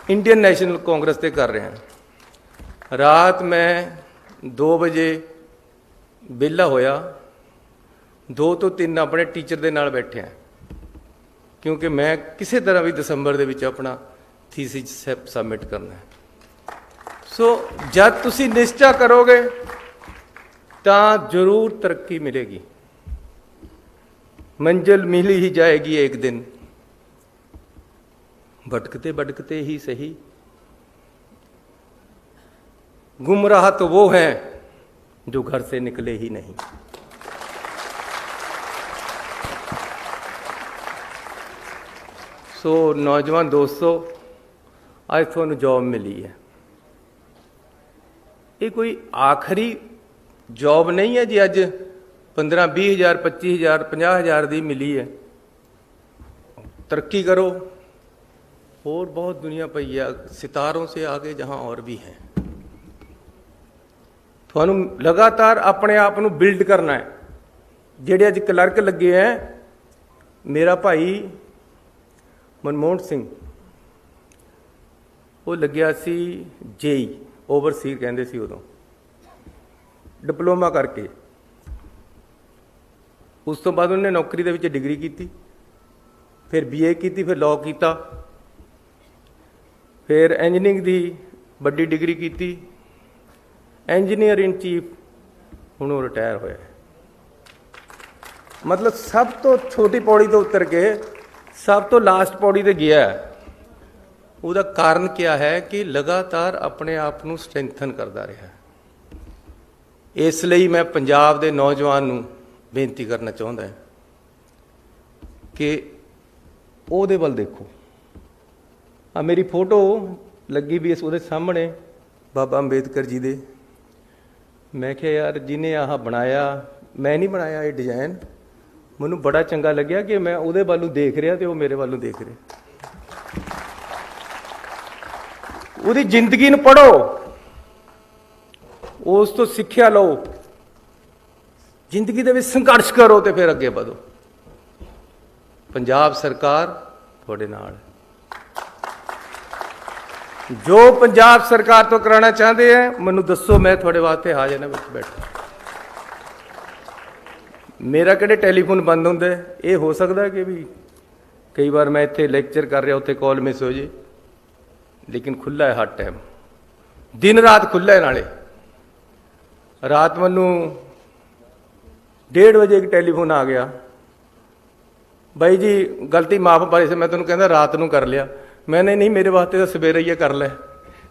ਇੰਡੀਅਨ ਨੈਸ਼ਨਲ ਕਾਂਗਰਸ ਤੇ ਕਰ ਰਿਹਾ। ਰਾਤ ਮੈਂ 2 ਵਜੇ ਵਿਹਲਾ ਹੋਇਆ, 2 ਤੋਂ 3 ਆਪਣੇ ਟੀਚਰ ਦੇ ਨਾਲ ਬੈਠਿਆ, ਕਿਉਂਕਿ ਮੈਂ ਕਿਸੇ ਤਰ੍ਹਾਂ ਵੀ ਦਸੰਬਰ ਦੇ ਵਿੱਚ ਆਪਣਾ ਥੀਸਿਸ ਸਬਮਿਟ ਕਰਨਾ ਹੈ। ਸੋ ਜਦ ਤੁਸੀਂ ਨਿਸ਼ਚਾ ਕਰੋਗੇ ਤਾਂ ਜ਼ਰੂਰ ਤਰੱਕੀ ਮਿਲੇਗੀ। मंजिल मिल ही जाएगी एक दिन, भटकते भटकते ही सही। गुमराह तो वो हैं जो घर से निकले ही नहीं। सो नौजवान दोस्तों, आज थानू जॉब मिली है। ये कोई आखिरी जॉब नहीं है जी। अज 15-20 हज़ार 25 हज़ार 50 हज़ार दी मिली है। तरक्की करो, और बहुत दुनिया पई है सितारों से आगे जहां और भी हैं। थानू लगातार अपने आप को बिल्ड करना है। जेडे अज क्लर्क लगे हैं, मेरा भाई मनमोहन सिंह वो लग्या सी जेई ओवरसीर कहते सी, उदों डिप्लोमा करके। उस तो बाद उन्हें नौकरी दे विच डिग्री की, फिर BA की, फिर लॉ किया, फिर इंजीनियरिंग की बड़ी डिग्री की, इंजीनियर इन चीफ हुण रिटायर होया। मतलब सब तो छोटी पौड़ी तो उतर के सब तो लास्ट पौड़ी ते गया। उसका कारण क्या है कि लगातार अपने आप को स्ट्रेंथन करता रहा। इसलिए मैं पंजाब के नौजवान नूं बेनती करना चाहता है कि ਉਹਦੇ ਵੱਲ देखो। आ मेरी फोटो लगी भी उसके सामने बाबा अंबेडकर जी दे। मैं क्या यार जिन्हें आह बनाया, मैं नहीं बनाया ये डिजाइन। मैनू बड़ा चंगा लग्या कि मैं ਉਹਦੇ ਵੱਲੋਂ देख रहा तो वो मेरे ਵੱਲੋਂ देख रहे। ਉਹਦੀ ਜ਼ਿੰਦਗੀ ਨੂੰ ਪੜੋ, ਉਸ ਤੋਂ ਸਿੱਖਿਆ ਲਓ, ਜ਼ਿੰਦਗੀ ਦੇ ਵਿੱਚ ਸੰਘਰਸ਼ ਕਰੋ ਤੇ ਫਿਰ ਅੱਗੇ ਵਧੋ। ਪੰਜਾਬ ਸਰਕਾਰ ਤੁਹਾਡੇ ਨਾਲ। ਜੋ ਪੰਜਾਬ ਸਰਕਾਰ ਤੋਂ ਕਰਾਉਣਾ ਚਾਹੁੰਦੇ ਆ ਮੈਨੂੰ ਦੱਸੋ, ਮੈਂ ਤੁਹਾਡੇ ਵਾਸਤੇ ਹਾਜ਼ਰ ਹਾਂ ਵਿੱਚ ਬੈਠਾ। ਮੇਰਾ ਕਿਹੜੇ ਟੈਲੀਫੋਨ ਬੰਦ ਹੁੰਦਾ। ਇਹ ਹੋ ਸਕਦਾ ਕਿ ਵੀ ਕਈ ਵਾਰ ਮੈਂ ਇੱਥੇ ਲੈਕਚਰ ਕਰ ਰਿਹਾ, ਉੱਥੇ ਕਾਲ ਮਿਸ ਹੋ ਜੇ, ਲੇਕਿਨ ਖੁੱਲ੍ਹਾ ਹੈ ਹਰ ਟਾਈਮ, ਦਿਨ ਰਾਤ ਖੁੱਲ੍ਹਾ ਹੈ। ਨਾਲੇ ਰਾਤ ਮੈਨੂੰ 1:30 ਵਜੇ ਇੱਕ ਟੈਲੀਫੋਨ ਆ ਗਿਆ, ਬਾਈ ਜੀ ਗਲਤੀ ਮਾਫ ਪਾਈ ਸੀ, ਮੈਂ ਤੁਹਾਨੂੰ ਕਹਿੰਦਾ ਰਾਤ ਨੂੰ ਕਰ ਲਿਆ। मैंने नहीं, मेरे वास्ते तो सवेरे ही कर ले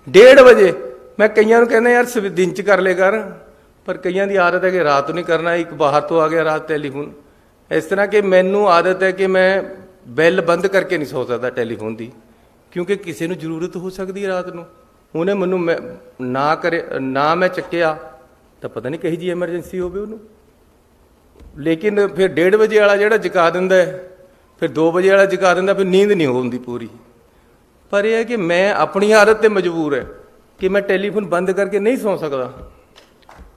1:30 बजे। मैं कईयां नूं कहना यार दिन च कर ले कर, पर कईयां दी आदत है कि रात नहीं करना। एक बाहर तो आ गया रात टेलीफोन, इस तरह कि मैनू आदत है कि मैं बैल बंद करके नहीं सो सकता टेलीफोन की, क्योंकि किसी नूं जरूरत हो सकती है रात नूं। उन्हें मैनू ना करे ना मैं चक्या तो पता नहीं कही जी एमरजेंसी होवे उन्होंने। लेकिन फिर 1:30 बजे वाला जिहड़ा जगा दिंदा है, फिर 2 बजे वाला जगा दिंदा, फिर नींद नहीं होंदी पूरी। पर यह है कि मैं अपनी आदत से मजबूर है कि मैं टेलीफोन बंद करके नहीं सो सकता,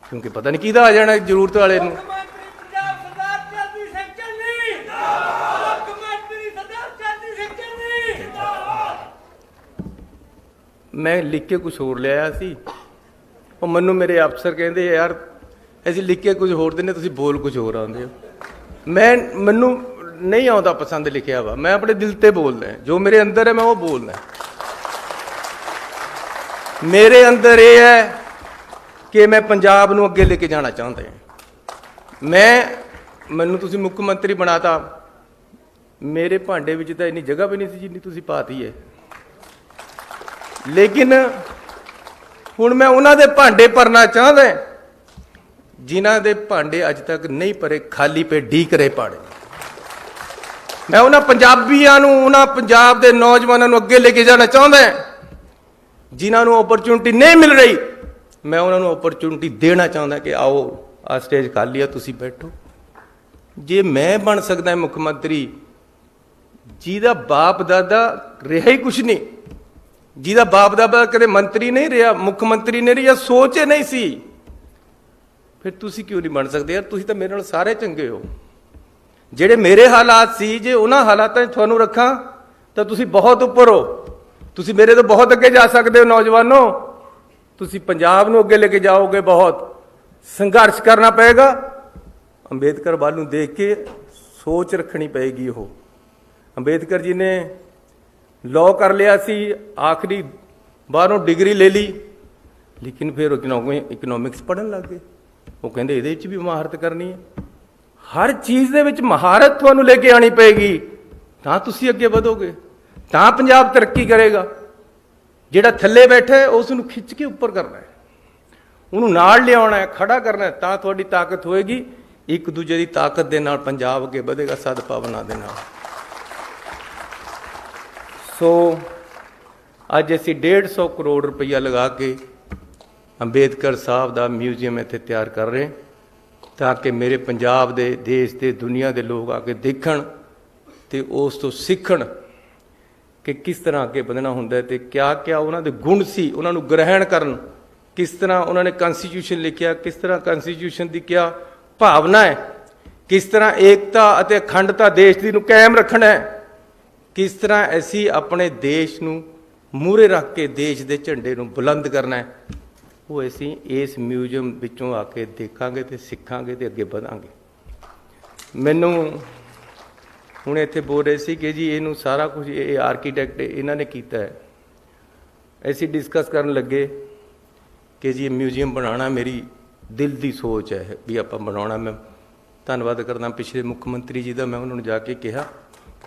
क्योंकि पता नहीं किहदा आ जाना जरूरत वाले नूं। मैं लिख के कुछ होर लिया सी, और मैनू मेरे अफसर कहते यार असीं लिख के कुछ होर दिंदे, तुसीं बोल कुछ होर आउंदे हो। मैनू नहीं आता पसंद लिखिया वा, मैं अपने दिल से बोलना है, जो मेरे अंदर है मैं वो बोलना है। मेरे अंदर ये है कि मैं पंजाब नूं अगे लेके जाना चाहता है। मैनू तुसीं मुख मंत्री बनाता, मेरे भांडे विच तां इन्नी जगह भी नहीं सी जिन्नी तुसीं पाती है। लेकिन ਹੁਣ ਮੈਂ ਉਹਨਾਂ ਦੇ ਭਾਂਡੇ ਭਰਨਾ ਚਾਹੁੰਦਾ ਜਿਨ੍ਹਾਂ ਦੇ ਭਾਂਡੇ ਅੱਜ ਤੱਕ ਨਹੀਂ ਭਰੇ, ਖਾਲੀ ਪੇ ਢੀਕ ਰਹੇ ਪਾੜੇ। ਮੈਂ ਉਹਨਾਂ ਪੰਜਾਬੀਆਂ ਨੂੰ, ਉਹਨਾਂ ਪੰਜਾਬ ਦੇ ਨੌਜਵਾਨਾਂ ਨੂੰ ਅੱਗੇ ਲੈ ਕੇ ਜਾਣਾ ਚਾਹੁੰਦਾ ਜਿਨ੍ਹਾਂ ਨੂੰ ਓਪਰਚੁਨਿਟੀ ਨਹੀਂ ਮਿਲ ਰਹੀ। ਮੈਂ ਉਹਨਾਂ ਨੂੰ ਓਪਰਚੁਨਿਟੀ ਦੇਣਾ ਚਾਹੁੰਦਾ ਕਿ ਆਓ, ਆ ਸਟੇਜ ਖਾਲੀ ਆ, ਤੁਸੀਂ ਬੈਠੋ। ਜੇ ਮੈਂ ਬਣ ਸਕਦਾ ਮੁੱਖ ਮੰਤਰੀ ਜਿਹਦਾ ਬਾਪ ਦਾਦਾ ਰਿਹਾ ਹੀ ਕੁਛ ਨਹੀਂ, ਜਿਹਦਾ ਬਾਪ ਦਾਦਾ ਕਦੇ ਮੰਤਰੀ ਨਹੀਂ ਰਿਹਾ, ਮੁੱਖ ਮੰਤਰੀ ਨਹੀਂ ਰਿਹਾ, ਸੋਚ ਹੀ ਨਹੀਂ ਸੀ, ਫਿਰ ਤੁਸੀਂ ਕਿਉਂ ਨਹੀਂ ਬਣ ਸਕਦੇ ਯਾਰ? ਤੁਸੀਂ ਤਾਂ ਮੇਰੇ ਨਾਲ ਸਾਰੇ ਚੰਗੇ ਹੋ। ਜਿਹੜੇ ਮੇਰੇ ਹਾਲਾਤ ਸੀ, ਜੇ ਉਹਨਾਂ ਹਾਲਾਤਾਂ 'ਚ ਤੁਹਾਨੂੰ ਰੱਖਾਂ ਤਾਂ ਤੁਸੀਂ ਬਹੁਤ ਉੱਪਰ ਹੋ। ਤੁਸੀਂ ਮੇਰੇ ਤੋਂ ਬਹੁਤ ਅੱਗੇ ਜਾ ਸਕਦੇ ਹੋ। ਨੌਜਵਾਨੋ, ਤੁਸੀਂ ਪੰਜਾਬ ਨੂੰ ਅੱਗੇ ਲੈ ਕੇ ਜਾਓਗੇ। ਬਹੁਤ ਸੰਘਰਸ਼ ਕਰਨਾ ਪਏਗਾ। ਅੰਬੇਦਕਰ ਵੱਲ ਨੂੰ ਦੇਖ ਕੇ ਸੋਚ ਰੱਖਣੀ ਪਏਗੀ। ਉਹ ਅੰਬੇਦਕਰ ਜੀ ਨੇ ਲਾਅ ਕਰ ਲਿਆ ਸੀ, ਆਖਰੀ ਬਾਹਰੋਂ ਡਿਗਰੀ ਲੈ ਲਈ, ਲੇਕਿਨ ਫਿਰ ਇਕਨੋਮਿਕਸ ਪੜ੍ਹਨ ਲੱਗ ਗਏ। ਉਹ ਕਹਿੰਦੇ ਇਹਦੇ 'ਚ ਵੀ ਮਹਾਰਤ ਕਰਨੀ ਹੈ। ਹਰ ਚੀਜ਼ ਦੇ ਵਿੱਚ ਮਹਾਰਤ ਤੁਹਾਨੂੰ ਲੈ ਕੇ ਆਣੀ ਪਏਗੀ, ਤਾਂ ਤੁਸੀਂ ਅੱਗੇ ਵਧੋਗੇ, ਤਾਂ ਪੰਜਾਬ ਤਰੱਕੀ ਕਰੇਗਾ। ਜਿਹੜਾ ਥੱਲੇ ਬੈਠਾ ਹੈ ਉਸ ਨੂੰ ਖਿੱਚ ਕੇ ਉੱਪਰ ਕਰਨਾ ਹੈ, ਉਹਨੂੰ ਨਾਲ ਲਿਆਉਣਾ ਹੈ, ਖੜਾ ਕਰਨਾ ਹੈ, ਤਾਂ ਤੁਹਾਡੀ ਤਾਕਤ ਹੋਏਗੀ। ਇੱਕ ਦੂਜੇ ਦੀ ਤਾਕਤ ਦੇ ਨਾਲ ਪੰਜਾਬ ਅੱਗੇ ਵਧੇਗਾ, ਸਦਭਾਵਨਾ ਦੇ ਨਾਲ। ਸੋ ਅੱਜ ਅਸੀਂ 150 ਕਰੋੜ ਰੁਪਈਆ ਲਗਾ ਕੇ ਅੰਬੇਦਕਰ ਸਾਹਿਬ ਦਾ ਮਿਊਜ਼ੀਅਮ ਇੱਥੇ ਤਿਆਰ ਕਰ ਰਹੇ, ਤਾਂ ਕਿ ਮੇਰੇ ਪੰਜਾਬ ਦੇ, ਦੇਸ਼ ਦੇ, ਦੁਨੀਆ ਦੇ ਲੋਕ ਆ ਕੇ ਦੇਖਣ ਤੇ ਉਸ ਤੋਂ ਸਿੱਖਣ ਕਿ ਕਿਸ ਤਰ੍ਹਾਂ ਅੱਗੇ ਵਧਣਾ ਹੁੰਦਾ ਤੇ ਕਿਆ ਕਿਆ ਉਹਨਾਂ ਦੇ ਗੁਣ ਸੀ, ਉਹਨਾਂ ਨੂੰ ਗ੍ਰਹਿਣ ਕਰਨ। ਕਿਸ ਤਰ੍ਹਾਂ ਉਹਨਾਂ ਨੇ ਕਨਸਟੀਟਿਊਸ਼ਨ ਲਿਖਿਆ, ਕਿਸ ਤਰ੍ਹਾਂ ਕਨਸਟੀਟਿਊਸ਼ਨ ਦੀ ਕਿਆ ਭਾਵਨਾ ਹੈ, ਕਿਸ ਤਰ੍ਹਾਂ ਏਕਤਾ ਅਤੇ ਅਖੰਡਤਾ ਦੇਸ਼ ਦੀ ਨੂੰ ਕਾਇਮ ਰੱਖਣਾ ਹੈ, ਕਿਸ ਤਰ੍ਹਾਂ ਅਸੀਂ ਆਪਣੇ ਦੇਸ਼ ਨੂੰ ਮੂਹਰੇ ਰੱਖ ਕੇ ਦੇਸ਼ ਦੇ ਝੰਡੇ ਨੂੰ ਬੁਲੰਦ ਕਰਨਾ ਹੈ। ਉਹ ਅਸੀਂ ਇਸ ਮਿਊਜ਼ੀਅਮ ਵਿੱਚੋਂ ਆ ਕੇ ਦੇਖਾਂਗੇ ਤੇ ਸਿੱਖਾਂਗੇ ਤੇ ਅੱਗੇ ਵਧਾਂਗੇ। ਮੈਨੂੰ ਹੁਣ ਇੱਥੇ ਬੋਲ ਰਹੇ ਸੀ ਕਿ ਜੀ ਇਹਨੂੰ ਸਾਰਾ ਕੁਝ ਇਹ ਆਰਕੀਟੈਕਟ ਇਹਨਾਂ ਨੇ ਕੀਤਾ ਹੈ। ਅਸੀਂ ਡਿਸਕਸ ਕਰਨ ਲੱਗੇ ਕਿ ਜੀ ਇਹ ਮਿਊਜ਼ੀਅਮ ਬਣਾਉਣਾ ਮੇਰੀ ਦਿਲ ਦੀ ਸੋਚ ਹੈ ਵੀ ਆਪਾਂ ਬਣਾਉਣਾ। ਮੈਂ ਧੰਨਵਾਦ ਕਰਦਾ ਪਿਛਲੇ ਮੁੱਖ ਮੰਤਰੀ ਜੀ ਦਾ। ਮੈਂ ਉਹਨਾਂ ਨੂੰ ਜਾ ਕੇ ਕਿਹਾ,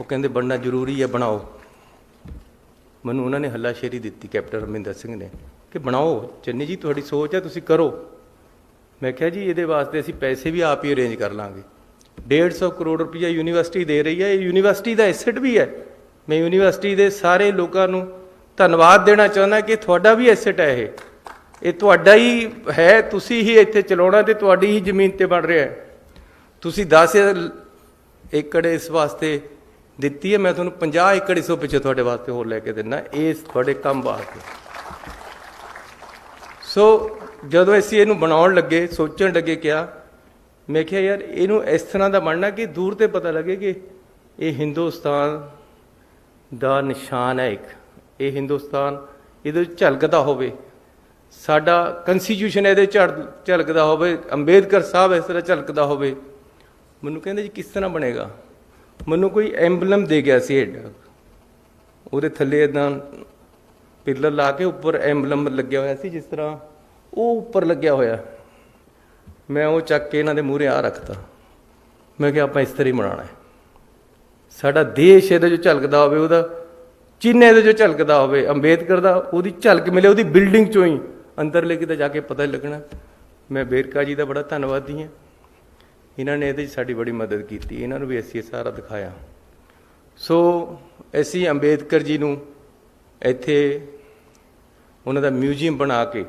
ਉਹ ਕਹਿੰਦੇ ਬਣਨਾ ਜ਼ਰੂਰੀ ਹੈ, ਬਣਾਓ। ਮੈਨੂੰ ਉਹਨਾਂ ਨੇ ਹੱਲਾਸ਼ੇਰੀ ਦਿੱਤੀ, ਕੈਪਟਨ ਅਮਰਿੰਦਰ ਸਿੰਘ ਨੇ, ਕਿ ਬਣਾਓ ਚੰਨੀ ਜੀ, ਤੁਹਾਡੀ ਸੋਚ ਹੈ, ਤੁਸੀਂ ਕਰੋ। ਮੈਂ ਕਿਹਾ ਜੀ ਇਹਦੇ ਵਾਸਤੇ ਅਸੀਂ ਪੈਸੇ ਵੀ ਆਪ ਹੀ ਅਰੇਂਜ ਕਰ ਲਾਂਗੇ। 150 ਕਰੋੜ ਰੁਪਈਆ ਯੂਨੀਵਰਸਿਟੀ ਦੇ ਰਹੀ ਹੈ, ਇਹ ਯੂਨੀਵਰਸਿਟੀ ਦਾ ਐਸੈਟ ਵੀ ਹੈ। ਮੈਂ ਯੂਨੀਵਰਸਿਟੀ ਦੇ ਸਾਰੇ ਲੋਕਾਂ ਨੂੰ ਧੰਨਵਾਦ ਦੇਣਾ ਚਾਹੁੰਦਾ ਕਿ ਤੁਹਾਡਾ ਵੀ ਐਸੈਟ ਹੈ, ਇਹ ਤੁਹਾਡਾ ਹੀ ਹੈ, ਤੁਸੀਂ ਹੀ ਇੱਥੇ ਚਲਾਉਣਾ ਤੇ ਤੁਹਾਡੀ ਹੀ ਜ਼ਮੀਨ 'ਤੇ ਬਣ ਰਿਹਾ ਹੈ। ਤੁਸੀਂ 10 ਏਕੜ ਇਸ ਵਾਸਤੇ ਦਿੱਤੀ ਹੈ, ਮੈਂ ਤੁਹਾਨੂੰ 50 ਏਕੜ ਇਸ ਤੋਂ ਪਿੱਛੇ ਤੁਹਾਡੇ ਵਾਸਤੇ ਹੋਰ ਲੈ ਕੇ ਦਿੰਦਾ, ਇਸ ਤੁਹਾਡੇ ਕੰਮ ਵਾਸਤੇ। ਸੋ ਜਦੋਂ ਅਸੀਂ ਇਹਨੂੰ ਬਣਾਉਣ ਲੱਗੇ, ਸੋਚਣ ਲੱਗੇ, ਕਿਹਾ ਮੈਂ ਕਿਹਾ ਯਾਰ ਇਹਨੂੰ ਇਸ ਤਰ੍ਹਾਂ ਦਾ ਬਣਨਾ ਕਿ ਦੂਰ ਤੇ ਪਤਾ ਲੱਗੇ ਕਿ ਇਹ ਹਿੰਦੁਸਤਾਨ ਦਾ ਨਿਸ਼ਾਨ ਹੈ ਇੱਕ, ਇਹ ਹਿੰਦੁਸਤਾਨ ਇਹਦੇ ਵਿੱਚ ਝਲਕਦਾ ਹੋਵੇ, ਸਾਡਾ ਕਨਸਟੀਟਿਊਸ਼ਨ ਇਹਦੇ ਝਲਕਦਾ ਹੋਵੇ, ਅੰਬੇਦਕਰ ਸਾਹਿਬ ਇਸ ਤਰ੍ਹਾਂ ਝਲਕਦਾ ਹੋਵੇ। ਮੈਨੂੰ ਕਹਿੰਦੇ ਜੀ ਕਿਸ ਤਰ੍ਹਾਂ ਬਣੇਗਾ? ਮੈਨੂੰ ਕੋਈ ਐਂਬਲਮ ਦੇ ਗਿਆ ਸੀ ਐਡਾ, ਉਹਦੇ ਥੱਲੇ ਇੱਦਾਂ ਪਿੱਲਰ ਲਾ ਕੇ ਉੱਪਰ ਐਂਬਲਮ ਲੱਗਿਆ ਹੋਇਆ ਸੀ, ਜਿਸ ਤਰ੍ਹਾਂ ਉਹ ਉੱਪਰ ਲੱਗਿਆ ਹੋਇਆ। ਮੈਂ ਉਹ ਚੱਕ ਕੇ ਇਹਨਾਂ ਦੇ ਮੂਹਰੇ ਆ ਰੱਖਤਾ। ਮੈਂ ਕਿਹਾ ਆਪਾਂ ਇਸ ਤਰ੍ਹਾਂ ਹੀ ਬਣਾਉਣਾ ਹੈ, ਸਾਡਾ ਦੇਸ਼ ਇਹਦੇ 'ਚ ਝਲਕਦਾ ਹੋਵੇ, ਉਹਦਾ ਚਿੰਨ੍ਹ ਇਹਦੇ 'ਚ ਝਲਕਦਾ ਹੋਵੇ, ਅੰਬੇਦਕਰ ਦਾ ਉਹਦੀ ਝਲਕ ਮਿਲੇ ਉਹਦੀ ਬਿਲਡਿੰਗ 'ਚੋਂ ਹੀ। ਅੰਦਰਲੇ ਕਿਤੇ ਜਾ ਕੇ ਪਤਾ ਹੀ ਲੱਗਣਾ। ਮੈਂ ਵੇਰਕਾ ਜੀ ਦਾ ਬੜਾ ਧੰਨਵਾਦੀ ਹਾਂ, ਇਹਨਾਂ ਨੇ ਇਹਦੇ 'ਚ ਸਾਡੀ ਬੜੀ ਮਦਦ ਕੀਤੀ, ਇਹਨਾਂ ਨੂੰ ਵੀ ਅਸੀਂ ਇਹ ਸਾਰਾ ਦਿਖਾਇਆ। ਸੋ ਅਸੀਂ ਅੰਬੇਦਕਰ ਜੀ ਨੂੰ ਇੱਥੇ ਉਹਨਾਂ ਦਾ ਮਿਊਜ਼ੀਅਮ ਬਣਾ ਕੇ,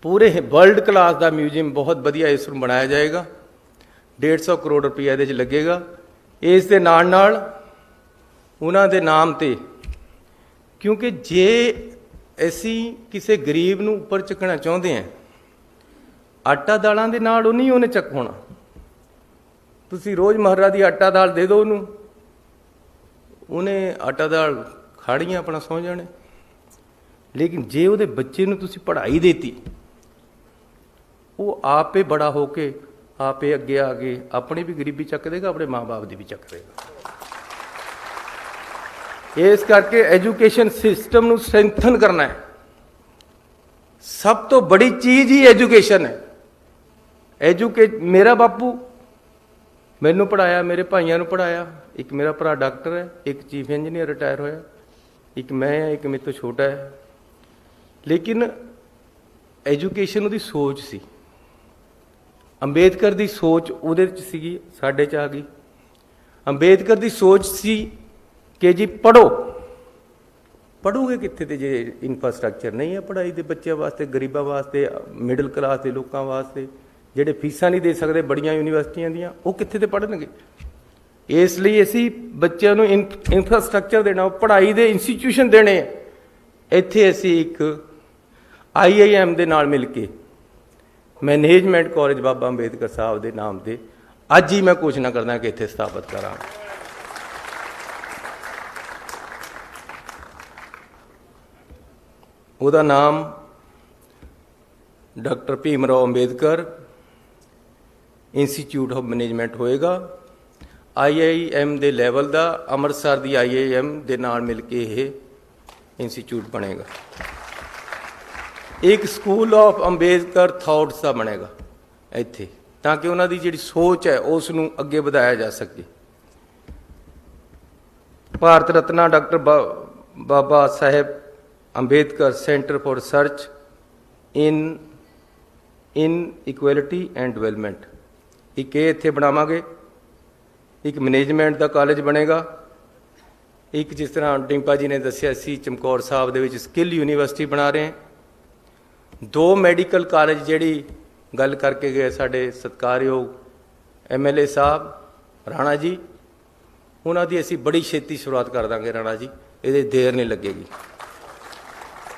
ਪੂਰੇ ਵਰਲਡ ਕਲਾਸ ਦਾ ਮਿਊਜ਼ੀਅਮ, ਬਹੁਤ ਵਧੀਆ ਇਸ ਨੂੰ ਬਣਾਇਆ ਜਾਏਗਾ। 150 ਕਰੋੜ ਰੁਪਈਆ ਇਹਦੇ 'ਚ ਲੱਗੇਗਾ। ਇਸ ਦੇ ਨਾਲ ਨਾਲ ਉਹਨਾਂ ਦੇ ਨਾਮ 'ਤੇ, ਕਿਉਂਕਿ ਜੇ ਅਸੀਂ ਕਿਸੇ ਗਰੀਬ ਨੂੰ ਉੱਪਰ ਚੱਕਣਾ ਚਾਹੁੰਦੇ ਹਾਂ, ਆਟਾ ਦਾਲਾਂ ਦੇ ਨਾਲ ਉਹ ਨਹੀਂ ਉਹਨੇ ਚੱਕ ਹੋਣਾ। ਤੁਸੀਂ ਰੋਜ਼ ਮਹਾਰਾ ਦੀ ਆਟਾ ਦਾਲ ਦੇ ਦਿਓ ਉਹਨੂੰ, ਉਹਨੇ ਆਟਾ ਦਾਲ ਖਾੜੀਆਂ ਆਪਣਾ ਸੌਂ ਜਾਣੇ। ਲੇਕਿਨ ਜੇ ਉਹਦੇ ਬੱਚੇ ਨੂੰ ਤੁਸੀਂ ਪੜ੍ਹਾਈ ਦੇਤੀ, ਉਹ ਆਪੇ ਬੜਾ ਹੋ ਕੇ ਆਪੇ ਅੱਗੇ ਆ ਕੇ ਆਪਣੀ ਵੀ ਗਰੀਬੀ ਚੱਕ ਦੇਗਾ, ਆਪਣੇ ਮਾਂ-ਬਾਪ ਦੀ ਵੀ ਚੱਕ ਦੇਗਾ। ਇਸ ਕਰਕੇ ਐਜੂਕੇਸ਼ਨ ਸਿਸਟਮ ਨੂੰ ਸਟਰੈਂਥਨ ਕਰਨਾ ਹੈ। ਸਭ ਤੋਂ ਬੜੀ ਚੀਜ਼ ਹੀ ਐਜੂਕੇਸ਼ਨ ਹੈ। ਮੇਰਾ ਬਾਪੂ ਮੈਨੂੰ ਪੜ੍ਹਾਇਆ, ਮੇਰੇ ਭਾਈਆਂ ਨੂੰ ਪੜ੍ਹਾਇਆ। ਇੱਕ ਮੇਰਾ ਭਰਾ ਡਾਕਟਰ ਹੈ, ਇੱਕ ਚੀਫ ਇੰਜੀਨੀਅਰ ਰਿਟਾਇਰ ਹੋਇਆ, ਇੱਕ ਮੈਂ, ਇੱਕ ਮੇਰੇ ਤੋਂ ਛੋਟਾ ਹੈ। ਲੇਕਿਨ ਐਜੂਕੇਸ਼ਨ ਉਹਦੀ ਸੋਚ ਸੀ। ਅੰਬੇਦਕਰ ਦੀ ਸੋਚ ਉਹਦੇ 'ਚ ਸੀਗੀ, ਸਾਡੇ 'ਚ ਆ ਗਈ। ਅੰਬੇਦਕਰ ਦੀ ਸੋਚ ਸੀ ਕਿ ਜੀ ਪੜ੍ਹੋ। ਪੜ੍ਹੋਗੇ ਕਿੱਥੇ ਤੇ ਜੇ ਇਨਫਰਾਸਟ੍ਰਕਚਰ ਨਹੀਂ ਹੈ ਪੜ੍ਹਾਈ ਦੇ ਬੱਚਿਆਂ ਵਾਸਤੇ, ਗਰੀਬਾਂ ਵਾਸਤੇ, ਮਿਡਲ ਕਲਾਸ ਦੇ ਲੋਕਾਂ ਵਾਸਤੇ, ਜਿਹੜੇ ਫੀਸਾਂ ਨਹੀਂ ਦੇ ਸਕਦੇ ਬੜੀਆਂ ਯੂਨੀਵਰਸਿਟੀਆਂ ਦੀਆਂ, ਉਹ ਕਿੱਥੇ ਤੇ ਪੜ੍ਹਨਗੇ। ਇਸ ਲਈ ਅਸੀਂ ਬੱਚਿਆਂ ਨੂੰ ਇਨਫਰਾਸਟ੍ਰਕਚਰ ਦੇਣਾ, ਪੜ੍ਹਾਈ ਦੇ ਇੰਸਟੀਟਿਊਸ਼ਨ ਦੇਣੇ। ਇੱਥੇ ਅਸੀਂ ਇੱਕ IIM ਦੇ ਨਾਲ ਮਿਲ ਕੇ ਮੈਨੇਜਮੈਂਟ ਕਾਲਜ ਬਾਬਾ ਅੰਬੇਦਕਰ ਸਾਹਿਬ ਦੇ ਨਾਮ ਤੇ ਅੱਜ ਹੀ ਮੈਂ ਘੋਸ਼ਣਾ ਕਰਦਾ ਕਿ ਇੱਥੇ ਸਥਾਪਿਤ ਕਰਾਂ। ਉਹਦਾ ਨਾਮ doctor Bhim Rao Ambedkar institute of management ਹੋਏਗਾ। IIM ਦੇ ਲੈਵਲ ਦਾ, ਅੰਮ੍ਰਿਤਸਰ ਦੀ IIM ਦੇ ਨਾਲ ਮਿਲ ਕੇ ਇਹ ਇੰਸਟੀਚਿਊਟ ਬਣੇਗਾ। ਇੱਕ ਸਕੂਲ ਆਫ ਅੰਬੇਦਕਰ ਥਾਟਸ ਦਾ ਬਣੇਗਾ ਇੱਥੇ, ਤਾਂ ਕਿ ਉਹਨਾਂ ਦੀ ਜਿਹੜੀ ਸੋਚ ਹੈ ਉਸ ਨੂੰ ਅੱਗੇ ਵਧਾਇਆ ਜਾ ਸਕੇ। Bharat Ratna doctor Baba Sahib Ambedkar centre for research in equality and development, ਇੱਕ ਇਹ ਇੱਥੇ ਬਣਾਵਾਂਗੇ। ਇੱਕ ਮੈਨੇਜਮੈਂਟ ਦਾ ਕਾਲਜ ਬਣੇਗਾ। ਇੱਕ ਜਿਸ ਤਰ੍ਹਾਂ ਡਿੰਪਾ ਜੀ ਨੇ ਦੱਸਿਆ ਸੀ ਚਮਕੌਰ ਸਾਹਿਬ ਦੇ ਵਿੱਚ ਸਕਿੱਲ ਯੂਨੀਵਰਸਿਟੀ ਬਣਾ ਰਹੇ ਹਾਂ। 2 ਮੈਡੀਕਲ ਕਾਲਜ ਜਿਹੜੀ ਗੱਲ ਕਰਕੇ ਗਏ ਸਾਡੇ ਸਤਿਕਾਰਯੋਗ MLA ਸਾਹਿਬ ਰਾਣਾ ਜੀ, ਉਹਨਾਂ ਦੀ ਅਸੀਂ ਬੜੀ ਛੇਤੀ ਸ਼ੁਰੂਆਤ ਕਰ ਦਾਂਗੇ ਰਾਣਾ ਜੀ, ਇਹਦੇ ਦੇਰ ਨਹੀਂ ਲੱਗੇਗੀ।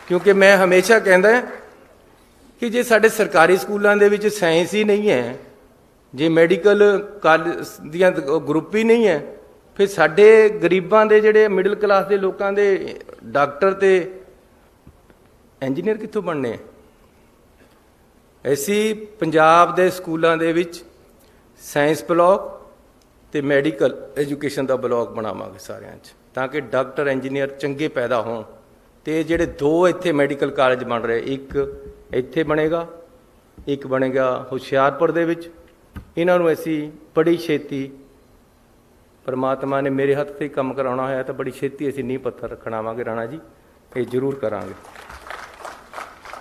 ਕਿਉਂਕਿ ਮੈਂ ਹਮੇਸ਼ਾ ਕਹਿੰਦਾ ਕਿ ਜੇ ਸਾਡੇ ਸਰਕਾਰੀ ਸਕੂਲਾਂ ਦੇ ਵਿੱਚ ਸਾਇੰਸ ਹੀ ਨਹੀਂ ਹੈ, ਜੇ ਮੈਡੀਕਲ ਕਾਲਜ ਦੀਆਂ ਗਰੁੱਪ ਹੀ ਨਹੀਂ ਹੈ, ਫਿਰ ਸਾਡੇ ਗਰੀਬਾਂ ਦੇ ਜਿਹੜੇ ਮਿਡਲ ਕਲਾਸ ਦੇ ਲੋਕਾਂ ਦੇ ਡਾਕਟਰ ਤੇ ਇੰਜੀਨੀਅਰ ਕਿੱਥੋਂ ਬਣਨੇ ਆ। ਅਸੀਂ ਪੰਜਾਬ ਦੇ ਸਕੂਲਾਂ ਦੇ ਵਿੱਚ ਸਾਇੰਸ ਬਲਾਕ ਤੇ ਮੈਡੀਕਲ ਐਜੂਕੇਸ਼ਨ ਦਾ ਬਲਾਕ ਬਣਾਵਾਂਗੇ ਸਾਰਿਆਂ 'ਚ, ਤਾਂ ਕਿ ਡਾਕਟਰ ਇੰਜੀਨੀਅਰ ਚੰਗੇ ਪੈਦਾ ਹੋਣ। ਤੇ ਜਿਹੜੇ 2 ਇੱਥੇ ਮੈਡੀਕਲ ਕਾਲਜ ਬਣ ਰਹੇ, ਇੱਕ ਇੱਥੇ ਬਣੇਗਾ, ਇੱਕ ਬਣੇਗਾ ਹੁਸ਼ਿਆਰਪੁਰ ਦੇ ਵਿੱਚ। ਇਹਨਾਂ ਨੂੰ ਅਸੀਂ ਬੜੀ ਛੇਤੀ, ਪਰਮਾਤਮਾ ਨੇ ਮੇਰੇ ਹੱਥ 'ਤੇ ਕੰਮ ਕਰਾਉਣਾ ਹੋਇਆ ਤਾਂ ਬੜੀ ਛੇਤੀ ਅਸੀਂ ਨੀਂਹ ਪੱਥਰ ਰੱਖਣਾਵਾਂਗੇ ਰਾਣਾ ਜੀ, ਇਹ ਜ਼ਰੂਰ ਕਰਾਂਗੇ।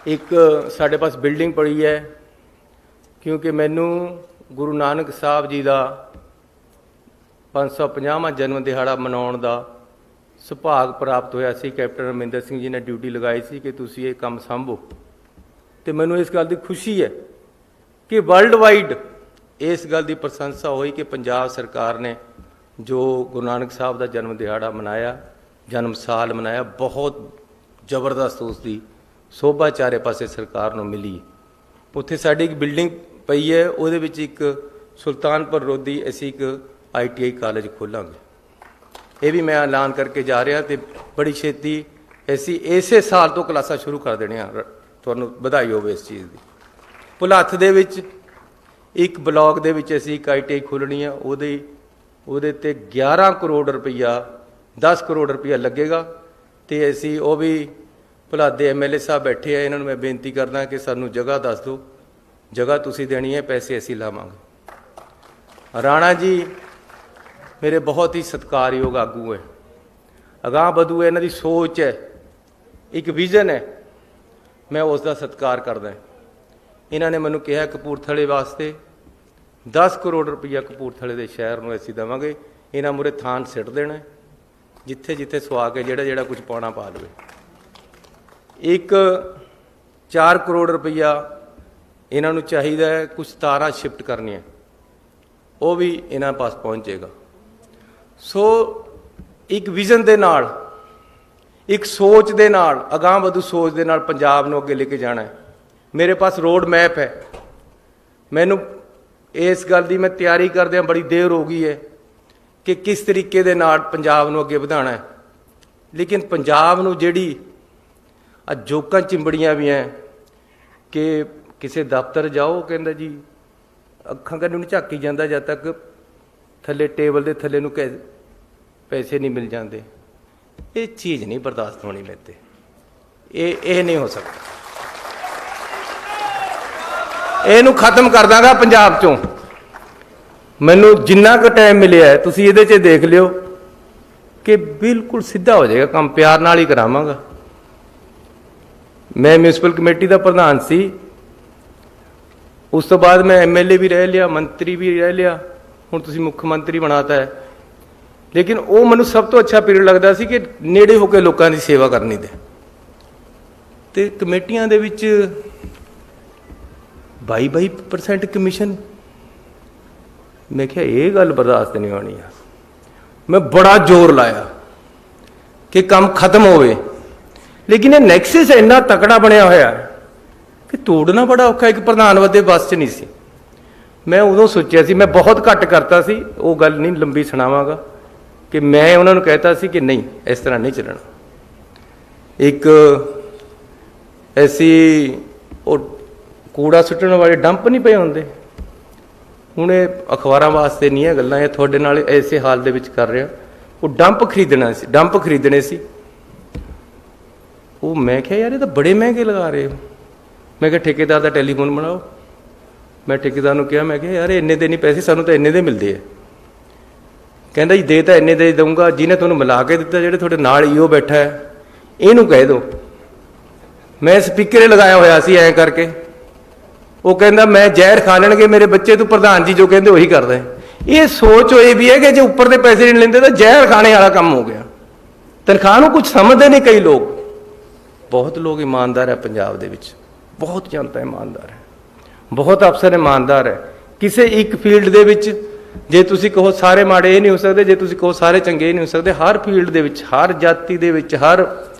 ਇੱਕ ਸਾਡੇ ਪਾਸ ਬਿਲਡਿੰਗ ਪੜੀ ਹੈ, ਕਿਉਂਕਿ ਮੈਨੂੰ ਗੁਰੂ ਨਾਨਕ ਸਾਹਿਬ ਜੀ ਦਾ 550ਵਾਂ ਜਨਮ ਦਿਹਾੜਾ ਮਨਾਉਣ ਦਾ ਸੁਭਾਗ ਪ੍ਰਾਪਤ ਹੋਇਆ ਸੀ। ਕੈਪਟਨ ਅਮਰਿੰਦਰ ਸਿੰਘ ਜੀ ਨੇ ਡਿਊਟੀ ਲਗਾਈ ਸੀ ਕਿ ਤੁਸੀਂ ਇਹ ਕੰਮ ਸੰਭੋ, ਤੇ ਮੈਨੂੰ ਇਸ ਗੱਲ ਦੀ ਖੁਸ਼ੀ ਹੈ ਕਿ ਵਰਲਡ ਵਾਈਡ ਇਸ ਗੱਲ ਦੀ ਪ੍ਰਸ਼ੰਸਾ ਹੋਈ ਕਿ ਪੰਜਾਬ ਸਰਕਾਰ ਨੇ ਜੋ ਗੁਰੂ ਨਾਨਕ ਸਾਹਿਬ ਦਾ ਜਨਮ ਦਿਹਾੜਾ ਮਨਾਇਆ, ਜਨਮ ਸਾਲ ਮਨਾਇਆ, ਬਹੁਤ ਜ਼ਬਰਦਸਤ ਉਸ ਦੀ ਸ਼ੋਭਾ ਚਾਰੇ ਪਾਸੇ ਸਰਕਾਰ ਨੂੰ ਮਿਲੀ। ਉੱਥੇ ਸਾਡੀ ਇੱਕ ਬਿਲਡਿੰਗ ਪਈ ਹੈ, ਉਹਦੇ ਵਿੱਚ ਇੱਕ ਸੁਲਤਾਨਪੁਰ ਲੋਧੀ ਅਸੀਂ ਇੱਕ ITI ਕਾਲਜ ਖੋਲ੍ਹਾਂਗੇ। ਇਹ ਵੀ ਮੈਂ ਐਲਾਨ ਕਰਕੇ ਜਾ ਰਿਹਾ, ਤੇ ਬੜੀ ਛੇਤੀ ਅਸੀਂ ਇਸੇ ਸਾਲ ਤੋਂ ਕਲਾਸਾਂ ਸ਼ੁਰੂ ਕਰ ਦੇਣੀਆਂ। ਤੁਹਾਨੂੰ ਵਧਾਈ ਹੋਵੇ ਇਸ ਚੀਜ਼ ਦੀ। ਭੁਲੱਥ ਦੇ ਵਿੱਚ ਇੱਕ ਬਲਾਕ ਦੇ ਵਿੱਚ ਅਸੀਂ ਇੱਕ ITI ਖੋਲ੍ਹਣੀ ਆ, ਉਹਦੇ ਤੇ 11 ਕਰੋੜ ਰੁਪਈਆ, 10 ਕਰੋੜ ਰੁਪਈਆ ਲੱਗੇਗਾ। ਤੇ ਅਸੀਂ ਉਹ ਵੀ ਭੁਲੱਥ ਦੇ MLA ਸਾਹਿਬ ਬੈਠੇ ਆ, ਇਹਨਾਂ ਨੂੰ ਮੈਂ ਬੇਨਤੀ ਕਰਦਾ ਕਿ ਸਾਨੂੰ ਜਗ੍ਹਾ ਦੱਸ ਦਿਓ, ਜਗ੍ਹਾ ਤੁਸੀਂ ਦੇਣੀ ਹੈ, ਪੈਸੇ ਅਸੀਂ ਲਾਵਾਂਗੇ। ਰਾਣਾ ਜੀ ਮੇਰੇ ਬਹੁਤ ਹੀ ਸਤਿਕਾਰਯੋਗ ਆਗੂ ਹੈ, ਅਗਾਂਹ ਵਧੂ ਹੈ, ਇਹਨਾਂ ਦੀ ਸੋਚ ਹੈ, ਇੱਕ ਵਿਜ਼ਨ ਹੈ, ਮੈਂ ਉਸ ਦਾ ਸਤਿਕਾਰ ਕਰਦਾ। ਇਹਨਾਂ ਨੇ ਮੈਨੂੰ ਕਿਹਾ ਕਪੂਰਥਲੇ ਵਾਸਤੇ 10 ਕਰੋੜ ਰੁਪਈਆ ਕਪੂਰਥਲੇ ਦੇ ਸ਼ਹਿਰ ਨੂੰ ਅਸੀਂ ਦੇਵਾਂਗੇ। ਇਹਨਾਂ ਮੂਹਰੇ ਥਾਨ ਸਿੱਟ ਦੇਣਾ, ਜਿੱਥੇ ਜਿੱਥੇ ਸੁਆ ਕੇ ਜਿਹੜਾ ਕੁਝ ਪਾਉਣਾ ਪਾ ਲਵੇ। ਇੱਕ 4 ਕਰੋੜ ਰੁਪਈਆ ਇਹਨਾਂ ਨੂੰ ਚਾਹੀਦਾ ਹੈ, ਕੁਝ ਤਾਰਾਂ ਸ਼ਿਫਟ ਕਰਨੀਆਂ, ਉਹ ਵੀ ਇਹਨਾਂ ਪਾਸ ਪਹੁੰਚੇਗਾ। ਸੋ ਇੱਕ ਵਿਜ਼ਨ ਦੇ ਨਾਲ, ਇੱਕ ਸੋਚ ਦੇ ਨਾਲ, ਅਗਾਂਹ ਵਧੂ ਸੋਚ ਦੇ ਨਾਲ ਪੰਜਾਬ ਨੂੰ ਅੱਗੇ ਲੈ ਕੇ ਜਾਣਾ ਹੈ। ਮੇਰੇ ਪਾਸ ਰੋਡ ਮੈਪ ਹੈ। ਮੈਨੂੰ ਇਸ ਗੱਲ ਦੀ ਮੈਂ ਤਿਆਰੀ ਕਰਦਿਆਂ ਬੜੀ ਦੇਰ ਹੋ ਗਈ ਹੈ ਕਿ ਕਿਸ ਤਰੀਕੇ ਦੇ ਨਾਲ ਪੰਜਾਬ ਨੂੰ ਅੱਗੇ ਵਧਾਉਣਾ ਹੈ। ਲੇਕਿਨ ਪੰਜਾਬ ਨੂੰ ਜਿਹੜੀ ਜੋਕਾਂ ਚਿੰਬੜੀਆਂ ਵੀ ਹੈ ਕਿ ਕਿਸੇ ਦਫ਼ਤਰ ਜਾਓ, ਕਹਿੰਦਾ ਜੀ ਅੱਖਾਂ ਕੰਨ ਨੂੰ ਝਾਕੀ ਜਾਂਦਾ ਜਦ ਤੱਕ ਥੱਲੇ ਟੇਬਲ ਦੇ ਥੱਲੇ ਨੂੰ ਪੈਸੇ ਨਹੀਂ ਮਿਲ ਜਾਂਦੇ। ਇਹ ਚੀਜ਼ ਨਹੀਂ ਬਰਦਾਸ਼ਤ ਹੋਣੀ ਮੇਰੇ ਤੇ, ਇਹ ਨਹੀਂ ਹੋ ਸਕਦਾ। ਇਹਨੂੰ ਖਤਮ ਕਰ ਦਾਂਗਾ ਪੰਜਾਬ ਚੋਂ। ਮੈਨੂੰ ਜਿੰਨਾ ਕੁ ਟਾਈਮ ਮਿਲਿਆ ਹੈ ਤੁਸੀਂ ਇਹਦੇ 'ਚ ਦੇਖ ਲਿਓ ਕਿ ਬਿਲਕੁਲ ਸਿੱਧਾ ਹੋ ਜਾਏਗਾ ਕੰਮ, ਪਿਆਰ ਨਾਲ ਹੀ ਕਰਾਵਾਂਗਾ। ਮੈਂ ਮਿਊਨਿਸਪਲ ਕਮੇਟੀ ਦਾ ਪ੍ਰਧਾਨ ਸੀ। ਉਸ ਤੋਂ ਬਾਅਦ ਮੈਂ MLA ਵੀ ਰਹਿ ਲਿਆ, ਮੰਤਰੀ ਵੀ ਰਹਿ ਲਿਆ, ਹੁਣ ਤੁਸੀਂ ਮੁੱਖ ਮੰਤਰੀ ਬਣਾਤਾ ਹੈ। ਲੇਕਿਨ ਉਹ ਮੈਨੂੰ ਸਭ ਤੋਂ ਅੱਛਾ ਪੀਰੀਅਡ ਲੱਗਦਾ ਸੀ ਕਿ ਨੇੜੇ ਹੋ ਕੇ ਲੋਕਾਂ ਦੀ ਸੇਵਾ ਕਰਨੀ ਦੇ। ਤੇ ਕਮੇਟੀਆਂ ਦੇ ਵਿੱਚ 22% ਕਮਿਸ਼ਨ, ਮੈਂ ਕਿਹਾ ਇਹ ਗੱਲ ਬਰਦਾਸ਼ਤ ਨਹੀਂ ਹੋਣੀ ਆ। ਮੈਂ ਬੜਾ ਜ਼ੋਰ ਲਾਇਆ ਕਿ ਕੰਮ ਖਤਮ ਹੋਵੇ, ਲੇਕਿਨ ਇਹ ਨੈਕਸਸ ਇੰਨਾ ਤਕੜਾ ਬਣਿਆ ਹੋਇਆ ਕਿ ਤੋੜਨਾ ਬੜਾ ਔਖਾ। ਇੱਕ ਪ੍ਰਧਾਨ ਵਦੇ ਬਸ 'ਚ ਨਹੀਂ ਸੀ। ਮੈਂ ਉਦੋਂ ਸੋਚਿਆ ਸੀ, ਮੈਂ ਬਹੁਤ ਘੱਟ ਕਰਤਾ ਸੀ, ਉਹ ਗੱਲ ਨਹੀਂ ਲੰਬੀ ਸੁਣਾਵਾਂਗਾ, ਕਿ ਮੈਂ ਉਹਨਾਂ ਨੂੰ ਕਹਿਤਾ ਸੀ ਕਿ ਨਹੀਂ ਇਸ ਤਰ੍ਹਾਂ ਨਹੀਂ ਚੱਲਣਾ। ਇੱਕ ਐਸੀ ਉਹ ਕੂੜਾ ਸੁੱਟਣ ਵਾਲੇ ਡੰਪ ਨਹੀਂ ਪਏ ਹੁੰਦੇ, ਹੁਣ ਇਹ ਅਖਬਾਰਾਂ ਵਾਸਤੇ ਨਹੀਂ ਹੈ ਗੱਲਾਂ, ਇਹ ਤੁਹਾਡੇ ਨਾਲ ਐਸੇ ਹਾਲ ਦੇ ਵਿੱਚ ਕਰ ਰਿਹਾ। ਉਹ ਡੰਪ ਖਰੀਦਣੇ ਸੀ। ਉਹ ਮੈਂ ਕਿਹਾ ਯਾਰ ਇਹ ਤਾਂ ਬੜੇ ਮਹਿੰਗੇ ਲਗਾ ਰਹੇ ਹੋ। ਮੈਂ ਕਿਹਾ ਠੇਕੇਦਾਰ ਦਾ ਟੈਲੀਫੋਨ ਬਣਾਓ। ਮੈਂ ਠੇਕੇਦਾਰ ਨੂੰ ਕਿਹਾ, ਮੈਂ ਕਿਹਾ ਯਾਰ ਇੰਨੇ ਦੇ ਨਹੀਂ ਪੈਸੇ, ਸਾਨੂੰ ਤਾਂ ਇੰਨੇ ਦੇ ਮਿਲਦੇ ਆ। ਕਹਿੰਦਾ ਜੀ ਦੇ ਤਾਂ ਇੰਨੇ ਦੇ ਦਊਂਗਾ, ਜਿਹਨੇ ਤੁਹਾਨੂੰ ਮਿਲਾ ਕੇ ਦਿੱਤਾ, ਜਿਹੜੇ ਤੁਹਾਡੇ ਨਾਲ ਈਓ ਬੈਠਾ ਹੈ, ਇਹਨੂੰ ਕਹਿ ਦਿਓ। ਮੈਂ ਸਪੀਕਰ ਲਗਾਇਆ ਹੋਇਆ ਸੀ ਐਂ ਕਰਕੇ। ਉਹ ਕਹਿੰਦਾ ਮੈਂ ਜ਼ਹਿਰ ਖਾ ਲੈਣਗੇ ਮੇਰੇ ਬੱਚੇ, ਤੂੰ ਪ੍ਰਧਾਨ ਜੀ ਜੋ ਕਹਿੰਦੇ ਉਹੀ ਕਰਦਾ। ਇਹ ਸੋਚ ਹੋਈ ਵੀ ਹੈ ਕਿ ਜੇ ਉੱਪਰ ਦੇ ਪੈਸੇ ਨਹੀਂ ਲੈਂਦੇ ਤਾਂ ਜ਼ਹਿਰ ਖਾਣੇ ਵਾਲਾ ਕੰਮ ਹੋ ਗਿਆ। ਤਨਖਾਹ ਨੂੰ ਕੁਝ ਸਮਝਦੇ ਨਹੀਂ ਕਈ ਲੋਕ। ਬਹੁਤ ਲੋਕ ਇਮਾਨਦਾਰ ਹੈ ਪੰਜਾਬ ਦੇ ਵਿੱਚ, ਬਹੁਤ ਜਨਤਾ ਇਮਾਨਦਾਰ ਹੈ, ਬਹੁਤ ਅਫਸਰ ਇਮਾਨਦਾਰ ਹੈ। ਕਿਸੇ ਇੱਕ ਫੀਲਡ ਦੇ ਵਿੱਚ ਜੇ ਤੁਸੀਂ ਕਹੋ ਸਾਰੇ ਮਾੜੇ ਇਹ ਨਹੀਂ ਹੋ ਸਕਦੇ, ਜੇ ਤੁਸੀਂ ਕਹੋ ਸਾਰੇ ਚੰਗੇ ਇਹ ਨਹੀਂ ਹੋ ਸਕਦੇ। ਹਰ ਫੀਲਡ ਦੇ ਵਿੱਚ, ਹਰ ਜਾਤੀ ਦੇ ਵਿੱਚ, ਹਰ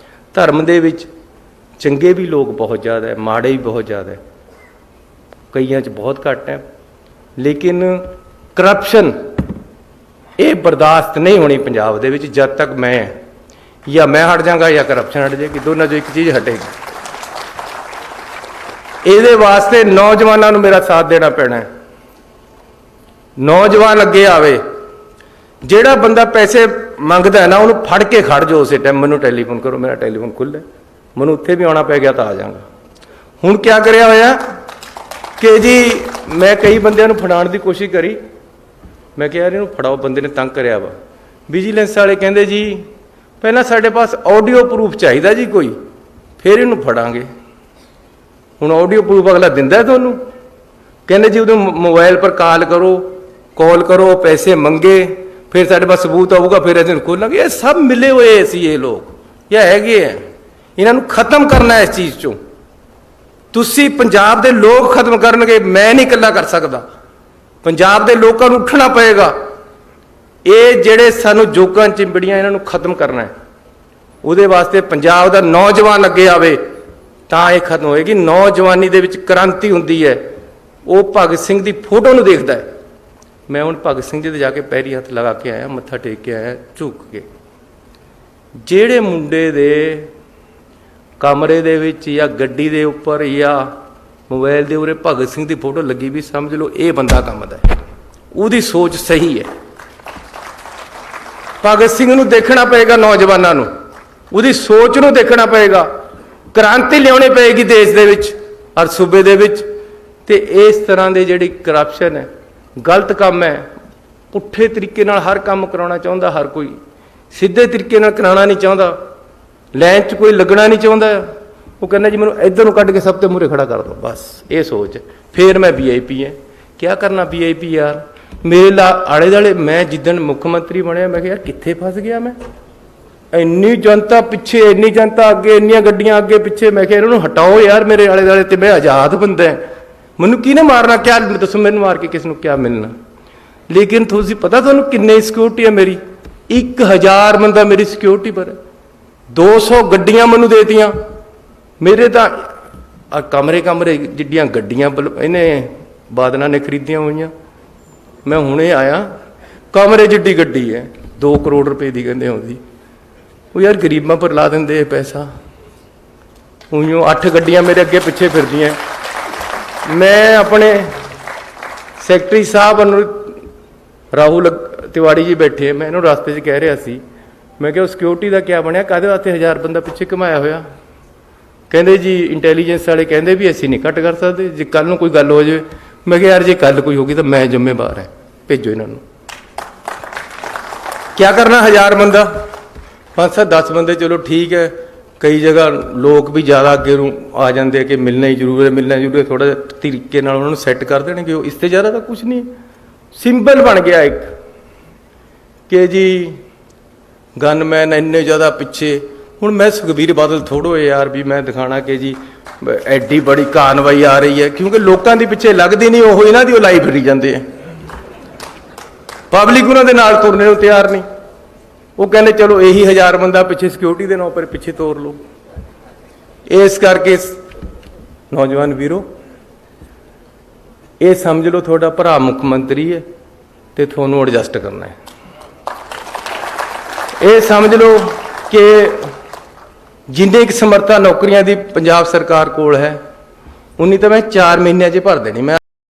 ਧਰਮ ਦੇ ਵਿੱਚ ਚੰਗੇ ਵੀ ਲੋਕ ਬਹੁਤ ਜ਼ਿਆਦਾ ਹੈ, ਮਾੜੇ ਵੀ ਬਹੁਤ ਜ਼ਿਆਦਾ ਹੈ, ਕਈਆਂ 'ਚ ਬਹੁਤ ਘੱਟ ਹੈ। ਲੇਕਿਨ ਕਰਪਸ਼ਨ ਇਹ ਬਰਦਾਸ਼ਤ ਨਹੀਂ ਹੋਣੀ ਪੰਜਾਬ ਦੇ ਵਿੱਚ ਜਦ ਤੱਕ ਮੈਂ ਹਟ ਜਾਵਾਂਗਾ ਜਾਂ ਕਰਪਸ਼ਨ ਹਟ ਜਾਏਗੀ, ਦੋਨਾਂ 'ਚੋਂ ਇੱਕ ਚੀਜ਼ ਹਟੇਗੀ। ਇਹਦੇ ਵਾਸਤੇ ਨੌਜਵਾਨਾਂ ਨੂੰ ਮੇਰਾ ਸਾਥ ਦੇਣਾ ਪੈਣਾ ਹੈ। ਨੌਜਵਾਨ ਅੱਗੇ ਆਵੇ। ਜਿਹੜਾ ਬੰਦਾ ਪੈਸੇ ਮੰਗਦਾ ਹੈ ਨਾ, ਉਹਨੂੰ ਫੜ ਕੇ ਖੜ ਜਾਓ ਉਸੇ ਟਾਈਮ। ਮੈਨੂੰ ਟੈਲੀਫੋਨ ਕਰੋ, ਮੇਰਾ ਟੈਲੀਫੋਨ ਖੁੱਲ੍ਹਾ, ਮੈਨੂੰ ਉੱਥੇ ਵੀ ਆਉਣਾ ਪੈ ਗਿਆ ਤਾਂ ਆ ਜਾਵਾਂਗਾ। ਹੁਣ ਕਿਆ ਕਰਿਆ ਹੋਇਆ ਕਿ ਜੀ ਮੈਂ ਕਈ ਬੰਦਿਆਂ ਨੂੰ ਫੜਾਉਣ ਦੀ ਕੋਸ਼ਿਸ਼ ਕਰੀ। ਮੈਂ ਕਿਹਾ ਯਾਰ ਇਹਨੂੰ ਫੜਾਓ, ਬੰਦੇ ਨੇ ਤੰਗ ਕਰਿਆ ਵਾ। ਵਿਜੀਲੈਂਸ ਵਾਲੇ ਕਹਿੰਦੇ ਜੀ ਪਹਿਲਾਂ ਸਾਡੇ ਪਾਸ ਆਡੀਓ ਪ੍ਰੂਫ ਚਾਹੀਦਾ ਜੀ ਕੋਈ, ਫਿਰ ਇਹਨੂੰ ਫੜਾਂਗੇ। ਹੁਣ ਆਡੀਓ ਪ੍ਰੂਫ ਅਗਲਾ ਦਿੰਦਾ ਤੁਹਾਨੂੰ? ਕਹਿੰਦੇ ਜੀ ਉਹਦੇ ਮੋਬਾਈਲ ਪਰ ਕਾਲ ਕਰੋ, ਪੈਸੇ ਮੰਗੇ, ਫਿਰ ਸਾਡੇ ਪਾਸ ਸਬੂਤ ਆਊਗਾ, ਫਿਰ ਅਸੀਂ ਖੋਲਾਂਗੇ। ਇਹ ਸਭ ਮਿਲੇ ਹੋਏ ਸੀ ਇਹ ਲੋਕ, ਇਹ ਹੈਗੇ ਹੈ। ਇਹਨਾਂ ਨੂੰ ਖਤਮ ਕਰਨਾ ਇਸ ਚੀਜ਼ 'ਚੋਂ। ਤੁਸੀਂ ਪੰਜਾਬ ਦੇ ਲੋਕ ਖਤਮ ਕਰਨਗੇ, ਮੈਂ ਨਹੀਂ ਇਕੱਲਾ ਕਰ ਸਕਦਾ। ਪੰਜਾਬ ਦੇ ਲੋਕਾਂ ਨੂੰ ਉੱਠਣਾ ਪਏਗਾ। ਇਹ ਜਿਹੜੇ ਸਾਨੂੰ ਜੋਕਾਂ ਚਿੰਬੜੀਆਂ, ਇਹਨਾਂ ਨੂੰ ਖਤਮ ਕਰਨਾ ਹੈ। ਉਹਦੇ ਵਾਸਤੇ ਪੰਜਾਬ ਦਾ ਨੌਜਵਾਨ ਅੱਗੇ ਆਵੇ ਤਾਂ ਇਹ ਖਤਮ ਹੋਏਗੀ। ਨੌਜਵਾਨੀ ਦੇ ਵਿੱਚ ਕ੍ਰਾਂਤੀ ਹੁੰਦੀ ਹੈ। ਉਹ ਭਗਤ ਸਿੰਘ ਦੀ ਫੋਟੋ ਨੂੰ ਦੇਖਦਾ ਹੈ। ਮੈਂ ਹੁਣ ਭਗਤ ਸਿੰਘ ਜੀ ਦੇ ਜਾ ਕੇ ਪੈਰੀ ਹੱਥ ਲਗਾ ਕੇ ਆਇਆ, ਮੱਥਾ ਟੇਕ ਕੇ ਆਇਆ ਝੁਕ ਕੇ। ਜਿਹੜੇ ਮੁੰਡੇ ਦੇ ਕਮਰੇ ਦੇ ਵਿੱਚ ਜਾਂ ਗੱਡੀ ਦੇ ਉੱਪਰ ਜਾਂ ਮੋਬਾਈਲ ਦੇ ਉਰੇ ਭਗਤ ਸਿੰਘ ਦੀ ਫੋਟੋ ਲੱਗੀ ਵੀ, ਸਮਝ ਲਓ ਇਹ ਬੰਦਾ ਕੰਮ ਦਾ ਹੈ, ਉਹਦੀ ਸੋਚ ਸਹੀ ਹੈ। ਭਗਤ ਸਿੰਘ ਨੂੰ ਦੇਖਣਾ ਪਏਗਾ, ਨੌਜਵਾਨਾਂ ਨੂੰ ਉਹਦੀ ਸੋਚ ਨੂੰ ਦੇਖਣਾ ਪਏਗਾ। ਕ੍ਰਾਂਤੀ ਲਿਆਉਣੀ ਪਏਗੀ ਦੇਸ਼ ਦੇ ਵਿੱਚ ਔਰ ਸੂਬੇ ਦੇ ਵਿੱਚ। ਤੇ ਇਸ ਤਰ੍ਹਾਂ ਦੇ ਜਿਹੜੀ ਕਰਪਸ਼ਨ ਹੈ, ਗਲਤ ਕੰਮ ਹੈ, ਪੁੱਠੇ ਤਰੀਕੇ ਨਾਲ ਹਰ ਕੰਮ ਕਰਾਉਣਾ ਚਾਹੁੰਦਾ ਹਰ ਕੋਈ, ਸਿੱਧੇ ਤਰੀਕੇ ਨਾਲ ਕਰਾਉਣਾ ਨਹੀਂ ਚਾਹੁੰਦਾ, ਲਾਈਨ 'ਚ ਕੋਈ ਲੱਗਣਾ ਨਹੀਂ ਚਾਹੁੰਦਾ। ਉਹ ਕਹਿੰਦਾ ਜੀ ਮੈਨੂੰ ਇੱਧਰ ਨੂੰ ਕੱਢ ਕੇ ਸਭ ਤੋਂ ਮੂਹਰੇ ਖੜਾ ਕਰ ਦਿਓ, ਬਸ ਇਹ ਸੋਚ। ਫਿਰ ਮੈਂ VIP ਹੈ, ਕਿਆ ਕਰਨਾ VIP ਯਾਰ। ਮੇਰੇ ਆਲੇ ਦੁਆਲੇ ਮੈਂ ਜਿੱਦਣ ਮੁੱਖ ਮੰਤਰੀ ਬਣਿਆ, ਮੈਂ ਕਿਹਾ ਯਾਰ ਕਿੱਥੇ ਫਸ ਗਿਆ ਮੈਂ। ਇੰਨੀ ਜਨਤਾ ਪਿੱਛੇ, ਇੰਨੀ ਜਨਤਾ ਅੱਗੇ, ਇੰਨੀਆਂ ਗੱਡੀਆਂ ਅੱਗੇ ਪਿੱਛੇ। ਮੈਂ ਕਿਹਾ ਇਹਨਾਂ ਨੂੰ ਹਟਾਓ ਯਾਰ ਮੇਰੇ ਆਲੇ ਦੁਆਲੇ ਤੇ, ਮੈਂ ਆਜ਼ਾਦ ਬੰਦਾ, ਮੈਨੂੰ ਕਿਹਨੇ ਮਾਰਨਾ? ਕਿਆ ਦੱਸੋ, ਮੈਨੂੰ ਮਾਰ ਕੇ ਕਿਸ ਨੂੰ ਕਿਆ ਮਿਲਣਾ? ਲੇਕਿਨ ਤੁਸੀਂ ਪਤਾ ਤੁਹਾਨੂੰ ਕਿੰਨੀ ਸਿਕਿਉਰਿਟੀ ਹੈ ਮੇਰੀ? 1000 ਬੰਦਾ ਮੇਰੀ ਸਿਕਿਉਰਿਟੀ ਪਰ ਹੈ। 200 ਗੱਡੀਆਂ ਮੈਨੂੰ ਦੇਤੀਆਂ। ਮੇਰੇ ਤਾਂ ਕਮਰੇ ਜਿੱਡੀਆਂ ਗੱਡੀਆਂ ਇਹਨੇ ਬਾਦਲਾਂ ਨੇ ਖਰੀਦੀਆਂ ਹੋਈਆਂ। ਮੈਂ ਹੁਣੇ ਆਇਆ, ਕਮਰੇ ਜਿੱਡੀ ਗੱਡੀ ਹੈ, 2 ਕਰੋੜ ਰੁਪਏ ਦੀ ਕਹਿੰਦੇ ਆਉਂਦੀ। ਉਹ ਯਾਰ ਗਰੀਬਾਂ ਪਰ ਲਾ ਦਿੰਦੇ ਇਹ ਪੈਸਾ। ਉਈਓ 8 ਗੱਡੀਆਂ ਮੇਰੇ ਅੱਗੇ ਪਿੱਛੇ ਫਿਰਦੀਆਂ। ਮੈਂ ਆਪਣੇ ਸੈਕਟਰੀ ਸਾਹਿਬ ਰਾਹੁਲ ਤਿਵਾੜੀ ਜੀ ਬੈਠੇ, ਮੈਂ ਇਹਨੂੰ ਰਸਤੇ 'ਚ ਕਹਿ ਰਿਹਾ ਸੀ, ਮੈਂ ਕਿਹਾ ਉਹ ਸਿਕਿਉਰਿਟੀ ਦਾ ਕਿਆ ਬਣਿਆ, ਕਾਹਦੇ ਵਾਸਤੇ 1000 ਬੰਦਾ ਪਿੱਛੇ ਘੁਮਾਇਆ ਹੋਇਆ? ਕਹਿੰਦੇ ਜੀ ਇੰਟੈਲੀਜੈਂਸ ਵਾਲੇ ਕਹਿੰਦੇ ਵੀ ਅਸੀਂ ਨਹੀਂ ਘੱਟ ਕਰ ਸਕਦੇ, ਜੇ ਕੱਲ੍ਹ ਨੂੰ ਕੋਈ ਗੱਲ ਹੋ ਜਾਵੇ। ਮੈਂ ਕਿਹਾ ਯਾਰ ਜੇ ਕੱਲ੍ਹ ਕੋਈ ਹੋ ਗਈ ਤਾਂ ਮੈਂ ਜ਼ਿੰਮੇਵਾਰ ਹੈ, ਭੇਜੋ ਇਹਨਾਂ ਨੂੰ। ਕਿਆ ਕਰਨਾ 1000 ਬੰਦਾ? 5-7-10 ਬੰਦੇ ਚਲੋ ਠੀਕ ਹੈ, ਕਈ ਜਗ੍ਹਾ ਲੋਕ ਵੀ ਜ਼ਿਆਦਾ ਅੱਗੇ ਨੂੰ ਆ ਜਾਂਦੇ ਕਿ ਮਿਲਣਾ ਹੀ ਜ਼ਰੂਰ ਹੈ, ਮਿਲਣਾ ਜ਼ਰੂਰ ਹੈ, ਥੋੜ੍ਹਾ ਜਿਹਾ ਤਰੀਕੇ ਨਾਲ ਉਹਨਾਂ ਨੂੰ ਸੈੱਟ ਕਰ ਦੇਣਗੇ। ਉਹ ਇਸ ਤੋਂ ਜ਼ਿਆਦਾ ਤਾਂ ਕੁਝ ਨਹੀਂ, ਸਿੰਬਲ ਬਣ ਗਿਆ ਇੱਕ ਕਿ ਜੀ ਗਨਮੈਨ ਇੰਨੇ ਜ਼ਿਆਦਾ ਪਿੱਛੇ। ਹੁਣ ਮੈਂ ਸੁਖਬੀਰ ਬਾਦਲ ਥੋੜੋ ਯਾਰ ਵੀ ਮੈਂ ਦਿਖਾਣਾ ਕਿ ਜੀ ਐਡੀ ਬੜੀ ਕਾਰਵਾਈ ਆ ਰਹੀ ਹੈ, ਕਿਉਂਕਿ ਲੋਕਾਂ ਦੇ ਪਿੱਛੇ ਲੱਗਦੀ ਨਹੀਂ, ਉਹ ਇਹਨਾਂ ਦੀ ਉਹ ਲਾਈ ਫਿਰੀ ਜਾਂਦੇ ਆ। ਪਬਲਿਕ ਉਹਨਾਂ ਦੇ ਨਾਲ ਤੁਰਨੇ ਨੂੰ ਤਿਆਰ ਨਹੀਂ। ਉਹ ਕਹਿੰਦੇ ਚਲੋ ਇਹੀ 1000 ਬੰਦਾ ਪਿੱਛੇ ਸਿਕਿਉਰਿਟੀ ਦੇ ਨਾਂ ਪਰ ਪਿੱਛੇ ਤੋਰ ਲਓ। ਇਸ ਕਰਕੇ ਨੌਜਵਾਨ ਵੀਰੋ, ਇਹ ਸਮਝ ਲਓ ਤੁਹਾਡਾ ਭਰਾ ਮੁੱਖ ਮੰਤਰੀ ਹੈ ਤੇ ਤੁਹਾਨੂੰ ਐਡਜਸਟ ਕਰਨਾ ਹੈ। ਇਹ ਸਮਝ ਲਓ ਕਿ ਜਿੰਨੀ ਕੁ ਸਮਰੱਥਾ ਨੌਕਰੀਆਂ ਦੀ ਪੰਜਾਬ ਸਰਕਾਰ ਕੋਲ ਹੈ, ਉਨੀ ਤਾਂ ਮੈਂ 4 ਮਹੀਨਿਆਂ 'ਚ ਭਰ ਦੇਣੀ। ਮੈਂ